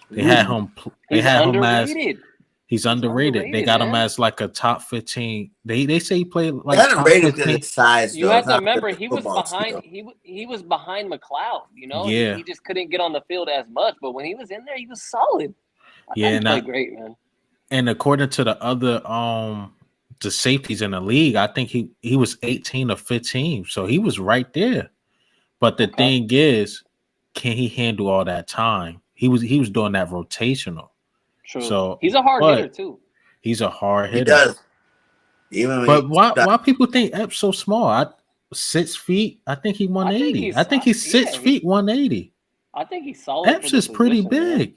They had him. They had underrated. him as he's underrated. They got him as like a top 15. They say he played like top underrated because of size. You have to remember he was behind. He was behind McLeod. Yeah. He just couldn't get on the field as much. But when he was in there, he was solid. He played great, man. And according to the other the safeties in the league, I think he was 18 or 15, so he was right there. But the thing is, can he handle all that time? He was doing that rotational. True. So he's a hard hitter too. He's a hard hitter. He does. But why people think Epps so small? 6 feet. I think he 180. I think he's 6 feet 180. I think he's solid. Epps is pretty big.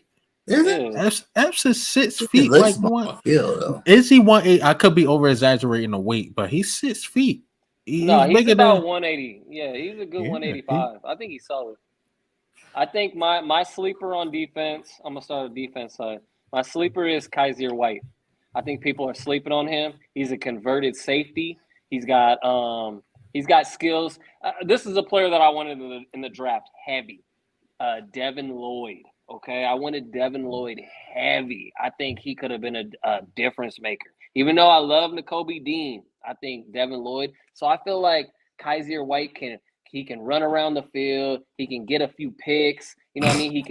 Epps is 6 feet like one. Is he 180? I could be over exaggerating the weight, but he's 6 feet. He's about 180. Yeah, he's a good 185. I think he's solid. I think my sleeper on defense. I'm gonna start on the defense side. My sleeper is Kaiser White. I think people are sleeping on him. He's a converted safety. He's got skills. This is a player that I wanted in the draft heavy. Devin Lloyd. Okay, I wanted Devin Lloyd heavy. I think he could have been a difference maker. Even though I love Nakobe Dean, I think Devin Lloyd. So I feel like Kaiser White can run around the field. He can get a few picks. You know what I mean? He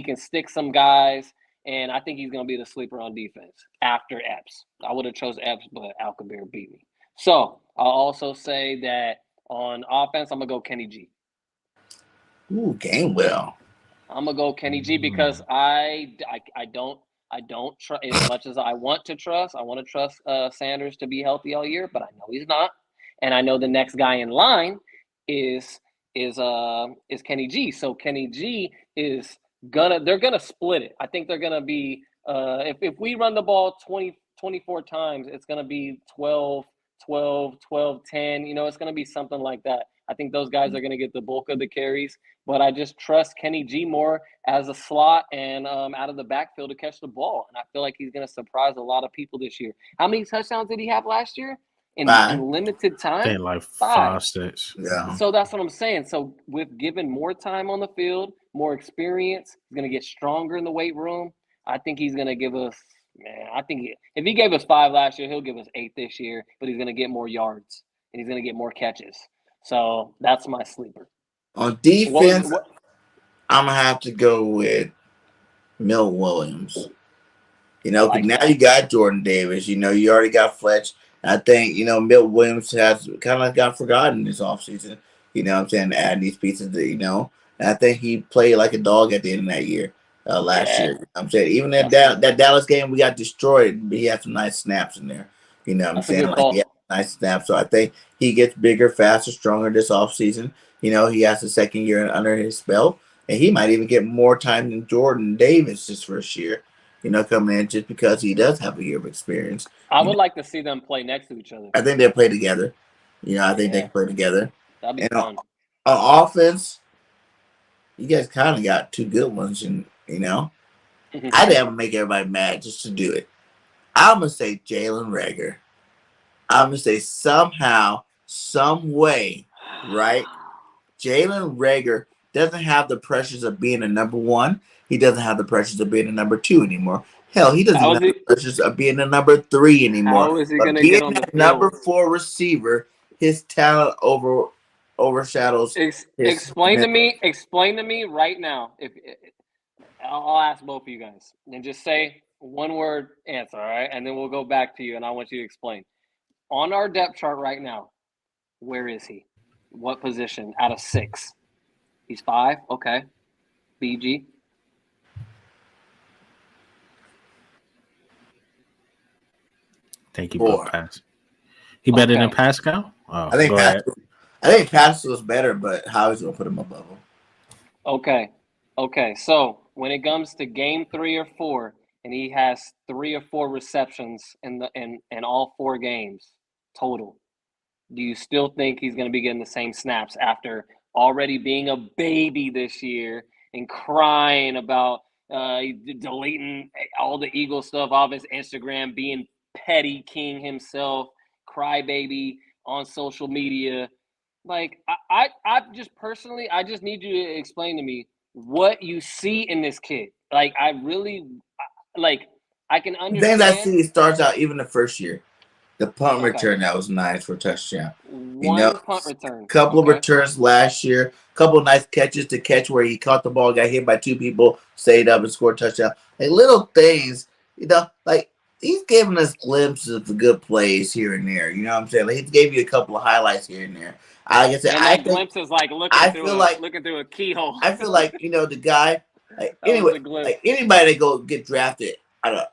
can stick some guys. And I think he's going to be the sleeper on defense after Epps. I would have chose Epps, but Alkabeer beat me. So I'll also say that on offense, I'm going to go Kenny G. Ooh, Gainwell. I'm going to go Kenny G because I don't trust as much as I want to trust. I want to trust Sanders to be healthy all year, but I know he's not. And I know the next guy in line is Kenny G. So Kenny G is they're gonna split it. I think they're gonna be if we run the ball 24 times, it's gonna be 12, 10. It's gonna be something like that. I think those guys are gonna get the bulk of the carries, but I just trust Kenny G more as a slot and out of the backfield to catch the ball. And I feel like he's gonna surprise a lot of people this year. How many touchdowns did he have last year? In limited time? Like 5, 6. Yeah. So that's what I'm saying. So with given more time on the field, more experience, he's going to get stronger in the weight room. I think he's going to give us, if he gave us 5 last year, he'll give us 8 this year, but he's going to get more yards and he's going to get more catches. So that's my sleeper. On defense, I'm going to have to go with Mill Williams. You know, 'cause now you got Jordan Davis. You know, you already got Fletch. I think, you know, Milt Williams has kind of got forgotten this offseason. You know what I'm saying? Adding these pieces that, you know, and I think he played like a dog at the end of that year, last year. You know what I'm saying? Even that Dallas game, we got destroyed, but he had some nice snaps in there. You know what I'm saying? Like, he had nice snaps. So I think he gets bigger, faster, stronger this offseason. You know, he has the second year under his belt, and he might even get more time than Jordan Davis this first year, you know, coming in just because he does have a year of experience. I would like to see them play next to each other. I think they'll play together. You know, I think they can play together. That'd be and fun. On offense, you guys kind of got two good ones, and you know, I'd have to make everybody mad just to do it. I'm gonna say Jalen Reagor. I'm gonna say somehow, some way, right? Jalen Reagor doesn't have the pressures of being a number one. He doesn't have the pressures of being a number two anymore. Hell, he doesn't have the pressures of being a number three anymore. How is he but gonna being get on that the number 4 receiver, his talent overshadows. Explain to me right now. If I'll ask both of you guys, and just say one word answer, all right? And then we'll go back to you, and I want you to explain. On our depth chart right now, where is he? What position out of 6? He's 5. Okay. BG. Thank you, but pass. He better than Pascal? I think Pascal's better, but Howie's gonna put him above him. Okay. So when it comes to game 3 or 4, and he has 3 or 4 receptions in all 4 games total, do you still think he's going to be getting the same snaps after already being a baby this year and crying about deleting all the Eagle stuff off his Instagram, being petty king himself, crybaby on social media? Like, I just personally, I just need you to explain to me what you see in this kid. Like, I really, like, I can understand. The thing I see, it starts out even the first year. The punt return, that was nice for a touchdown. One punt return. Couple of returns last year. Couple of nice catches to catch where he caught the ball, got hit by 2 people, stayed up and scored a touchdown. Like little things, you know, like he's giving us glimpses of the good plays here and there. You know what I'm saying? Like, he gave you a couple of highlights here and there. Like I said, and that glimpse is like looking through a keyhole. I feel like, you know, the guy, like anyway, like anybody that go get drafted,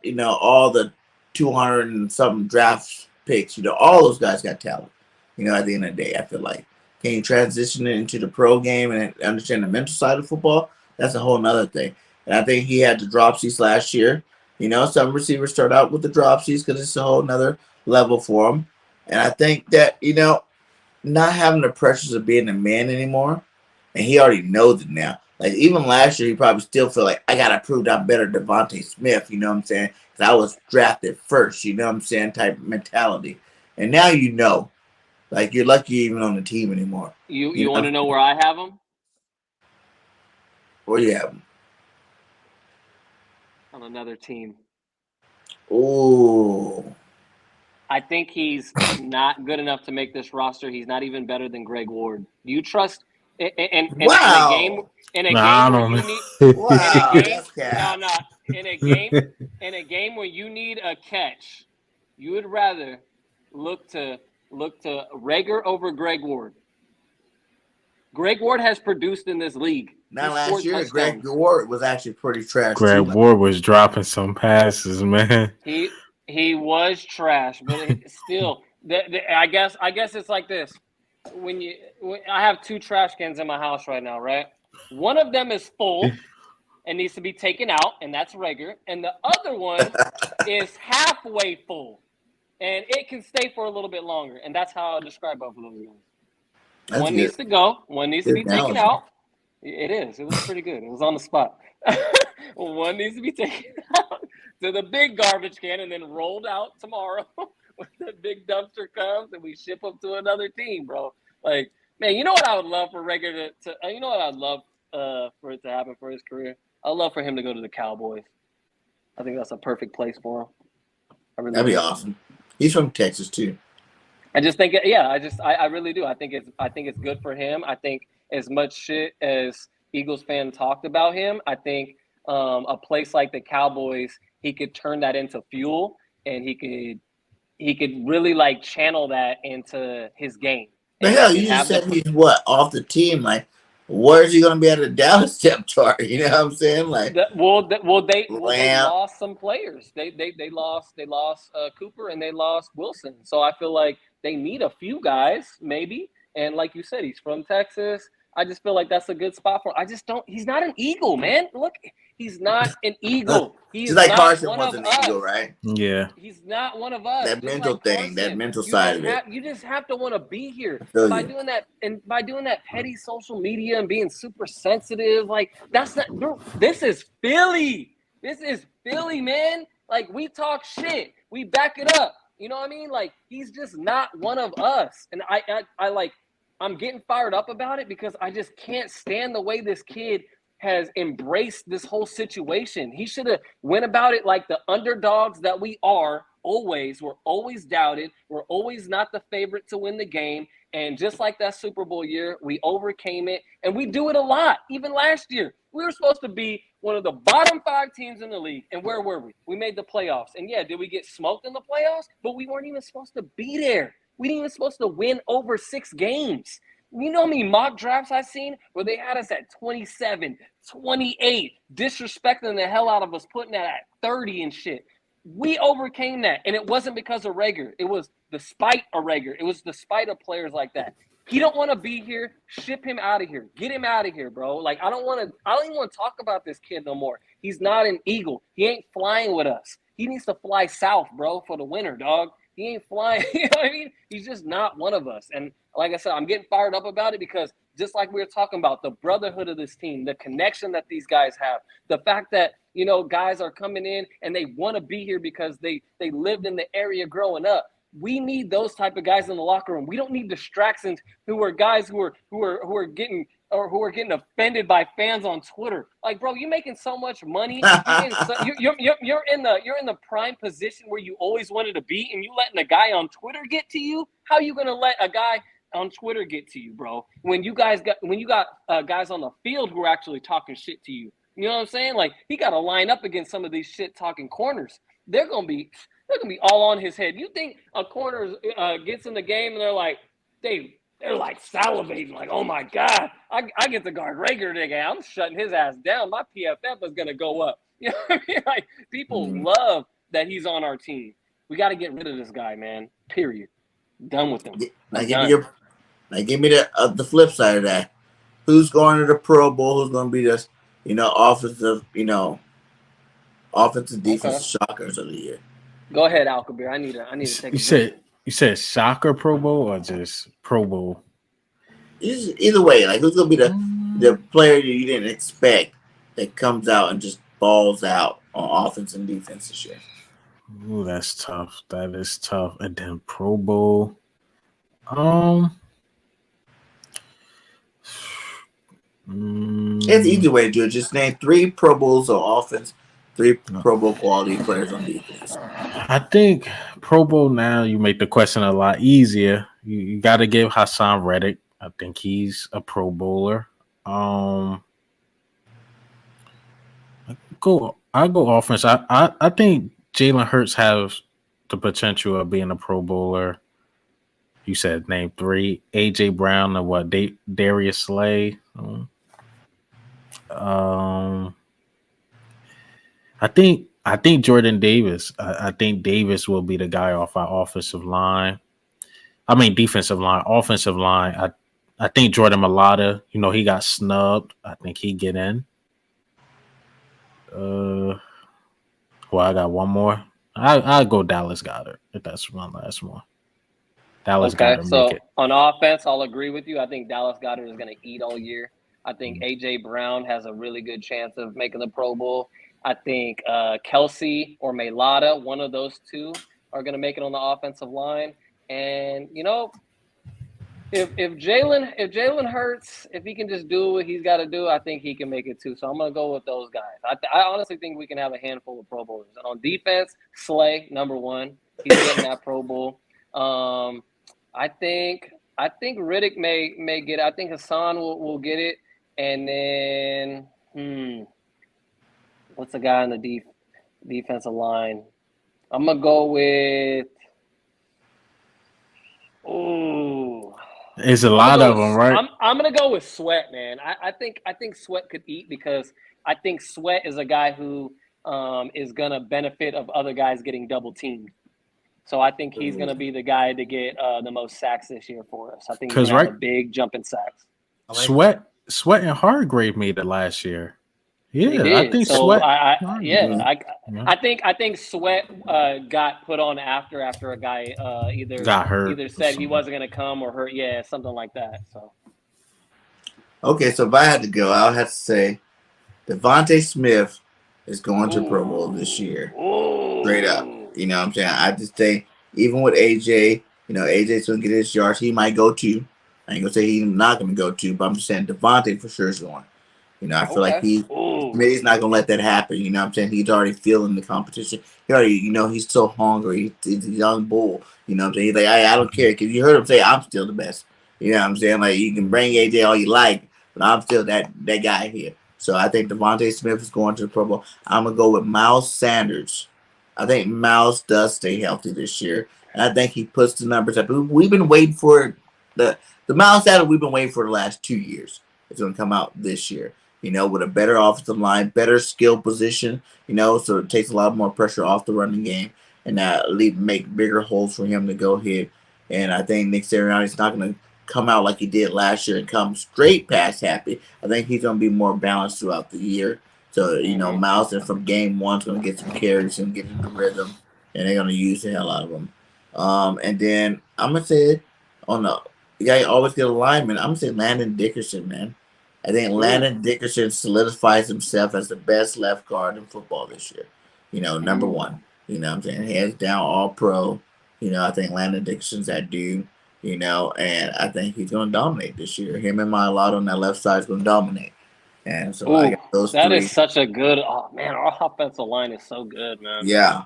you know, all the 200 and something drafts picks, you know, all those guys got talent. You know, at the end of the day, I feel like, can you transition it into the pro game and understand the mental side of football? That's a whole nother thing. And I think he had the dropsies last year. You know, some receivers start out with the dropsies because it's a whole nother level for them. And I think that, you know, not having the pressures of being a man anymore, and he already knows it now. Like, even last year, he probably still feel like, I got to prove I'm better than Devonta Smith, you know what I'm saying? Because I was drafted first, you know what I'm saying, type of mentality. And now you know. Like, you're lucky you're even on the team anymore. You want to know where I have him? Where you have him? On another team. Ooh. I think he's not good enough to make this roster. He's not even better than Greg Ward. Do you trust in a game where you need a catch, you would rather look to Reagor over Greg Ward? Greg Ward has produced in this league. Now last year, Greg Ward was actually pretty trash. Greg Ward was dropping some passes, man. He was trash, but still, I guess it's like this. I have 2 trash cans in my house right now, right? One of them is full and needs to be taken out, and that's Reagor, and the other one is halfway full, and it can stay for a little bit longer, and that's how I describe both of those guys. One needs to go, one needs to be taken out. It is. It was pretty good. It was on the spot. One needs to be taken out to the big garbage can and then rolled out tomorrow when the big dumpster comes and we ship them to another team, bro. Like, man, you know what I would love for Reagor to you know what I'd love for it to happen for his career? I'd love for him to go to the Cowboys. I think that's a perfect place for him. That'd be awesome. He's from Texas too. I just think, I really do. I think it's good for him. I think as much shit as Eagles fan talked about him, I think a place like the Cowboys, he could turn that into fuel, and he could really like channel that into his game. The And hell, he you could just have said he's what off the team? Like, where's he gonna be at a Dallas depth chart? You know what I'm saying? Like, they Lamb. lost some players. They lost Cooper, and they lost Wilson. So I feel like they need a few guys maybe. And like you said, he's from Texas. I just feel like that's a good spot for him. I just don't. He's not an Eagle, man. Look, he's not an Eagle. He Just is like not Carson one was of an us. Eagle, right? Yeah. He's not one of us. That Just mental like thing, that Carson. mental You side just of it. have you just have to want to be here. I feel By you. doing that petty social media and being super sensitive, like that's not. This is Philly. This is Philly, man. Like we talk shit, we back it up. You know what I mean? Like he's just not one of us. And I like. I'm getting fired up about it because I just can't stand the way this kid has embraced this whole situation. He should have went about it like the underdogs that we are always. We're always doubted. We're always not the favorite to win the game. And just like that Super Bowl year, we overcame it. And we do it a lot. Even last year, we were supposed to be one of the bottom 5 teams in the league. And where were we? We made the playoffs. And yeah, did we get smoked in the playoffs? But we weren't even supposed to be there. We didn't even supposed to win over 6 games. You know how many mock drafts I've seen where they had us at 27, 28, disrespecting the hell out of us, putting that at 30 and shit. We overcame that, and it wasn't because of Rager. It was despite a Rager. It was despite of players like that. He don't want to be here. Ship him out of here. Get him out of here, bro. Like I don't even want to talk about this kid no more. He's not an Eagle. He ain't flying with us. He needs to fly south, bro, for the winter, dog. He ain't flying. You know what I mean? He's just not one of us. And like I said, I'm getting fired up about it because just like we were talking about, the brotherhood of this team, the connection that these guys have, the fact that, you know, guys are coming in and they want to be here because they lived in the area growing up. We need those type of guys in the locker room. We don't need distractions who are guys who are getting offended by fans on Twitter. Like, bro, you're making so much money. You're in the prime position where you always wanted to be, and you letting a guy on Twitter get to you. How are you gonna let a guy on Twitter get to you, bro? When you got guys on the field who are actually talking shit to you. You know what I'm saying? Like he got to line up against some of these shit talking corners. They're gonna be all on his head. You think a corner gets in the game and they're like salivating, like, oh my God, I get to guard Rager today. I'm shutting his ass down. My PFF is gonna go up. You know what I mean? Like people love that he's on our team. We got to get rid of this guy, man. Period. Done with him. Now give me the flip side of that. Who's going to the Pro Bowl? Who's going to be this, offensive defensive shockers of the year? Go ahead, Alkabeer. I need to take a break. You said soccer Pro Bowl or just Pro Bowl? Either way, like who's going to be the player that you didn't expect that comes out and just balls out on offense and defense this year? Ooh, that's tough. That is tough. And then Pro Bowl. It's either way to do it. Just name 3 Pro Bowls on offense, 3 Pro Bowl quality players on defense. I think Pro Bowl now you make the question a lot easier. You got to give Hassan Reddick. I think he's a Pro Bowler. I go offense. I think Jalen Hurts has the potential of being a Pro Bowler. You said name 3: AJ Brown and what? Darius Slay. I think Jordan Davis. I think Davis will be the guy off our offensive line. I mean defensive line, offensive line. I think Jordan Mailata. He got snubbed. I think he get in. Well, I got one more. I'll go Dallas Goedert if that's my last one. Dallas Goedert so make it. On offense, I'll agree with you. I think Dallas Goedert is going to eat all year. I think AJ Brown has a really good chance of making the Pro Bowl. I think Kelsey or Mailata, one of those two, are going to make it on the offensive line. And if Jalen Hurts, if he can just do what he's got to do, I think he can make it too. So I'm going to go with those guys. I honestly think we can have a handful of Pro Bowlers. And on defense, Slay, number 1. He's getting that Pro Bowl. I think Riddick may get it. I think Hassan will get it. And then what's the guy on the Defensive line. I'm gonna go with. Ooh. It's a lot of them, right? I'm gonna go with Sweat, man. I think Sweat could eat because I think Sweat is a guy who is gonna benefit of other guys getting double teamed. So I think he's gonna be the guy to get the most sacks this year for us. I think he's Because gonna have a big jump in sacks. Sweat and Hargrave made it last year. They Yeah, did. I think So Sweat. I think Sweat got put on after a guy got hurt. either said he wasn't gonna come or hurt. Yeah, something like that. So Okay, so if I had to go, I would have to say Devonta Smith is going to Pro Bowl this year. Straight up. You know what I'm saying? I just think even with AJ, AJ's gonna get his yards. He might go to. I ain't gonna say he's not gonna go to, but I'm just saying Devonta for sure is going. I feel like he's not gonna let that happen. You know what I'm saying? He's already feeling the competition. He already, he's so hungry. He's a young bull. You know what I'm saying? He's like, I don't care. Because you heard him say, I'm still the best. You know what I'm saying? Like, you can bring AJ all you like, but I'm still that guy here. So I think Devonta Smith is going to the Pro Bowl. I'm gonna go with Miles Sanders. I think Miles does stay healthy this year, and I think he puts the numbers up. We've been waiting for the Miles Sanders we've been waiting for the last 2 years. It's gonna come out this year. With a better offensive line, better skill position, so it takes a lot more pressure off the running game and make bigger holes for him to go hit. And I think Nick Sirianni's not going to come out like he did last year and come straight past happy. I think he's going to be more balanced throughout the year. So, Miles from game one is going to get some carries and get into rhythm, and they're going to use the hell out of him. And then I'm going to say on the guy always get a lineman, I'm going to say Landon Dickerson, man. I think Landon Dickerson solidifies himself as the best left guard in football this year. Number one. You know what I'm saying? Hands down, all pro. I think Landon Dickerson's that dude. And I think he's going to dominate this year. Him and Myalot on that left side is going to dominate. And so I got those that three. Is such a good. Oh man, our offensive line is so good, man. Yeah,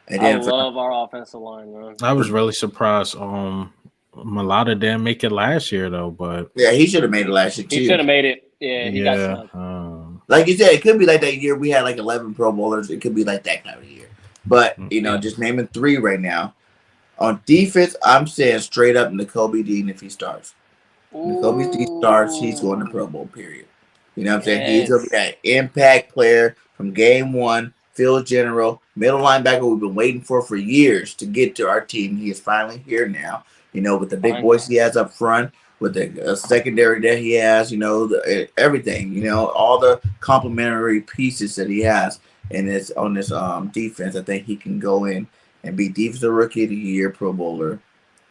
and I love our offensive line, man. I was really surprised. Mulata didn't make it last year though, but yeah, he should have made it last year too. He should have made it. Yeah, he got snubbed. Like you said, it could be like that year we had like 11 Pro Bowlers. It could be like that kind of year. But just naming three right now. On defense, I'm saying straight up Nakobe Dean if he starts. Nakobe Dean starts, he's going to Pro Bowl. Period. You know what I'm saying? He's going to be that impact player from game one. Field general, middle linebacker we've been waiting for years to get to our team. He is finally here now. With the big boys he has up front, with the secondary that he has, everything, all the complementary pieces that he has on this defense. I think he can go in and be defensive rookie of the year, Pro Bowler,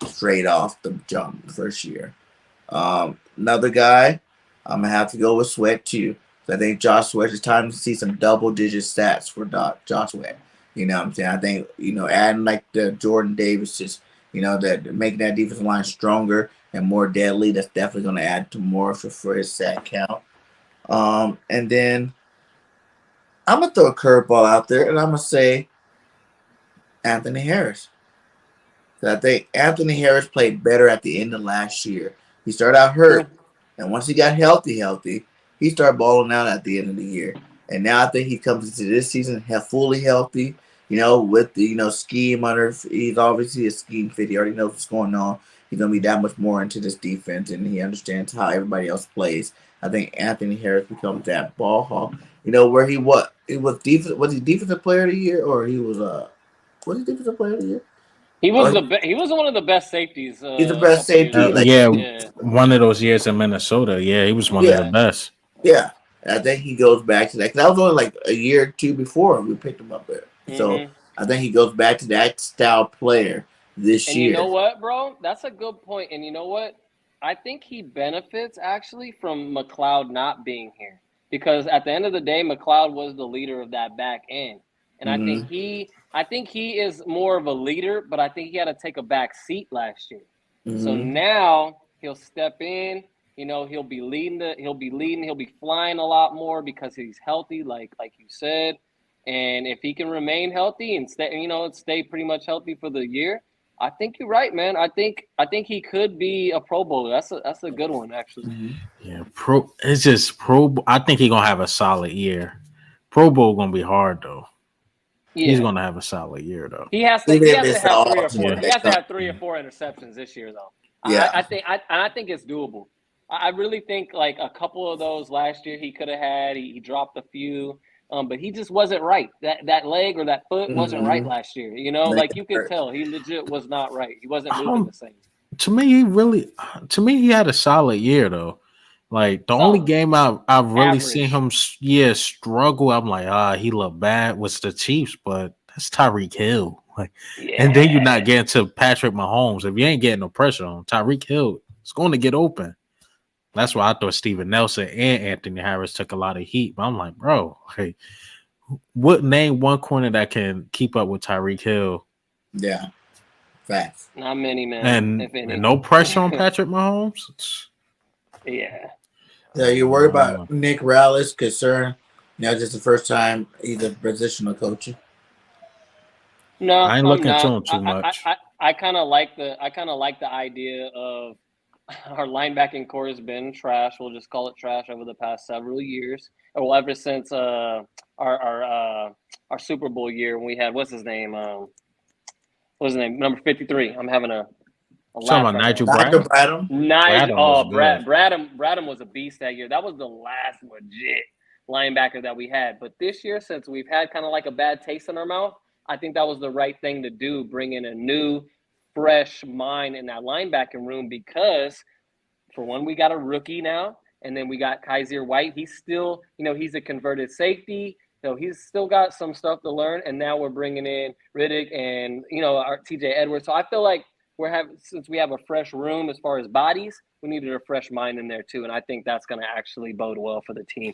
straight off the jump first year. Another guy, I'm gonna have to go with Sweat too. I think Josh Sweat, it's time to see some double-digit stats for Josh Sweat. You know what I'm saying? I think, adding like the Jordan Davis, just, that making that defensive line stronger and more deadly, that's definitely going to add to more for his sack count. And then I'm going to throw a curveball out there, and I'm going to say Anthony Harris. I think Anthony Harris played better at the end of last year. He started out hurt, and once he got healthy, he started balling out at the end of the year. And now I think he comes into this season fully healthy, with the, scheme under. He's obviously a scheme fit. He already knows what's going on. He's going to be that much more into this defense, and he understands how everybody else plays. I think Anthony Harris becomes that ball hawk. Where he was defense. Was he defensive player of the year, or he was he defensive player of the year? He was he was one of the best safeties. He's the best safety. One of those years in Minnesota. Yeah, he was one of the best. Yeah, and I think he goes back to that. Because that was only like a year or two before we picked him up there. So I think he goes back to that style player this year. You know what, bro? That's a good point. And you know what? I think he benefits actually from McLeod not being here. Because at the end of the day, McLeod was the leader of that back end. And I think he is more of a leader, but I think he had to take a back seat last year. So now he'll step in. He'll be leading. He'll be flying a lot more because he's healthy, like you said. And if he can remain healthy and stay pretty much healthy for the year, I think you're right, man. I think he could be a Pro Bowler. That's a good one, actually. Yeah, It's just Pro. I think he's gonna have a solid year. Pro Bowl gonna be hard though. He's gonna have a solid year though. He has to. Even He if has to it's have all 3 or 4. yeah. He has to have 3 or 4 interceptions this year, though. Yeah. I think it's doable. I really think like a couple of those last year he could have had. He dropped a few, but he just wasn't right. That leg or that foot wasn't right last year. You know, like you could tell he legit was not right. He wasn't moving the same. To me, he had a solid year though. Like the only game I've really seen him struggle, I'm like, he looked bad was the Chiefs, but that's Tyreek Hill. Like, and then you're not getting to Patrick Mahomes. If you ain't getting no pressure on Tyreek Hill, it's going to get open. That's why I thought Steven Nelson and Anthony Harris took a lot of heat. But I'm like, bro, hey, what name one corner that can keep up with Tyreek Hill? Yeah. Facts. Not many, man. And no pressure on Patrick Mahomes. Yeah. Yeah, you worry about Nick Rallis' concern. Just the first time he's a positional coach. No, I ain't looking to him too much. I kind of like the idea of our linebacking core has been trash. We'll just call it trash over the past several years. Well, ever since our Super Bowl year when we had what's his name? What's his name? Number 53. I'm having a talking about Nigel Bradham. Bradham was a beast that year. That was the last legit linebacker that we had. But this year, since we've had kind of like a bad taste in our mouth, I think that was the right thing to do, bring in a new, fresh mind in that linebacking room because, for one, we got a rookie now, and then we got Kaiser White. He's still, he's a converted safety. So he's still got some stuff to learn, and now we're bringing in Riddick and, our TJ Edwards. So I feel like since we have a fresh room as far as bodies, we needed a fresh mind in there too, and I think that's going to actually bode well for the team.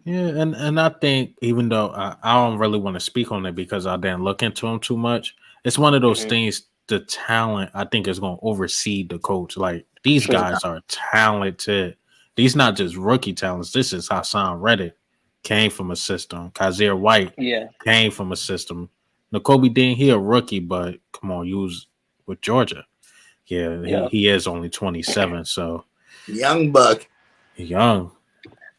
Yeah, and I think even though I don't really want to speak on it because I didn't look into him too much, it's one of those things. The talent I think is going to oversee the coach. Like these guys are talented. These not just rookie talents. This is Hassan Reddick came from a system. Kaiser White came from a system. Nakobe Dean, he a rookie, but come on, you was with Georgia. Yeah, he is only 27, so young buck. Young.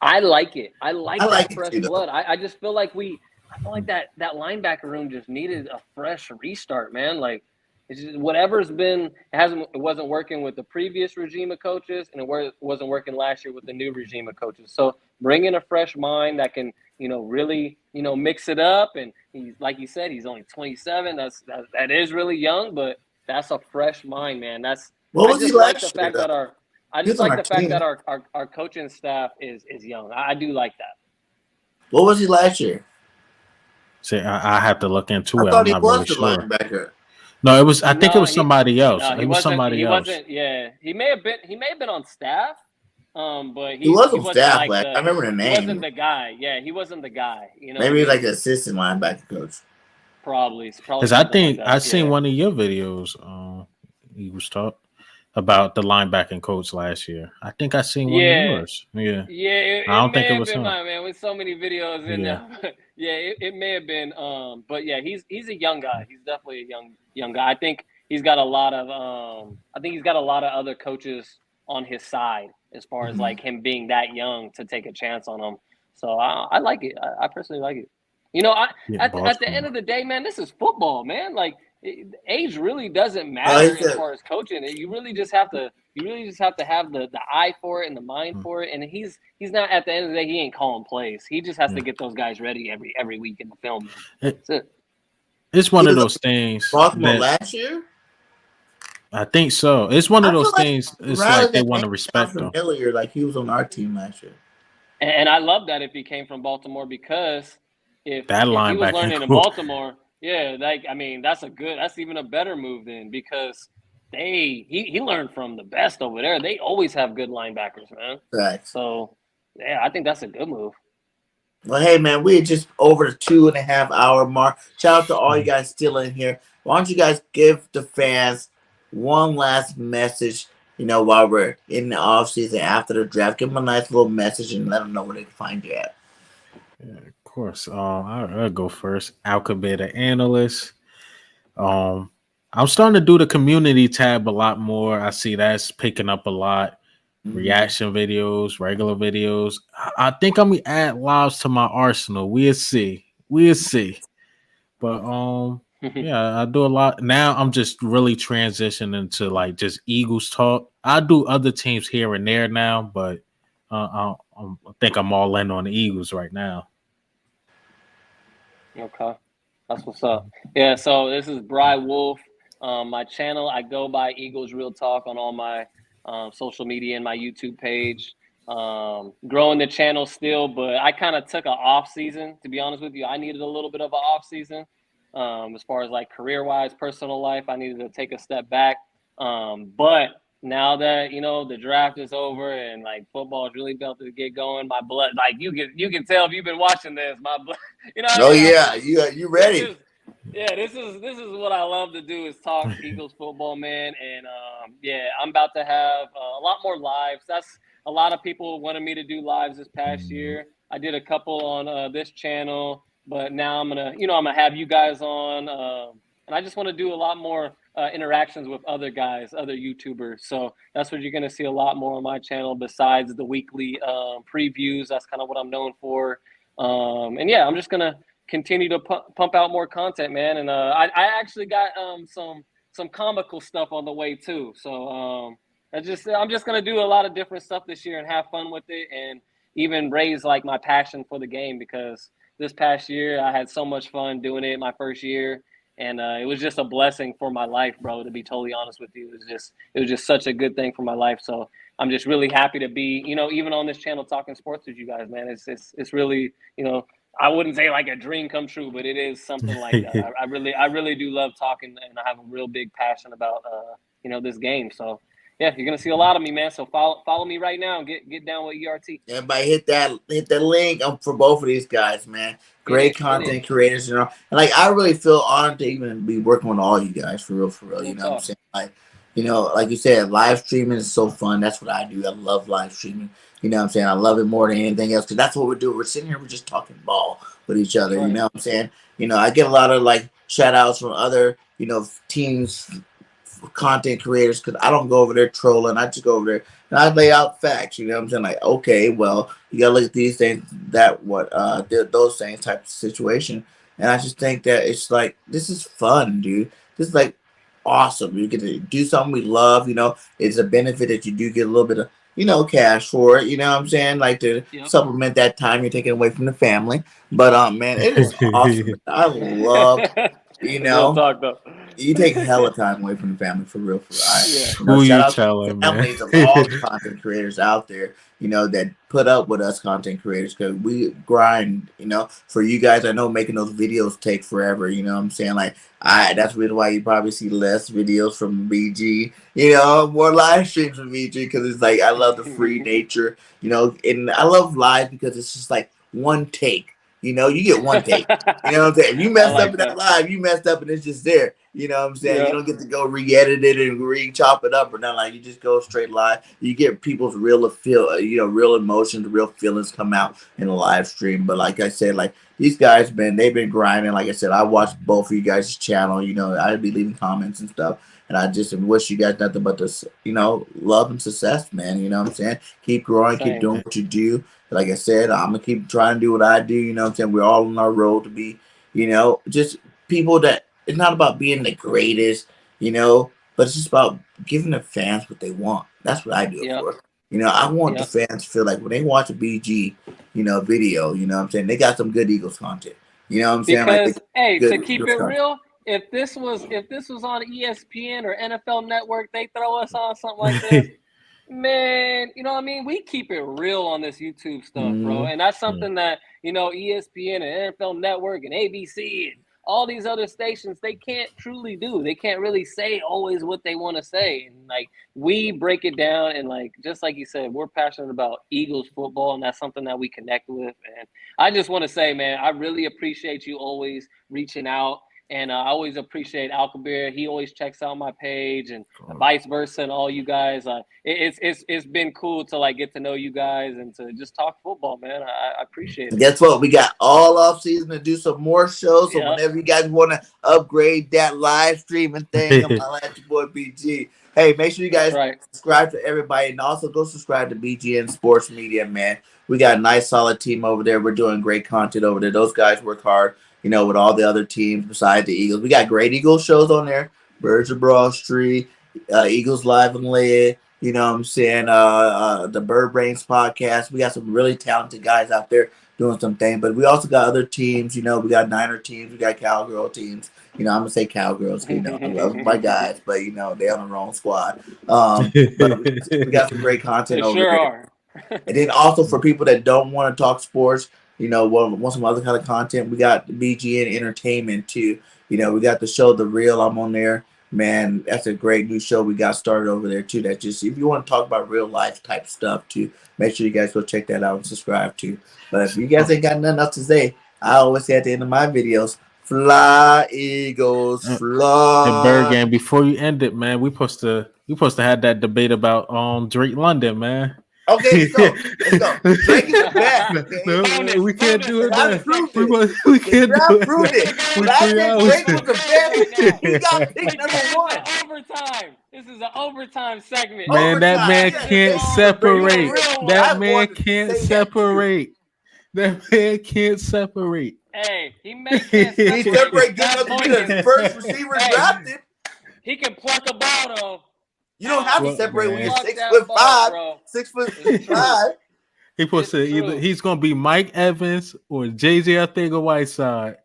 I like it. I like that fresh blood. I just feel like that linebacker room just needed a fresh restart, man. Like it's just whatever's been it wasn't working with the previous regime of coaches, and it wasn't working last year with the new regime of coaches. So bring in a fresh mind that can, really, mix it up. And he's like you said, he's only 27. That is really young, but that's a fresh mind, man. What was he last year? I just like the fact that our coaching staff is young. I do like that. What was he last year? See, I have to look into it. I thought I'm not really sure. Linebacker. No, it was. I think it was somebody else. It was somebody else. He wasn't. Yeah, he may have been on staff. But he was on staff. I remember the name. He wasn't the guy. Yeah, he wasn't the guy. Maybe like the assistant linebacker coach. Probably. Because I think I seen one of your videos. He was talking about the linebacking coach last year. I think I seen one of yours. Yeah. Yeah. I don't think it was him. Man, with so many videos in there. Yeah, it may have been. But yeah, he's a young guy. He's definitely a young guy. I think he's got a lot of other coaches on his side as far as like him being that young to take a chance on him. So I like it. I personally like it. At the end of the day, man, this is football, man. Like age really doesn't matter as far as coaching. You really just have to have the eye for it and the mind for it. And he's not, at the end of the day, he ain't calling plays. He just has to get those guys ready every week in the film. That's it. It's one of those things. Baltimore last year? I think so. It's one of those things. It's like they want to respect him. Familiar, like he was on our team last year. And I love that if he came from Baltimore, because if he was learning in Baltimore, that's even a better move then, because he learned from the best over there. They always have good linebackers, man. Right. So yeah, I think that's a good move. Well, hey man, we're just over the 2.5 hour mark. Shout out to all you guys still in here. Why don't you guys give the fans one last message, while we're in the offseason after the draft? Give them a nice little message and let them know where they can find you at. Yeah, of course. I'll go first. Alkabeer The Analyst. I'm starting to do the community tab a lot more. I see that's picking up a lot. Reaction videos, regular videos. I think I'm going to add lives to my arsenal. We'll see. But But yeah, I do a lot now. I'm just really transitioning to like just Eagles talk. I do other teams here and there now, but I think I'm all in on the Eagles right now. Okay, that's what's up. Yeah, so this is Bry Wolf. My channel, I go by Eagles Real Talk on all my social media and my YouTube page. Growing the channel still, but I kind of took an off season. To be honest with you, I needed a little bit of an off season. As far as like career wise, personal life, I needed to take a step back. But now that the draft is over and like football is really about to get going, my blood, like you can tell if you've been watching this, my blood. You know what Oh I mean? yeah, you ready? This is what I love to do is talk Eagles football, man. And yeah, I'm about to have a lot more lives. That's a lot of people wanted me to do lives this past year. I did a couple on this channel, but now I'm gonna have you guys on, and I just want to do a lot more interactions with other guys, other YouTubers. So that's what you're gonna see a lot more on my channel besides the weekly previews. That's kind of what I'm known for. And yeah, I'm just gonna continue to pump out more content, man. And I actually got some comical stuff on the way too. So I'm just gonna do a lot of different stuff this year and have fun with it, and even raise like my passion for the game, because this past year I had so much fun doing it my first year, and it was just a blessing for my life, bro. To be totally honest with you, it was just such a good thing for my life. So I'm just really happy to be, even on this channel talking sports with you guys, man. It's really, I wouldn't say like a dream come true, but it is something like that. I really do love talking, and I have a real big passion about this game. So yeah, you're gonna see a lot of me, man. So follow me right now and get down with ERT. Everybody hit that link for both of these guys, man. Great content creators, And like I really feel honored to even be working with all you guys for real. You know what I'm saying? Like, like you said, live streaming is so fun. That's what I do. I love live streaming. You know what I'm saying? I love it more than anything else, because that's what we're doing. We're sitting here, we're just talking ball with each other. Right. You know what I'm saying? I get a lot of like shout outs from other, teams, content creators, because I don't go over there trolling. I just go over there and I lay out facts. You know what I'm saying? Like, okay, well, you gotta look at these things, those things type of situation. And I just think that it's like, this is fun, dude. This is like awesome. You get to do something we love. It's a benefit that you do get a little bit of cash for it, you know what I'm saying? Like to supplement that time you're taking away from the family. But man, it is awesome. I love, Real talk, though. You take hella time away from the family for real. Who you telling, man? Families of all the content creators out there, that put up with us content creators, because we grind, for you guys. I know making those videos take forever, you know what I'm saying? Like, that's the reason why you probably see less videos from BG, more live streams from BG, because it's like, I love the free nature, and I love live because it's just like one take. You get one take. You know what I'm saying? If you messed up in that live, you messed up and it's just there. You know what I'm saying? Yeah. You don't get to go re-edit it and re-chop it up or nothing. Like, you just go straight live. You get people's real emotions, real feelings come out in a live stream. But like I said, like, these guys, they've been grinding. Like I said, I watched both of you guys' channel. I'd be leaving comments and stuff. And I just wish you guys nothing but this, love and success, man. You know what I'm saying? Keep growing, keep doing what you do. Like I said, I'm going to keep trying to do what I do. You know what I'm saying? We're all on our road to be, just people that, it's not about being the greatest, but it's just about giving the fans what they want. That's what I do it for. I want the fans to feel like when they watch a BG, video, you know what I'm saying? They got some good Eagles content. You know what I'm saying? Because, hey, to keep it real, if this was on ESPN or NFL Network, they throw us on something like this. Man, you know what I mean? We keep it real on this YouTube stuff, bro. And that's something that, ESPN and NFL Network and ABC and all these other stations, they can't truly do. They can't really say always what they want to say. And like, we break it down, and like, just like you said, we're passionate about Eagles football, and that's something that we connect with. And I just want to say, man, I really appreciate you always reaching out. And I always appreciate Alkabeer. He always checks out my page, and vice versa, and all you guys. It's been cool to like get to know you guys and to just talk football, man. I appreciate it. Guess what? We got all off season to do some more shows. So whenever you guys want to upgrade that live streaming thing, I'm at your boy BG. Hey, make sure you guys subscribe to everybody, and also go subscribe to BGN Sports Media, man. We got a nice, solid team over there. We're doing great content over there. Those guys work hard. with all the other teams besides the Eagles. We got great Eagles shows on there. Birds of Broad Street, Eagles Live and Led. You know what I'm saying? The Bird Brains podcast. We got some really talented guys out there doing some things. But we also got other teams. We got Niner teams. We got Cowgirl teams. I'm gonna say Cowgirls. I love my guys, but they on the wrong squad. But we got some great content They over sure there. are. And then also for people that don't want to talk sports, want some other kind of content, we got BGN Entertainment too. We got the show The Real. I'm on there. Man, that's a great new show we got started over there too. That just, if you want to talk about real life type stuff too, make sure you guys go check that out and subscribe too. But if you guys ain't got nothing else to say, I always say at the end of my videos, fly Eagles, fly. The Bird game. Before you end it, man, we supposed to have that debate about Drake London, man. Okay, let's go. Drake is back. Okay? No, we can't do it. I proved it. We can't do it. Proved it. When I said Drake was the best, he got picked number one. Overtime. This is an overtime segment. Man, that man Overtime. can't separate. That man can't separate. That man can't separate. Hey, he makes He separate good enough to be the first receiver drafted. He can pluck a ball though. You don't have to Look, separate when man. you're 6'5", 6'5". He supposed to either he's gonna be Mike Evans or JJ Arthur-Whiteside.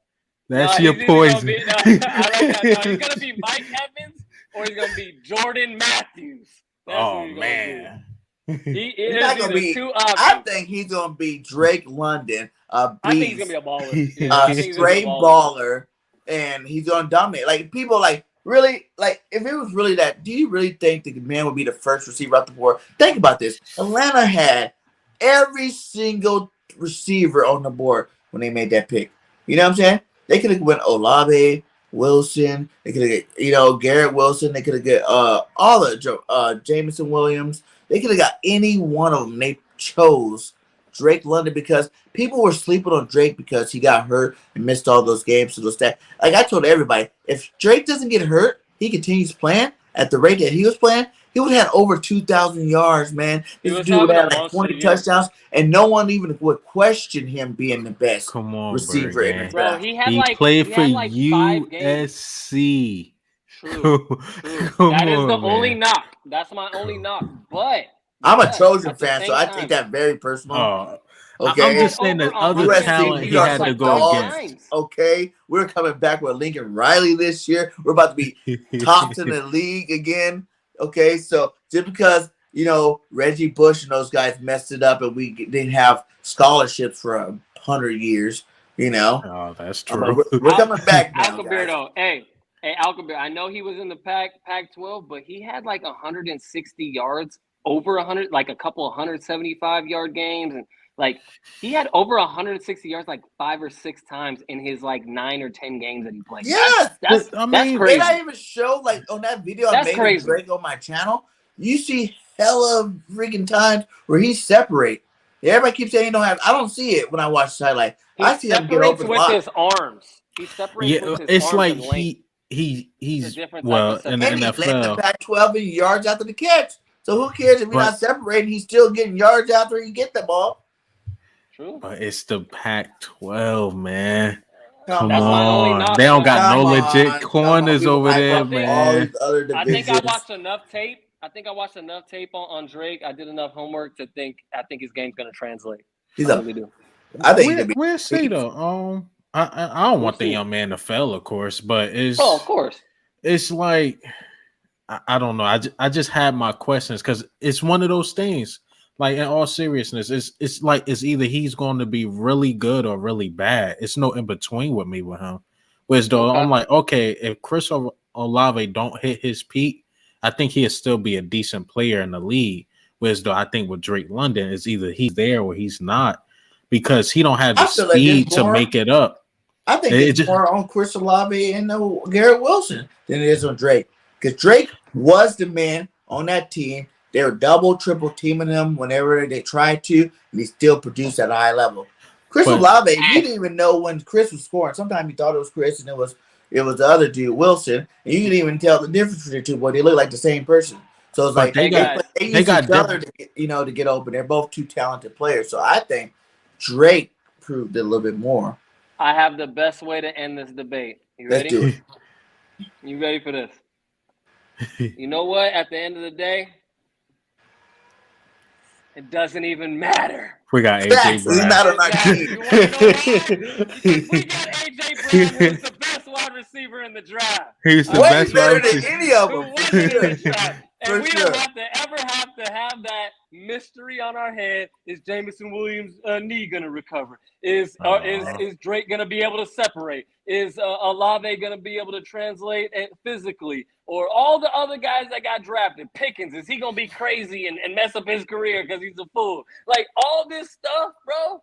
That's your poison. I like that. No, he's gonna be Mike Evans or he's gonna be Jordan Matthews. Oh man. He He's is not gonna be. two I options. think he's gonna be Drake London, a I think he's beast, gonna be a baller. Yeah. I think he's gonna be straight baller, and he's gonna dominate. Like people, really, if it was really that, do you really think the man would be the first receiver off the board? Think about this. Atlanta had every single receiver on the board when they made that pick. You know what I'm saying? They could have went Olave, Wilson. They could have got, Garrett Wilson. They could have got all the Jameson Williams. They could have got any one of them. They chose Drake London because people were sleeping on Drake because he got hurt and missed all those games. So I told everybody, if Drake doesn't get hurt, he continues playing at the rate that he was playing, he would have had over 2,000 yards, man. This dude would have like 20 touchdowns, and no one even would question him being the best receiver in the draft. He played for 5 games. USC. True. That is the only knock. That's my only knock. But I'm a Trojan fan, so I take that very personal. Okay, I'm just saying that other talent he had to go against. Okay, we're coming back with Lincoln Riley this year. We're about to be tops in the league again. Okay, so just because Reggie Bush and those guys messed it up and we didn't have scholarships for 100 years, Oh, that's true. We're coming back now. Alkabeer though, hey, Alkabeer. I know he was in the Pac-12, but he had like 160 yards, over 100, like a couple of 175-yard games, and like he had over 160 yards like 5 or 6 times in his like 9 or 10 games that he played. Yes, that's crazy. Did I even show on that video I made with Drake on my channel? You see hella freaking times where he separate. Everybody keeps saying he don't have. I don't see it when I watch the highlight. I see him get open with his arms. He separates with his it's arms like he's in the and he led the NFL. Pac-12 in yards after the catch. So who cares if he's not separating? He's still getting yards after he get the ball. True. But it's the Pac-12, man. Come That's on. They don't got no legit corners over there, man. I think I watched enough tape. On Drake. I did enough homework to think. I think his game's gonna translate. I think we'll see though. I don't want the young man to fail, of course, but of course. It's like I don't know. I just had my questions because it's one of those things. Like in all seriousness, it's like it's either he's going to be really good or really bad. It's no in between with me with him. Whereas though I'm like, okay, if Chris Olave don't hit his peak, I think he'll still be a decent player in the league. Whereas though I think with Drake London, it's either he's there or he's not because he don't have the speed to make it up. I think it's more on Chris Olave and Garrett Wilson than it is on Drake. Because Drake was the man on that team. They were double, triple teaming him whenever they tried to, and he still produced at a high level. Olave, you didn't even know when Chris was scoring. Sometimes you thought it was Chris and it was the other dude, Wilson, and you didn't even tell the difference between the two, but they look like the same person. So it's like they got each other to get open. They're both two talented players. So I think Drake proved it a little bit more. I have the best way to end this debate. You Let's ready? do it. You ready for this? You know what? At the end of the day, it doesn't even matter. We got Facts. AJ He's Brown. not on our Exactly. team. You want to know why? Because we got AJ Brown, who is the best wide receiver in the draft. He's the Way best better wide than receiver. any of Who them. won For it in sure. this draft. And For we sure. don't have to have that mystery on our head. Is Jameson Williams' knee going to recover? Is Drake going to be able to separate? Is Olave going to be able to translate it physically? Or all the other guys that got drafted? Pickens, is he going to be crazy and mess up his career because he's a fool? Like, all this stuff, bro,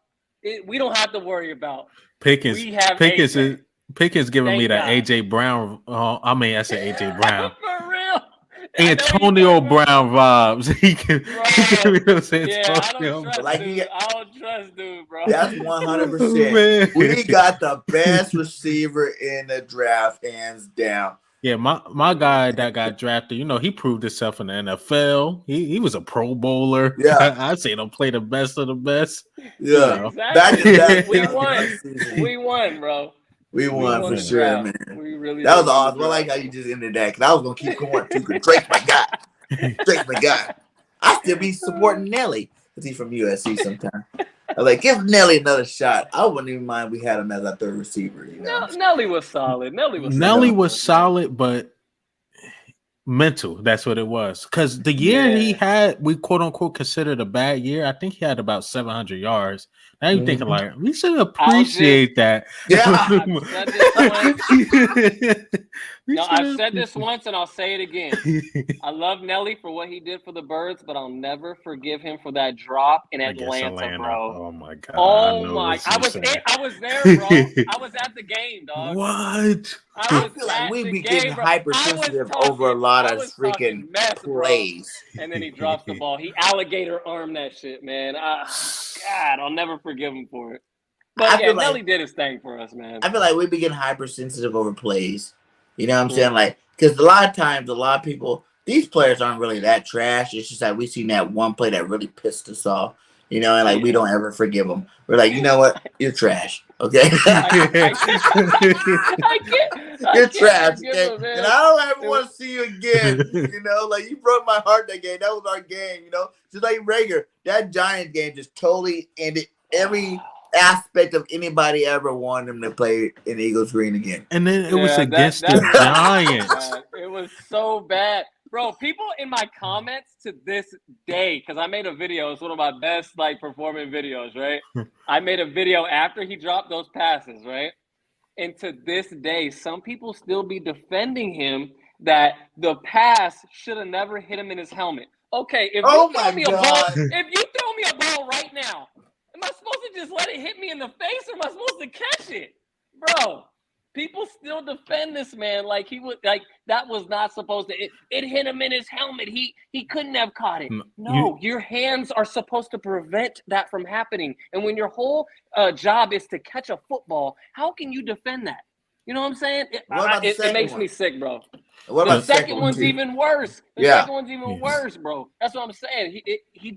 we don't have to worry about. Pickens. We have Pickens AJ. is Pickens giving Thank me that God. AJ Brown. I said AJ Brown. For real. Antonio Brown vibes. He can me those Yeah, I Antonio. don't trust Like dude. I don't trust dude, bro. That's Man. 100%. We got the best receiver in the draft, hands down. Yeah, my guy that got drafted, he proved himself in the NFL. He was a Pro Bowler. Yeah. I'd say don't play the best of the best. Yeah. Exactly. Back to back. We that was won. last season. We won, bro. We won for the sure, draft. man. We really That was did win the awesome. I like draft. how you just ended that because I was gonna keep going too. Because Drake's my guy. Drake's my guy. I still be supporting Nelly because he's from USC sometimes. I was like, give Nelly another shot. I wouldn't even mind we had him as our third receiver. Nelly was solid. Nelly was solid, but mental. That's what it was. Because the year he had, we quote unquote considered a bad year. I think he had about 700 yards. Now you're thinking like, we should appreciate that. Yeah. I've said this once and I'll say it again. I love Nelly for what he did for the Birds, but I'll never forgive him for that drop in Atlanta, bro. Oh my god. I was there, bro. I was at the game, dog. What? I feel like we be getting hypersensitive over a lot of freaking plays. And then he drops the ball. He alligator armed that shit, man. God, I'll never forgive him for it. But yeah, Nelly did his thing for us, man. I feel like we be getting hypersensitive over plays. You know what I'm saying? Like, because a lot of times, a lot of people, these players aren't really that trash. It's just like we seen that one play that really pissed us off. And like we don't ever forgive them. We're like, you know what? You're trash. Okay. You're trash. Okay? And I don't ever want to see you again. Like you broke my heart that game. That was our game. Just like Rager, that Giants game just totally ended every aspect of anybody ever wanted him to play in Eagles green again. And then it was against the Giants. It was so bad. Bro, people in my comments to this day, because I made a video, it's one of my best performing videos, right? I made a video after he dropped those passes, right? And to this day, some people still be defending him that the pass should have never hit him in his helmet. Okay, if you throw me a ball right now, am I supposed to just let it hit me in the face, or am I supposed to catch it? Bro, people still defend this man like he would, that was not supposed to. It hit him in his helmet. He couldn't have caught it. No, your hands are supposed to prevent that from happening. And when your whole job is to catch a football, how can you defend that? You know what I'm saying? It makes me sick, bro. The second one's even worse. The second one's even worse, bro. That's what I'm saying. He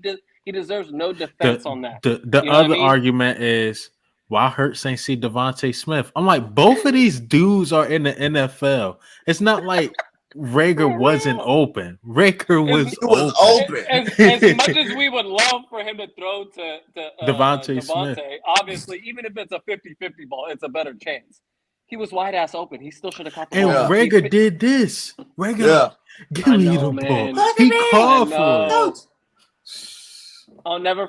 deserves no defense on that. The other argument is, why Hurts ain't see Devonta Smith? I'm like, both of these dudes are in the NFL. It's not like Rager wasn't open. Rager was open. As much as we would love for him to throw to Devonta Smith, obviously, even if it's a 50-50 ball, it's a better chance. He was wide ass open. He still should have caught the ball. And Rager did this. Rager, give me the ball. He called for it. I'll never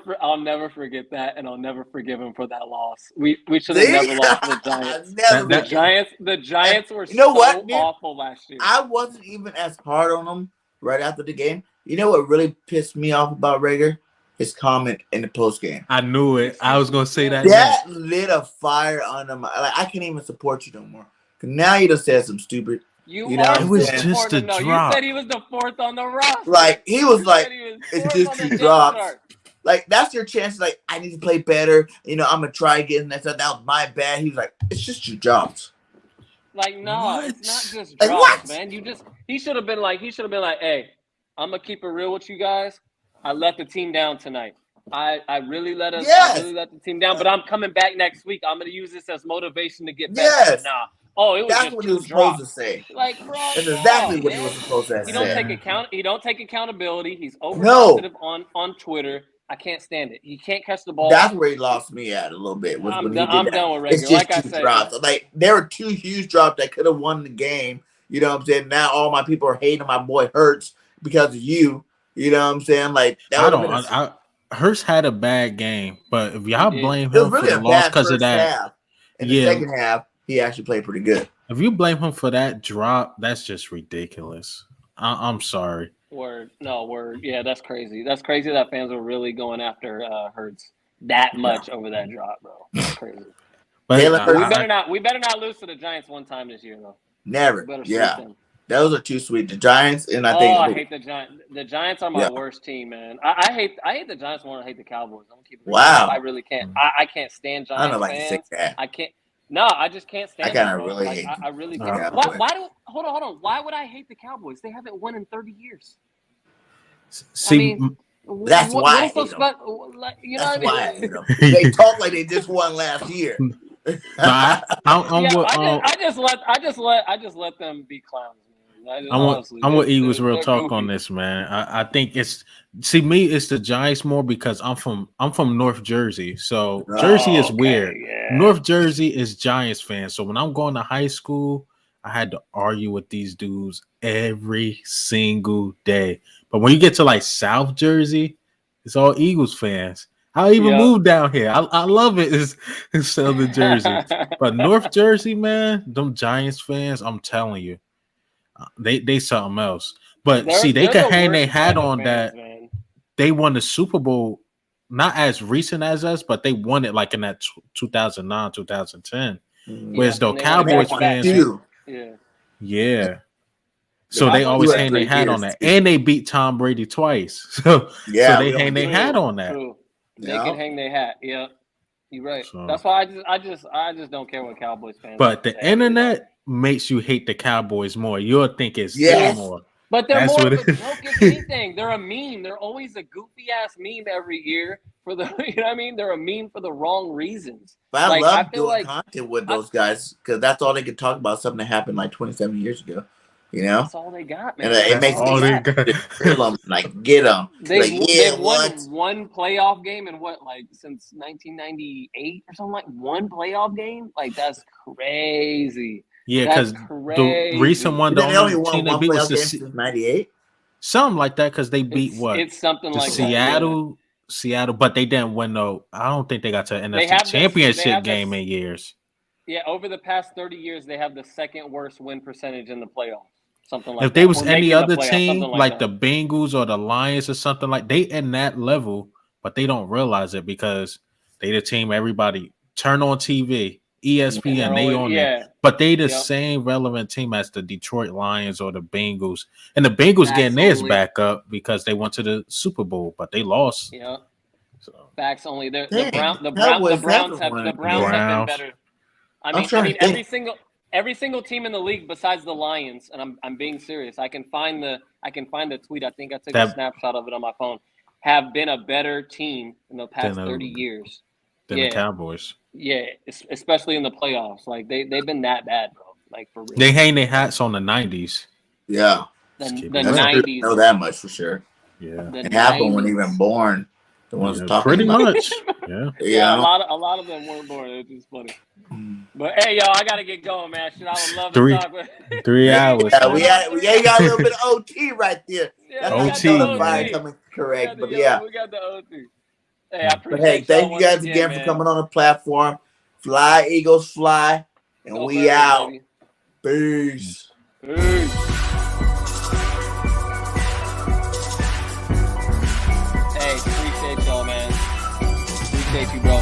forget that, and I'll never forgive him for that loss. We should have never lost to the Giants. The Giants were awful last year. I wasn't even as hard on them right after the game. You know what really pissed me off about Rager? His comment in the post game. I knew it. I was gonna say that. That lit a fire under my. I can't even support you no more. Cause now you just said some stupid. It was just a drop. You said he was the fourth on the roster. Like he was it's just 2 drops. Like that's your chance. Like I need to play better. I'm gonna try again. That was my bad. He was like, it's just 2 drops. Like no, it's not just drops, man. He should have been like, hey, I'm gonna keep it real with you guys. I let the team down tonight. I really let us. Yes. I really let the team down. But I'm coming back next week. I'm gonna use this as motivation to get better. Yes. Nah. Oh, it was That's just what 2 he was drops. supposed to say. Like, bro, That's exactly no, what he man. was supposed to He don't say. take accountability. He's over No. positive on Twitter. I can't stand it. He can't catch the ball. That's where he lost me at a little bit. Was when he did I'm that. done with It's regular. just Like I 2 said, drops. Like there were 2 huge drops that could have won the game. You know what I'm saying? Now all my people are hating my boy Hurts because of you. You know what I'm saying? Like that Hurts had a bad game, but if y'all blame it was him really for the a loss bad because of first that, half. In the second half, he actually played pretty good. If you blame him for that drop, that's just ridiculous. I'm sorry. Word. Yeah, that's crazy. That's crazy that fans were really going after Hurts that much over that drop, bro. That's crazy. But we better not lose to the Giants one time this year, though. Never. Yeah. Those are too sweet. The Giants, and I hate the Giants. The Giants are my worst team, man. I hate the Giants more than I hate the Cowboys. I'm gonna keep it real. I really can't. I can't stand Giants. I don't know if I can say that. I can't. No, I just can't stand. I kind of really hate. I really can't. Hold on. Why would I hate the Cowboys? They haven't won in 30 years. See, that's why I hate them. You know what I mean? They talk like they just won last year. I just let them be clowns. I'm with Eagles Real Talk on this, man. I think it's me. It's the Giants more because I'm from North Jersey, so Jersey is weird. Yeah. North Jersey is Giants fans. So when I'm going to high school, I had to argue with these dudes every single day. But when you get to like South Jersey, it's all Eagles fans. I even moved down here. I love it. It's Southern Jersey, but North Jersey, man, them Giants fans. I'm telling you. They something else. But they could hang their hat on that. Man. They won the Super Bowl, not as recent as us, but they won it like in that 2009, 2010. Whereas though Cowboys fans, yeah. So they always hang their hat on that, and they beat Tom Brady twice. So they hang their hat on that. True. They can hang their hat. Yeah, you're right. So, that's why I just don't care what Cowboys fans. But the internet makes you hate the Cowboys more. You'll think it's more. But they're more of a joke if anything. They're a meme. They're always a goofy ass meme every year for the you know what I mean? They're a meme for the wrong reasons. But I love doing content with those guys because that's all they could talk about, something that happened like 27 years ago. You know? That's all they got, man. And it makes me drill them, like get them. They've won one playoff game in since 1998 or something, like one playoff game? Like that's crazy. Yeah, because the recent one, they only won one playoff game since 98. Something like that, because they beat It's something like Seattle, but they didn't win. No, I don't think they got to an NFC Championship game in years. Yeah, over the past 30 years, they have the second worst win percentage in the playoffs. Something like if there was any other team like the Bengals or the Lions or something like they in that level, but they don't realize it because they the team everybody turn on TV. ESPN, they on there, but they the same relevant team as the Detroit Lions or the Bengals, and the Bengals getting theirs back up because they went to the Super Bowl, but they lost. Yeah, so facts only. The Browns have been better. I mean, every single team in the league besides the Lions, and I'm being serious. I can find the tweet. I think I took a snapshot of it on my phone. Have been a better team in the past 30 years than the Cowboys. Yeah, especially in the playoffs. Like they've been that bad, bro. Like for real. They hang their hats on the 90s. Yeah, the 90s. Know that much for sure. Yeah, and half of them weren't even born. The ones talking pretty about. much. Yeah. A lot of them weren't born. It's just funny. But hey, y'all, I gotta get going, man. Shit, I would love to talk with 3 hours. Yeah, we got a little bit of OT right there. Yeah, OT. Coming correct, but we got the OT. Hey, I appreciate but thank you guys again for coming on the platform. Fly, Eagles, fly. And we out. Baby. Peace. Hey, appreciate y'all, man. Appreciate you, bro.